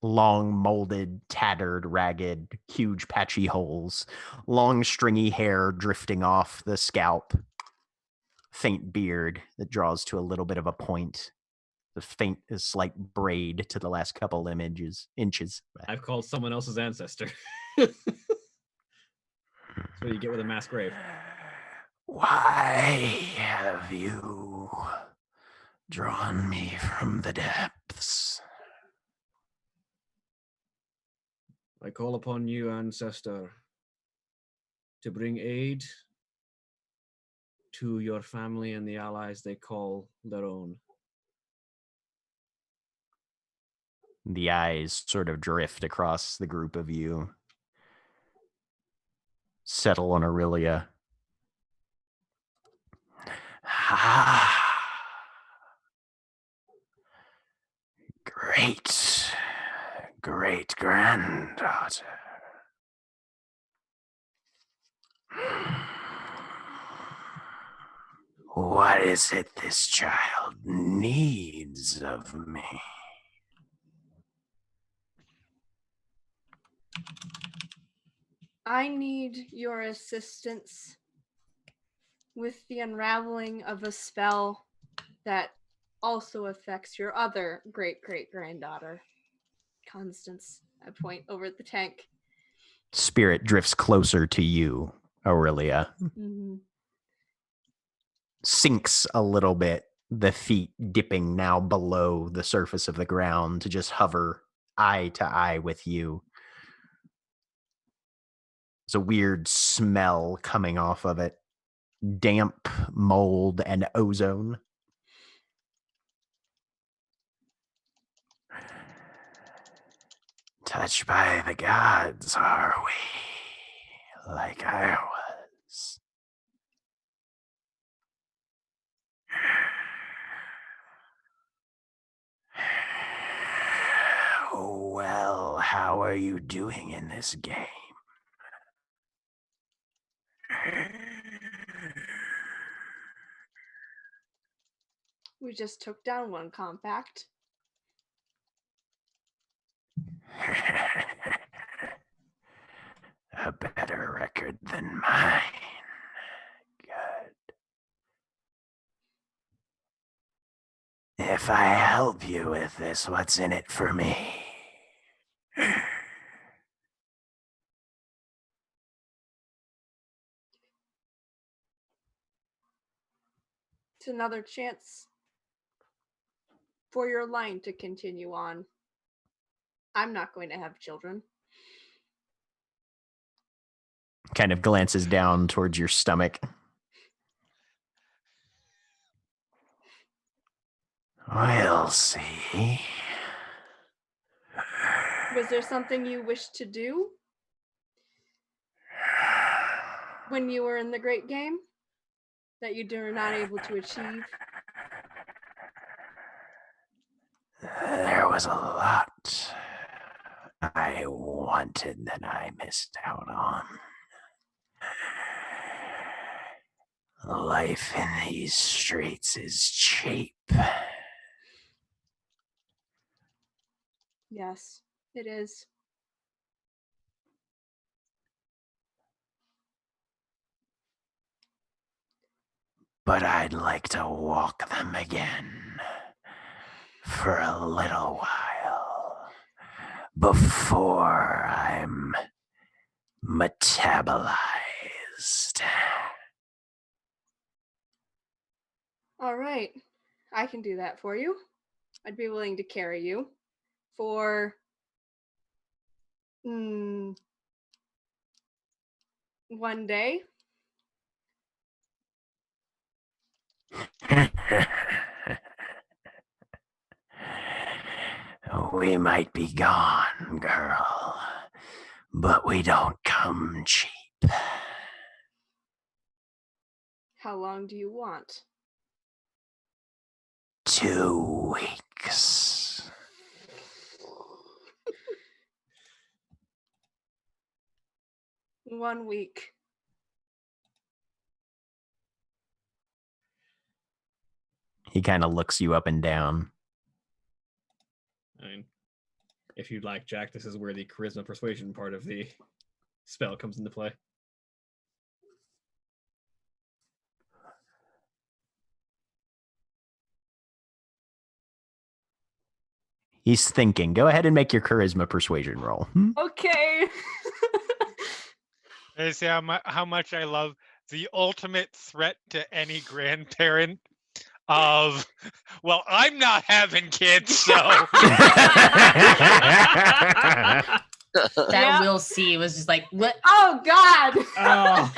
long, molded, tattered, ragged, huge patchy holes, long, stringy hair drifting off the scalp, faint beard that draws to a little bit of a point, the faint, slight braid to the last couple inches. I've called someone else's ancestor. That's what you get with a mass grave. Why have you drawn me from the depths? I call upon you, ancestor, to bring aid to your family and the allies they call their own. The eyes sort of drift across the group of you, settle on Aurelia. Great, great granddaughter. What is it this child needs of me? I need your assistance with the unraveling of a spell that also affects your other great-great-granddaughter, Constance. I point over at the tank. Spirit drifts closer to you, Aurelia. Mm-hmm. Sinks a little bit, the feet dipping now below the surface of the ground to just hover eye to eye with you. There's a weird smell coming off of it. Damp, mold, and ozone. Touched by the gods, are we? Like I was. Well, how are you doing in this game? We just took down one compact. A better record than mine. Good. If I help you with this, what's in it for me? It's another chance for your line to continue on. I'm not going to have children. Kind of glances down towards your stomach. We'll see. Was there something you wished to do when you were in the Great Game that you were not able to achieve? There was a lot I wanted that I missed out on. Life in these streets is cheap. Yes, it is. But I'd like to walk them again for a little while before I'm metabolized. All right. I can do that for you. I'd be willing to carry you for 1 day. We might be gone, girl, but we don't come cheap. How long do you want? 2 weeks. One week. He kind of looks you up and down. I mean, if you'd like, Jack, this is where the charisma persuasion part of the spell comes into play. He's thinking. Go ahead and make your charisma persuasion roll. Okay. I see how much I love the ultimate threat to any grandparent of, well, I'm not having kids, so. That we'll see was just like, what? Oh, God. Oh,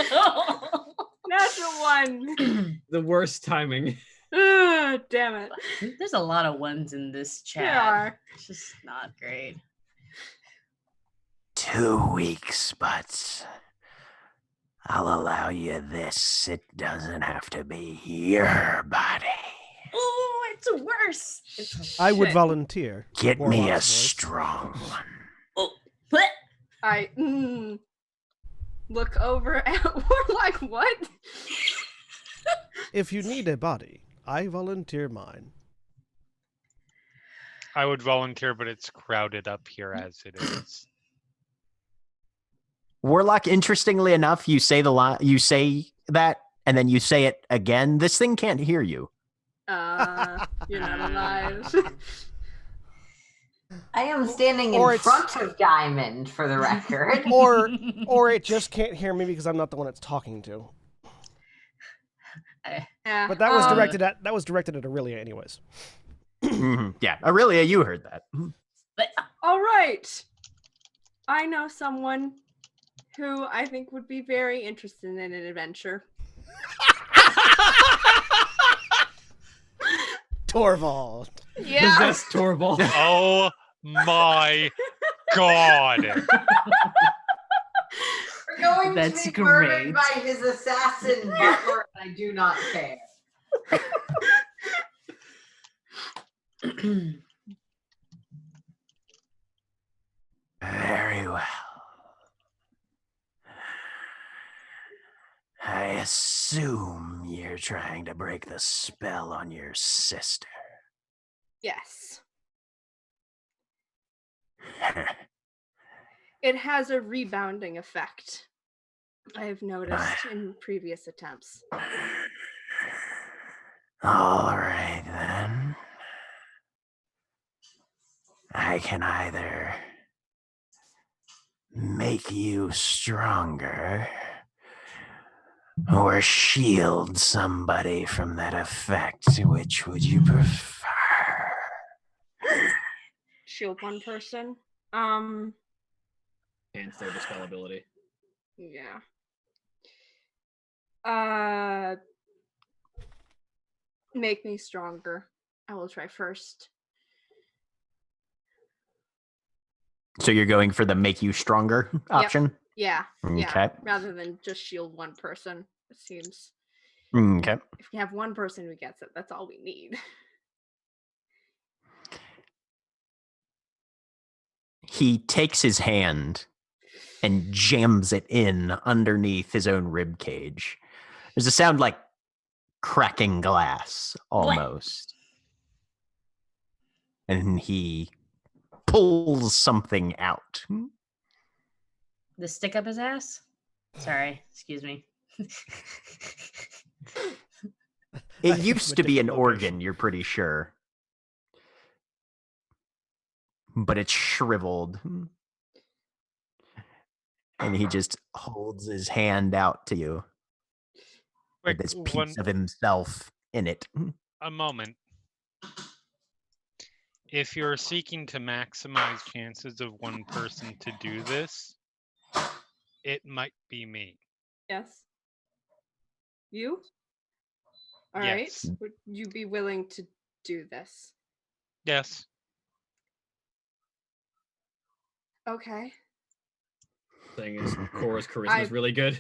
Natural one. the worst timing. Damn it. There's a lot of ones in this chat. There are. It's just not great. 2 weeks, but I'll allow you this. It doesn't have to be your body. Oh, it's worse. I would Shit. volunteer. Get me a Warlock's voice. strong one. Oh, what? I look over at Warlock. What? If you need a body, I volunteer mine. I would volunteer, but it's crowded up here as it is. Warlock, interestingly enough, you say you say that, and then you say it again. This thing can't hear you. You're not alive. I am standing Or in it's- front of Diamond, for the record. Or it just can't hear me because I'm not the one it's talking to. Yeah. But that was directed at Aurelia anyways. Yeah, Aurelia, you heard that. All right. I know someone who I think would be very interested in an adventure. Torvald. Yeah. Possessed Torvald. Oh my God. We're going That's to be murdered great. by his assassin butler, and I do not care. Very well. I assume you're trying to break the spell on your sister. Yes. It has a rebounding effect. I have noticed in previous attempts. All right, then. I can either make you stronger, or shield somebody from that effect? Which would you prefer? Shield one person. Hence their dispel ability. Yeah. Make me stronger. I will try first. So you're going for the make you stronger option? Yeah. Okay. Yeah. Rather than just shield one person. It seems. Okay. If we have one person who gets it, that's all we need. He takes his hand and jams it in underneath his own rib cage. There's a sound like cracking glass almost. And he pulls something out. The stick up his ass? Sorry, excuse me. It used to be an organ, you're pretty sure. But it's shriveled. And he just holds his hand out to you. With this piece of himself in it. A moment. If you're seeking to maximize chances of one person to do this, it might be me. Yes. You? All Yes. right. Would you be willing to do this? Yes. Okay. Thing is, Cora's charisma is really good.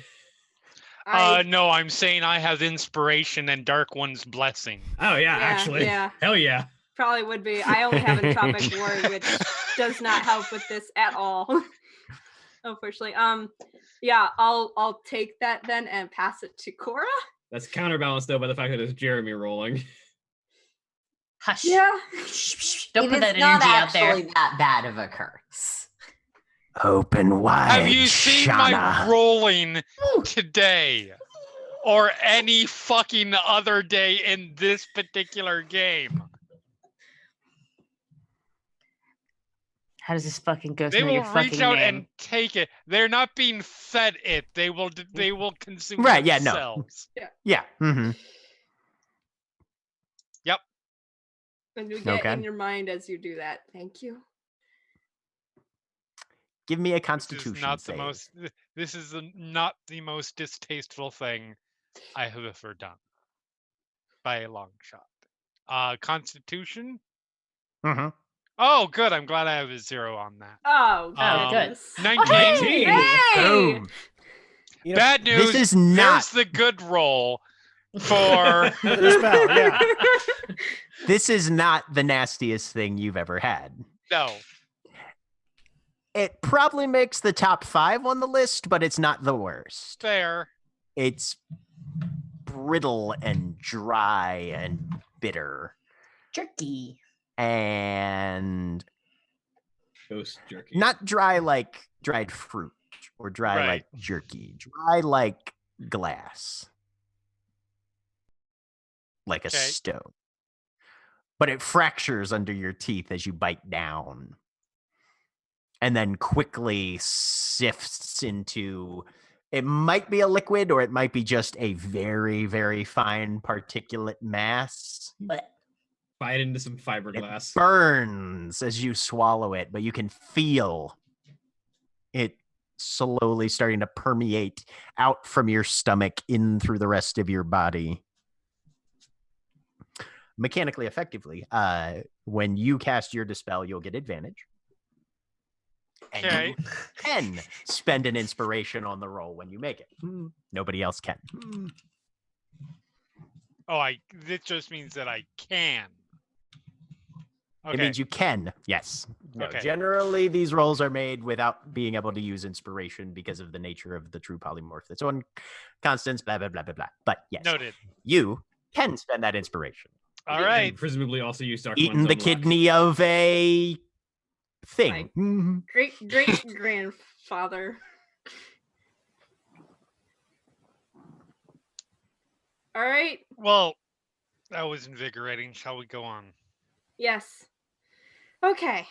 No, I'm saying I have inspiration and Dark One's blessing. Oh yeah, actually. Yeah. Hell yeah. Probably would be. I only have Entropic Ward, which does not help with this at all. Unfortunately. Yeah, I'll take that then and pass it to Cora. That's counterbalanced though by the fact that it's Jeremy rolling. Hush. Yeah. Don't put that energy out there. It's not actually that bad of a curse. Open wide. Have you seen Shauna. my rolling today? Or any fucking other day in this particular game? How does this fucking ghost They know will your reach fucking out name? and take it. They're not being fed it. They will consume Right, yeah, no. themselves. Yeah. Mm-hmm. Yep. And you get in your mind as you do that. Thank you. Give me a constitution This is not the most distasteful thing I have ever done. By a long shot. Constitution? Mm-hmm. Oh, good. I'm glad I have a 0 on that. Oh, good. 19. Hey! Boom. You know, Bad news. This is not. There's the good roll for the spell, yeah. This is not the nastiest thing you've ever had. No. It probably makes the top 5 on the list, but it's not the worst. Fair. It's brittle and dry and bitter. Jerky. And Ghost jerky. not dry like dried fruit or dry Right. like jerky. Dry like glass. Like a stone. But it fractures under your teeth as you bite down. And then quickly sifts into, it might be a liquid or it might be just a very, very fine particulate mass. Bite into some fiberglass. It burns as you swallow it, but you can feel it slowly starting to permeate out from your stomach in through the rest of your body. Mechanically effectively, when you cast your dispel, you'll get advantage. And you can spend an inspiration on the roll when you make it. Nobody else can. Oh, this just means that I can. Okay. It means you can, yes. No, Okay. generally, these rolls are made without being able to use inspiration because of the nature of the true polymorph that's on Constance, blah, blah, blah, blah, blah. But yes, Noted. You can spend that inspiration. All right. And presumably also use Dark Eating One's the own luck. kidney of a thing. Great grandfather. All right. Well, that was invigorating. Shall we go on? Yes. Okay.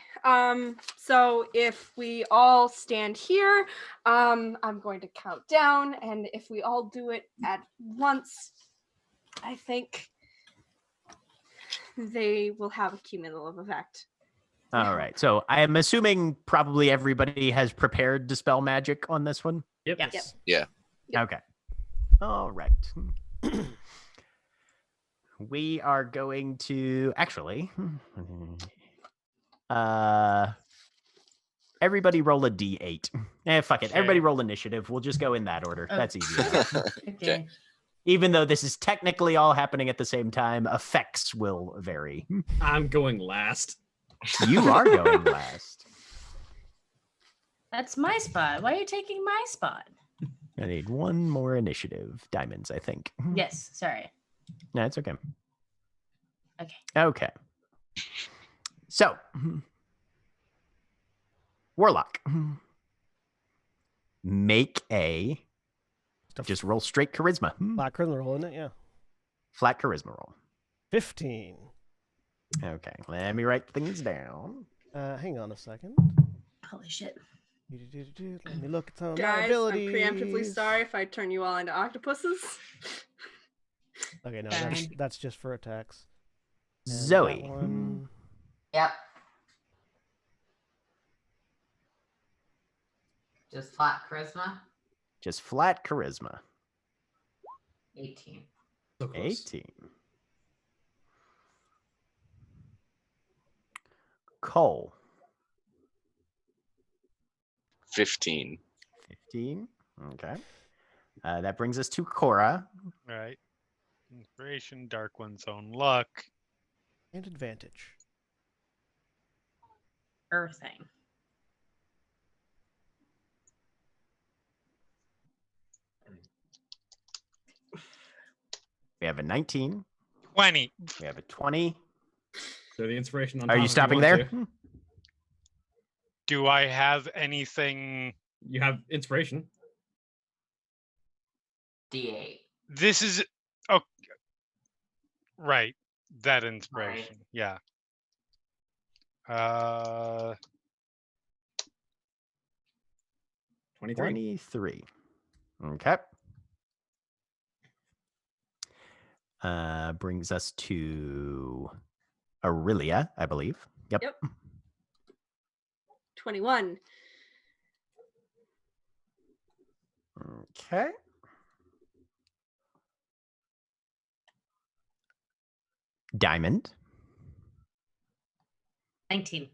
So if we all stand here, I'm going to count down, and if we all do it at once, I think they will have a cumulative effect. All right. So I am assuming probably everybody has prepared Dispel Magic on this one. Yep. Yes. Yeah. Yep. Okay. All right. We are going to actually everybody roll a d8. Fuck it. Okay. Everybody roll initiative. We'll just go in that order. Oh. That's easier. Okay. Even though this is technically all happening at the same time, effects will vary. I'm going last. You are going last. That's my spot. Why are you taking my spot? I need one more initiative. Diamonds, I think. Yes. Sorry. No, it's okay. Okay. Okay. So, Warlock, make a just roll straight charisma. Black Charisma roll, isn't it? Yeah. Flat charisma roll. 15. Okay, let me write things down. Hang on a second. Holy shit. Let me look at some of my Guys, I'm abilities. preemptively sorry if I turn you all into octopuses. Okay, no, Fine. that's just for attacks. And that Zoe. one- Yep. Just flat charisma. Just flat charisma. 18. So close. 18. Cole. 15. 15. Okay. That brings us to Cora. All right. Inspiration, Dark One's Own Luck. And advantage. Earthing. We have a 19. 20. We have a 20. So the inspiration on Are top you if stopping want there? to. Do I have anything? You have inspiration. D8. This is right. That inspiration. Yeah. 23. 23. Okay. Brings us to Aurelia, I believe. Yep. 21. Okay. Diamond. 19.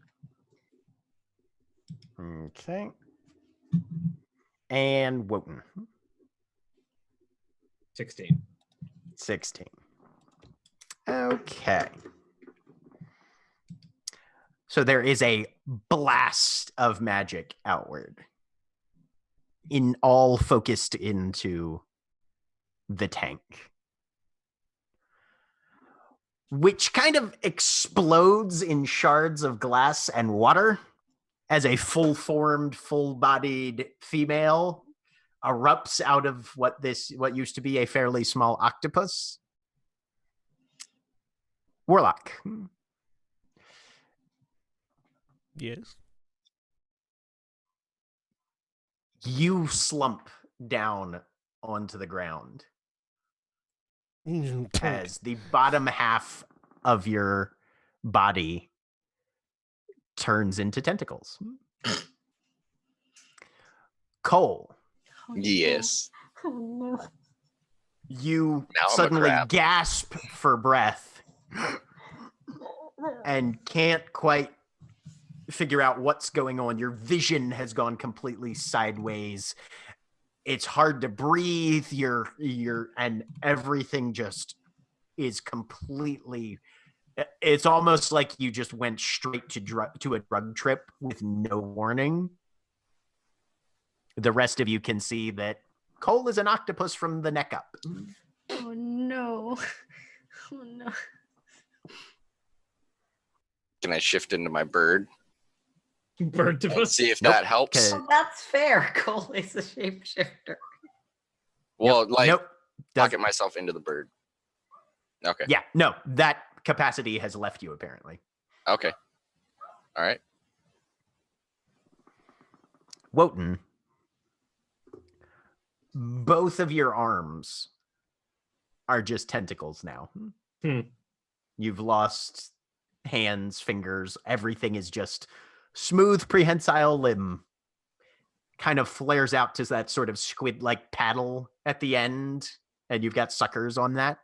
Okay. And Wotan. 16. 16. Okay. So there is a blast of magic outward, all focused into the tank, which kind of explodes in shards of glass and water as a full-formed, full-bodied female erupts out of what used to be a fairly small octopus. Warlock. Yes. You slump down onto the ground as the bottom half of your body turns into tentacles. Cole, Yes. Oh, no. you Now I'm a suddenly crab. gasp for breath and can't quite figure out what's going on. Your vision has gone completely sideways. It's hard to breathe. And everything just is completely. It's almost like you just went straight to a drug trip with no warning. The rest of you can see that Cole is an octopus from the neck up. Oh no. Oh no. Can I shift into my bird? Bird to And see if that helps. Oh, that's fair. Cole is a shapeshifter. Well, like Nope. pocket myself into the bird. Okay. Yeah, no, that capacity has left you apparently. Okay. All right. Wotan, both of your arms are just tentacles now. You've lost hands, fingers, everything is just smooth, prehensile limb. Kind of flares out to that sort of squid-like paddle at the end, and you've got suckers on that.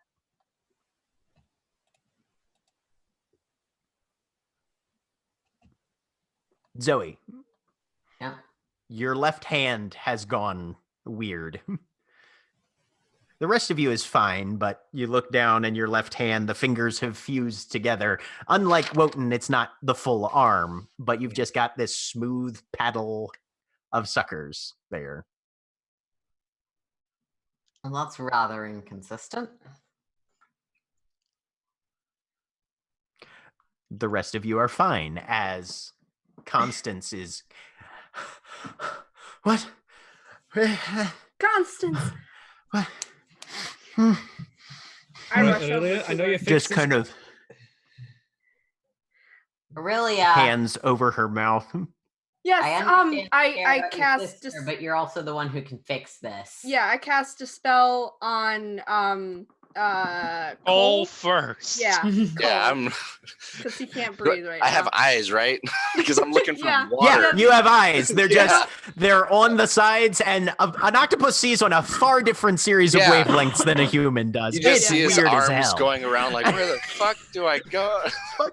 Zoe. Yeah. Your left hand has gone weird. The rest of you is fine, but you look down and your left hand, the fingers have fused together. Unlike Wotan, it's not the full arm, but you've just got this smooth paddle of suckers there. Well, that's rather inconsistent. The rest of you are fine, as Constance is... What? Constance. What? I rush over Aurelia, to I know her. you fixed Just this. kind of Aurelia, hands over her mouth. Yes, I understand I you care about your cast sister, but you're also the one who can fix this. yeah, I cast a spell on Cole first. Yeah, Yeah, I'm. because he can't breathe right now. I have eyes, right? Because I'm looking for Yeah. water. Yeah, you have eyes. They're Yeah. just, they're on the sides, and an octopus sees on a far different series of Yeah. wavelengths than a human does. You just It's see his weird as arms hell. going around like, where the fuck do I go?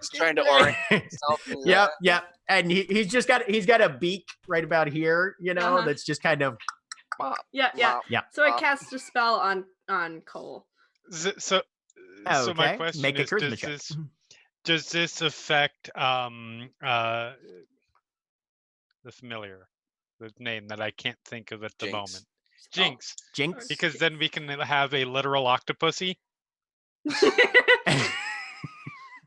He's trying to orient himself. in Yep, that. yep. And he's got a beak right about here, you know, Uh-huh. that's just kind of Yeah. Yeah. So I cast a spell on Cole. So my okay. question Make a is, charisma check. does this affect the familiar, the name that I can't think of at the Jinx. moment? Jinx. Jinx. Because then we can have a literal octopussy.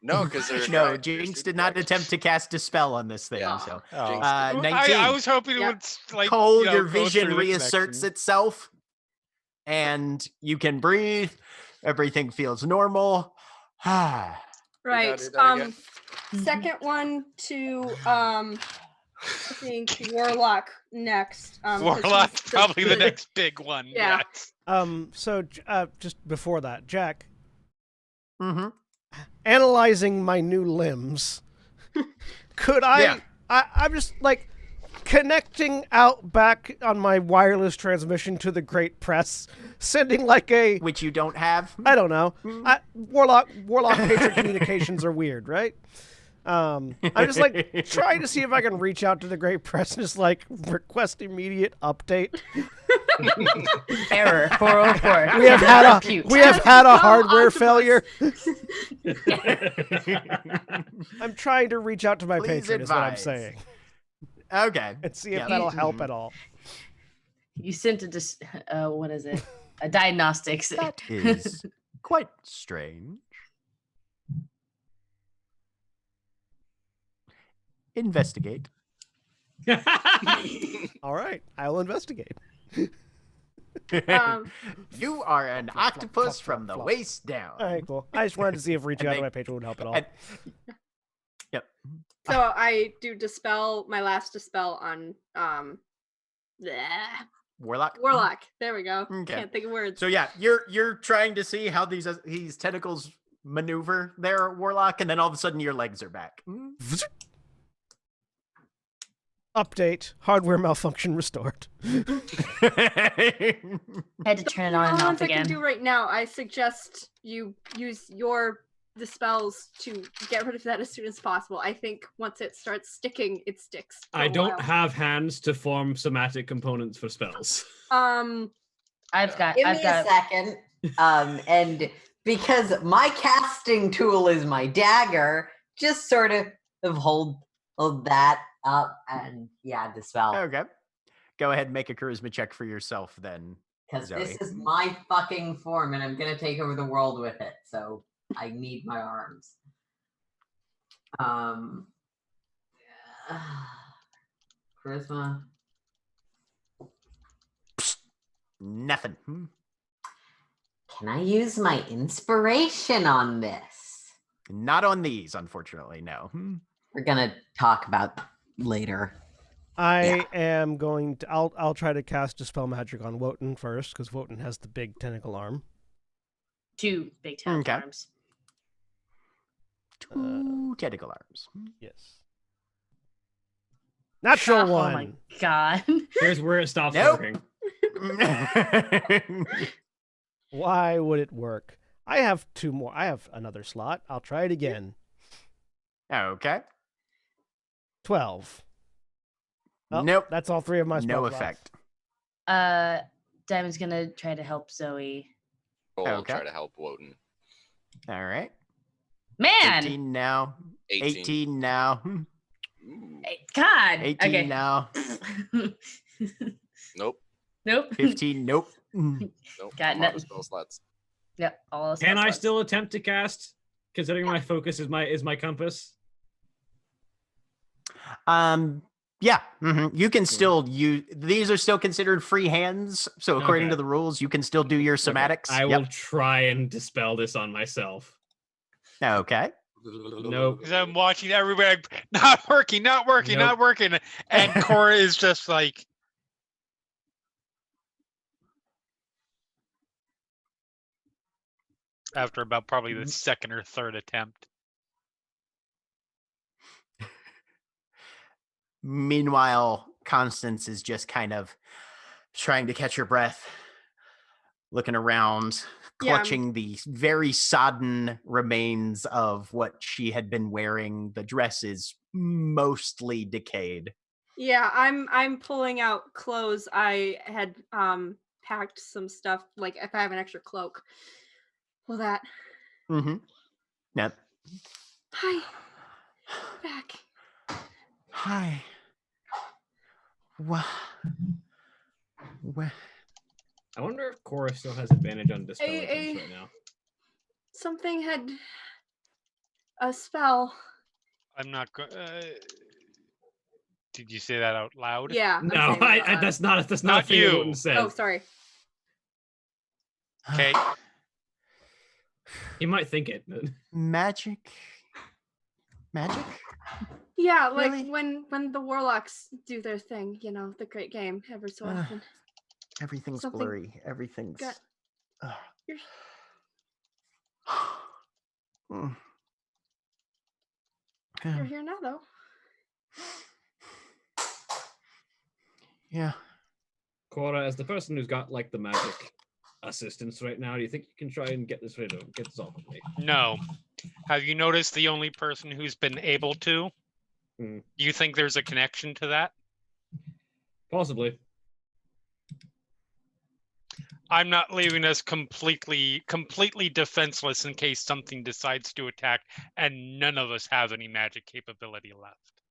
No, because No, Jinx did not attempt to cast a spell on this thing. Yeah. So, Oh. 19. I was hoping it Yeah. would like Cole, you know, your go vision through the reasserts connection. itself, and you can breathe. Everything feels normal. Right. do that again. Second one to I think Warlock next. 'Cause Warlock, he's probably the next big one. Yeah. Yes. So just before that, Jack, Mm-hmm. analyzing my new limbs, could I? Yeah. I'm just like connecting out back on my wireless transmission to the Great Press, sending like a Which you don't have. I don't know. Warlock patron communications are weird, right? I'm just like trying to see if I can reach out to the Great Press and just like request immediate update. Error 404. We have had a Cute. hardware Octopus. failure. I'm trying to reach out to my Please patron, is what I'm advise. saying, Okay. and see if Yeah. that'll help at all. You sent a what is it? A diagnostics. That is quite strange. Investigate. All right, I will investigate. You are an octopus from the flop. waist down. All right, cool. I just wanted to see if reaching And out to they- my patron would help at all. and- Yep. So I do dispel my last dispel on Warlock. Warlock. There we go. Okay. Can't think of words. So yeah, you're trying to see how these tentacles maneuver there, Warlock, and then all of a sudden your legs are back. Update: hardware malfunction restored. Had to turn it on All and the off ones I can again. do right now, I suggest you use the spells to get rid of that as soon as possible. I think once it starts sticking, it sticks. for I a don't while. have hands to form somatic components for spells. I've got Give me a second. And because my casting tool is my dagger, just sort of hold that up and dispel. Okay. Go ahead and make a charisma check for yourself then. Because Zoe. this is my fucking form and I'm gonna take over the world with it. So I need my arms. Charisma. Nothing. Can I use my inspiration on this? Not on these, unfortunately, no. We're gonna talk about later. I am going to. I'll try to cast Dispel Magic on Wotan first because Wotan has the big tentacle arm. 2 big tentacle Okay. arms. 2 tentacle arms. Yes. Natural Oh one. my god. Here's where it stops Nope. working. Why would it work? I have 2 more. I have another slot. I'll try it again. Okay. 12. Oh, Nope. That's all 3 of my spell No slots. effect. Diamond's gonna try to help Zoe. I'll Okay. try to help Wotan. All right. Man! 18 now. 18 now. Ooh. God! 18 Okay. now. Nope. Nope. 15. Nope. Nope. Got I'm out of nothing. spell slots. Yep, all Can I slots. still attempt to cast? Considering my focus is my compass. Yeah. You can still use these are still considered free hands. So according Okay. to the rules, you can still do your Okay, somatics. I will try and dispel this on myself. Okay. Nope. 'Cause I'm watching everybody not working, not Nope. working. And Cora is just like, after about probably the second or third attempt. Meanwhile, Constance is just kind of trying to catch her breath, looking around, Yeah. clutching the very sodden remains of what she had been wearing. The dress is mostly decayed. Yeah, I'm pulling out clothes. I had packed some stuff, like if I have an extra cloak. Well, that. Mm-hmm. Yep. Hi. Back. Hi. What? I wonder if Cora still has advantage on dispel A- attempts right now. Something had a spell. I'm not going. Did you say that out loud? Yeah. I'm No, saying that out loud. that's not a Not thing that you. Wotan says. Oh, sorry. Okay. He might think it. Magic? Yeah, like Really? when the Warlocks do their thing, you know, the great game, ever so often. Everything's Something blurry. Everything's. got- You're- Mm. You're here now, though. Yeah. Cora, as the person who's got like the magic assistance right now, do you think you can try and get this off of me? No. Have you noticed the only person who's been able to? Hmm. Do you think there's a connection to that? Possibly. I'm not leaving us completely defenseless in case something decides to attack, and none of us have any magic capability left.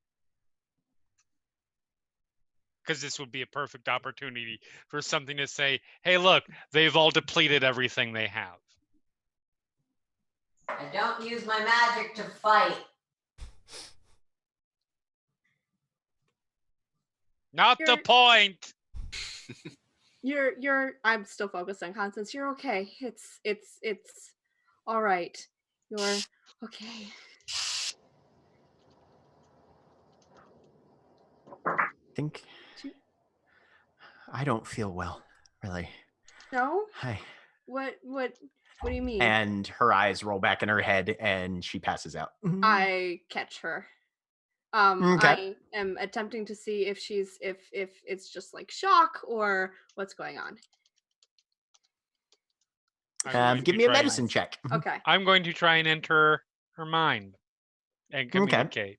Because this would be a perfect opportunity for something to say, hey, look, they've all depleted everything they have. I don't use my magic to fight. Not the You're- point. You're I'm still focused on Constance. You're okay. It's all right. You're okay. I don't feel well, really. No? Hi. What do you mean? And her eyes roll back in her head and she passes out. I catch her. Okay. I am attempting to see if she's if it's just like shock or what's going on. I'm going Give to me a try and- medicine check. Okay. I'm going to try and enter her mind and communicate.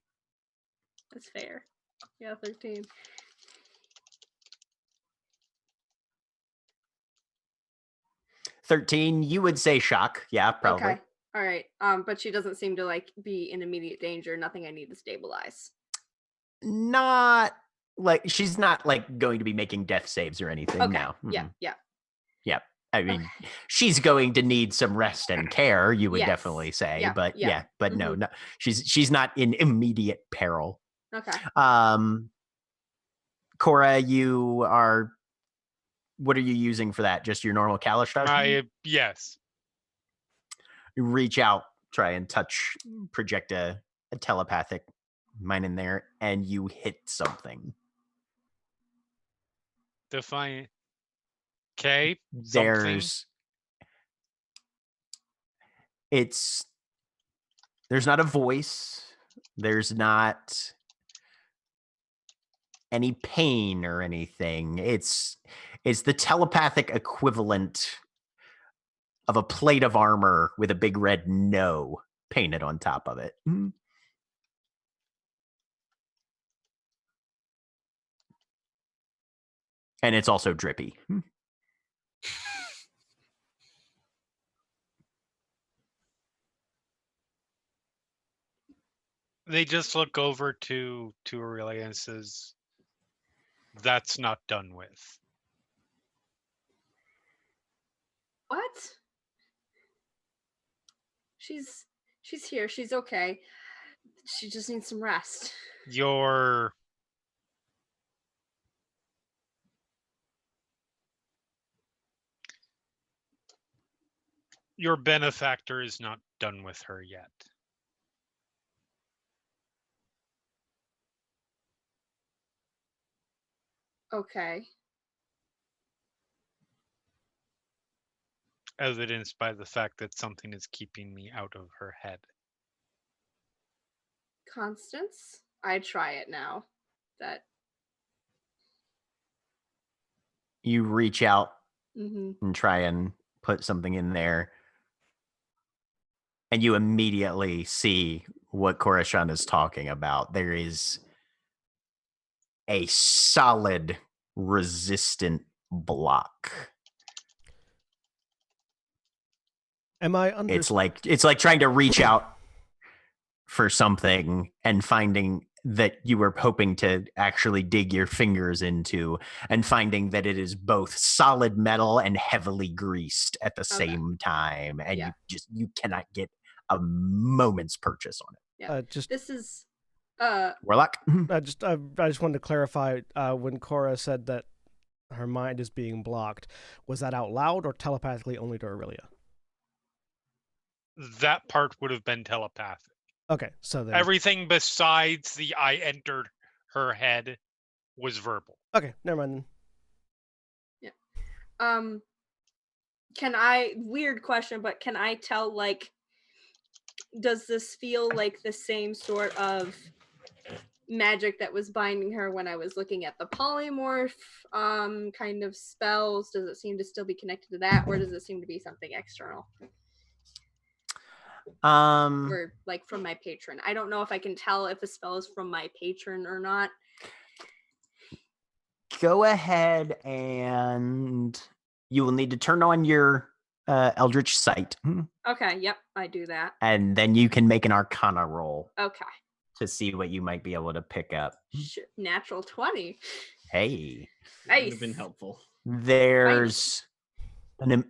That's fair. Yeah, 13. 13, you would say shock. Yeah, probably. Okay. All right. But she doesn't seem to like be in immediate danger. Nothing I need to stabilize. Not like she's not like going to be making death saves or anything. Okay. No. Yeah. Mm-mm. Yeah. Yep. I mean, Okay. she's going to need some rest and care, you would Yes. definitely say. Yeah, But yeah. but no, she's not in immediate peril. Okay. Cora, you are. What are you using for that? Just your normal Kalish? Yes. You reach out, try and touch, project a telepathic mine in there, and you hit something. Define. Okay. Something. There's not a voice. There's not any pain or anything. It's the telepathic equivalent of a plate of armor with a big red no painted on top of it. And it's also drippy. They just look over to Aurelia and says, "That's not done with." What? She's here. She's okay. She just needs some rest. Your benefactor is not done with her yet. Okay. Evidenced by the fact that something is keeping me out of her head. Constance, I try it now. That You reach out mm-hmm. and try and put something in there, and you immediately see what Korashan is talking about. There is a solid resistant block. Am I It's like trying to reach out for something and finding that you were hoping to actually dig your fingers into, and finding that it is both solid metal and heavily greased at the same time, and you cannot get a moment's purchase on it. Yeah. This is Warlock. I just wanted to clarify, when Cora said that her mind is being blocked, was that out loud or telepathically only to Aurelia? That part would have been telepathic. Okay, so then everything besides the "I entered her head" was verbal. Okay, never mind then. Yeah. Weird question, but can I tell, like, does this feel like the same sort of magic that was binding her when I was looking at the polymorph kind of spells? Does it seem to still be connected to that, or does it seem to be something external? Or like from my patron. I don't know if I can tell if a spell is from my patron or not. Go ahead, and you will need to turn on your Eldritch Sight. Okay, yep, I do that. And then you can make an Arcana roll. Okay. To see what you might be able to pick up. Sure. Natural 20. Hey. Nice. Would have been helpful. There's the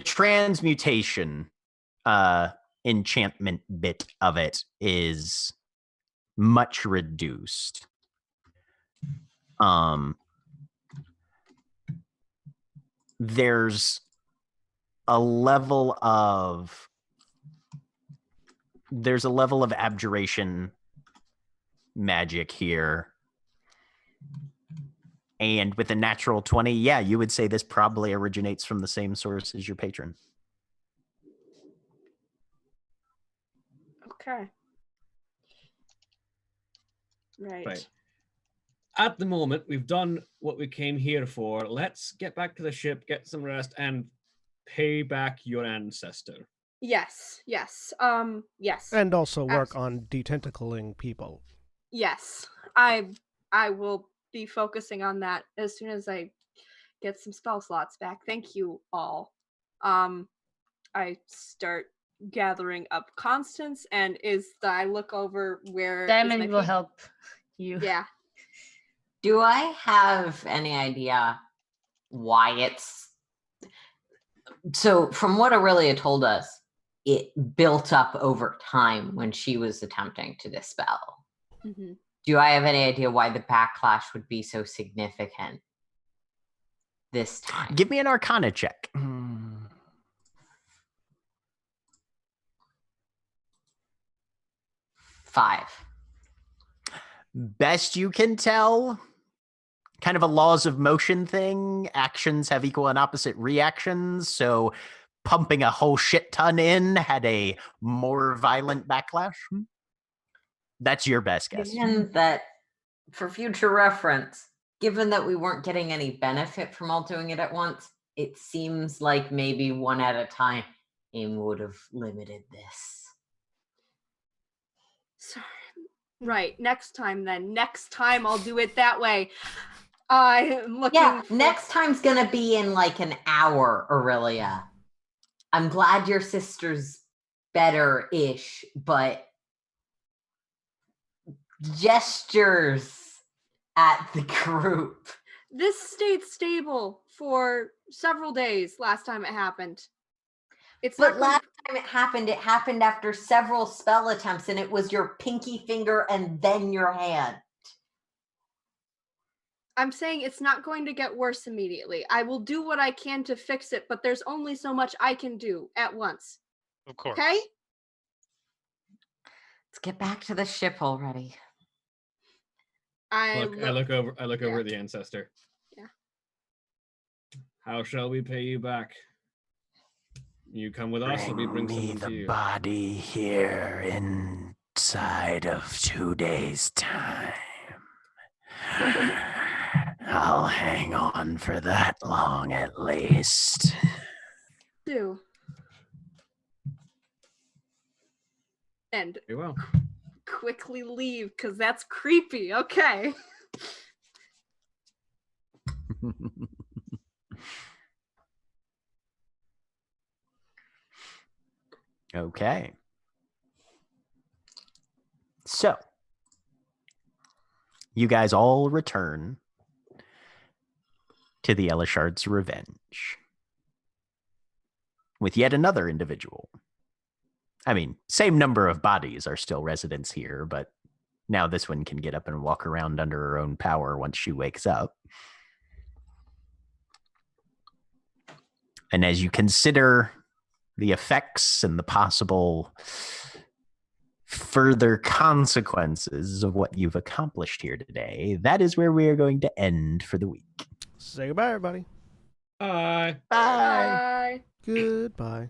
transmutation enchantment bit of it is much reduced. There's a level of abjuration magic here. And with a natural 20, yeah, you would say this probably originates from the same source as your patron. Okay. Right. At the moment, we've done what we came here for. Let's get back to the ship, get some rest, and pay back your ancestor. Yes. Yes. And also work on detentacling people. Yes. I will be focusing on that as soon as I get some spell slots back. Thank you all. I start gathering up Constance, and I look over where Diamond will help you. Yeah. Do I have any idea why it's so? From what Aurelia told us, it built up over time when she was attempting to dispel. Mm-hmm. Do I have any idea why the backlash would be so significant this time? Give me an Arcana check. 5. Best you can tell, kind of a laws of motion thing. Actions have equal and opposite reactions. So pumping a whole shit ton in had a more violent backlash. That's your best guess. Given that, for future reference, given that we weren't getting any benefit from all doing it at once, it seems like maybe one at a time would have limited this. Sorry. Right. Next time, then. Next time, I'll do it that way. I'm looking. Yeah, next time's gonna be in like an hour, Aurelia. I'm glad your sister's better-ish, but gestures at the group. This stayed stable for several days last time it happened. It's But not last time it happened after several spell attempts, and it was your pinky finger and then your hand. I'm saying it's not going to get worse immediately. I will do what I can to fix it, but there's only so much I can do at once. Of course. Okay? Let's get back to the ship already. I look over Yeah. at the ancestor. Yeah. How shall we pay you back? You come with us, or we bring me someone to the you? body here inside of 2 days' time. I'll hang on for that long at least. Do. And Very well. quickly leave, because that's creepy. Okay. Okay. So, you guys all return to the Elishard's Revenge with yet another individual. I mean, same number of bodies are still residents here, but now this one can get up and walk around under her own power once she wakes up. And as you consider the effects and the possible further consequences of what you've accomplished here today, that is where we are going to end for the week. Say goodbye, everybody. Bye. Bye. Bye. Goodbye.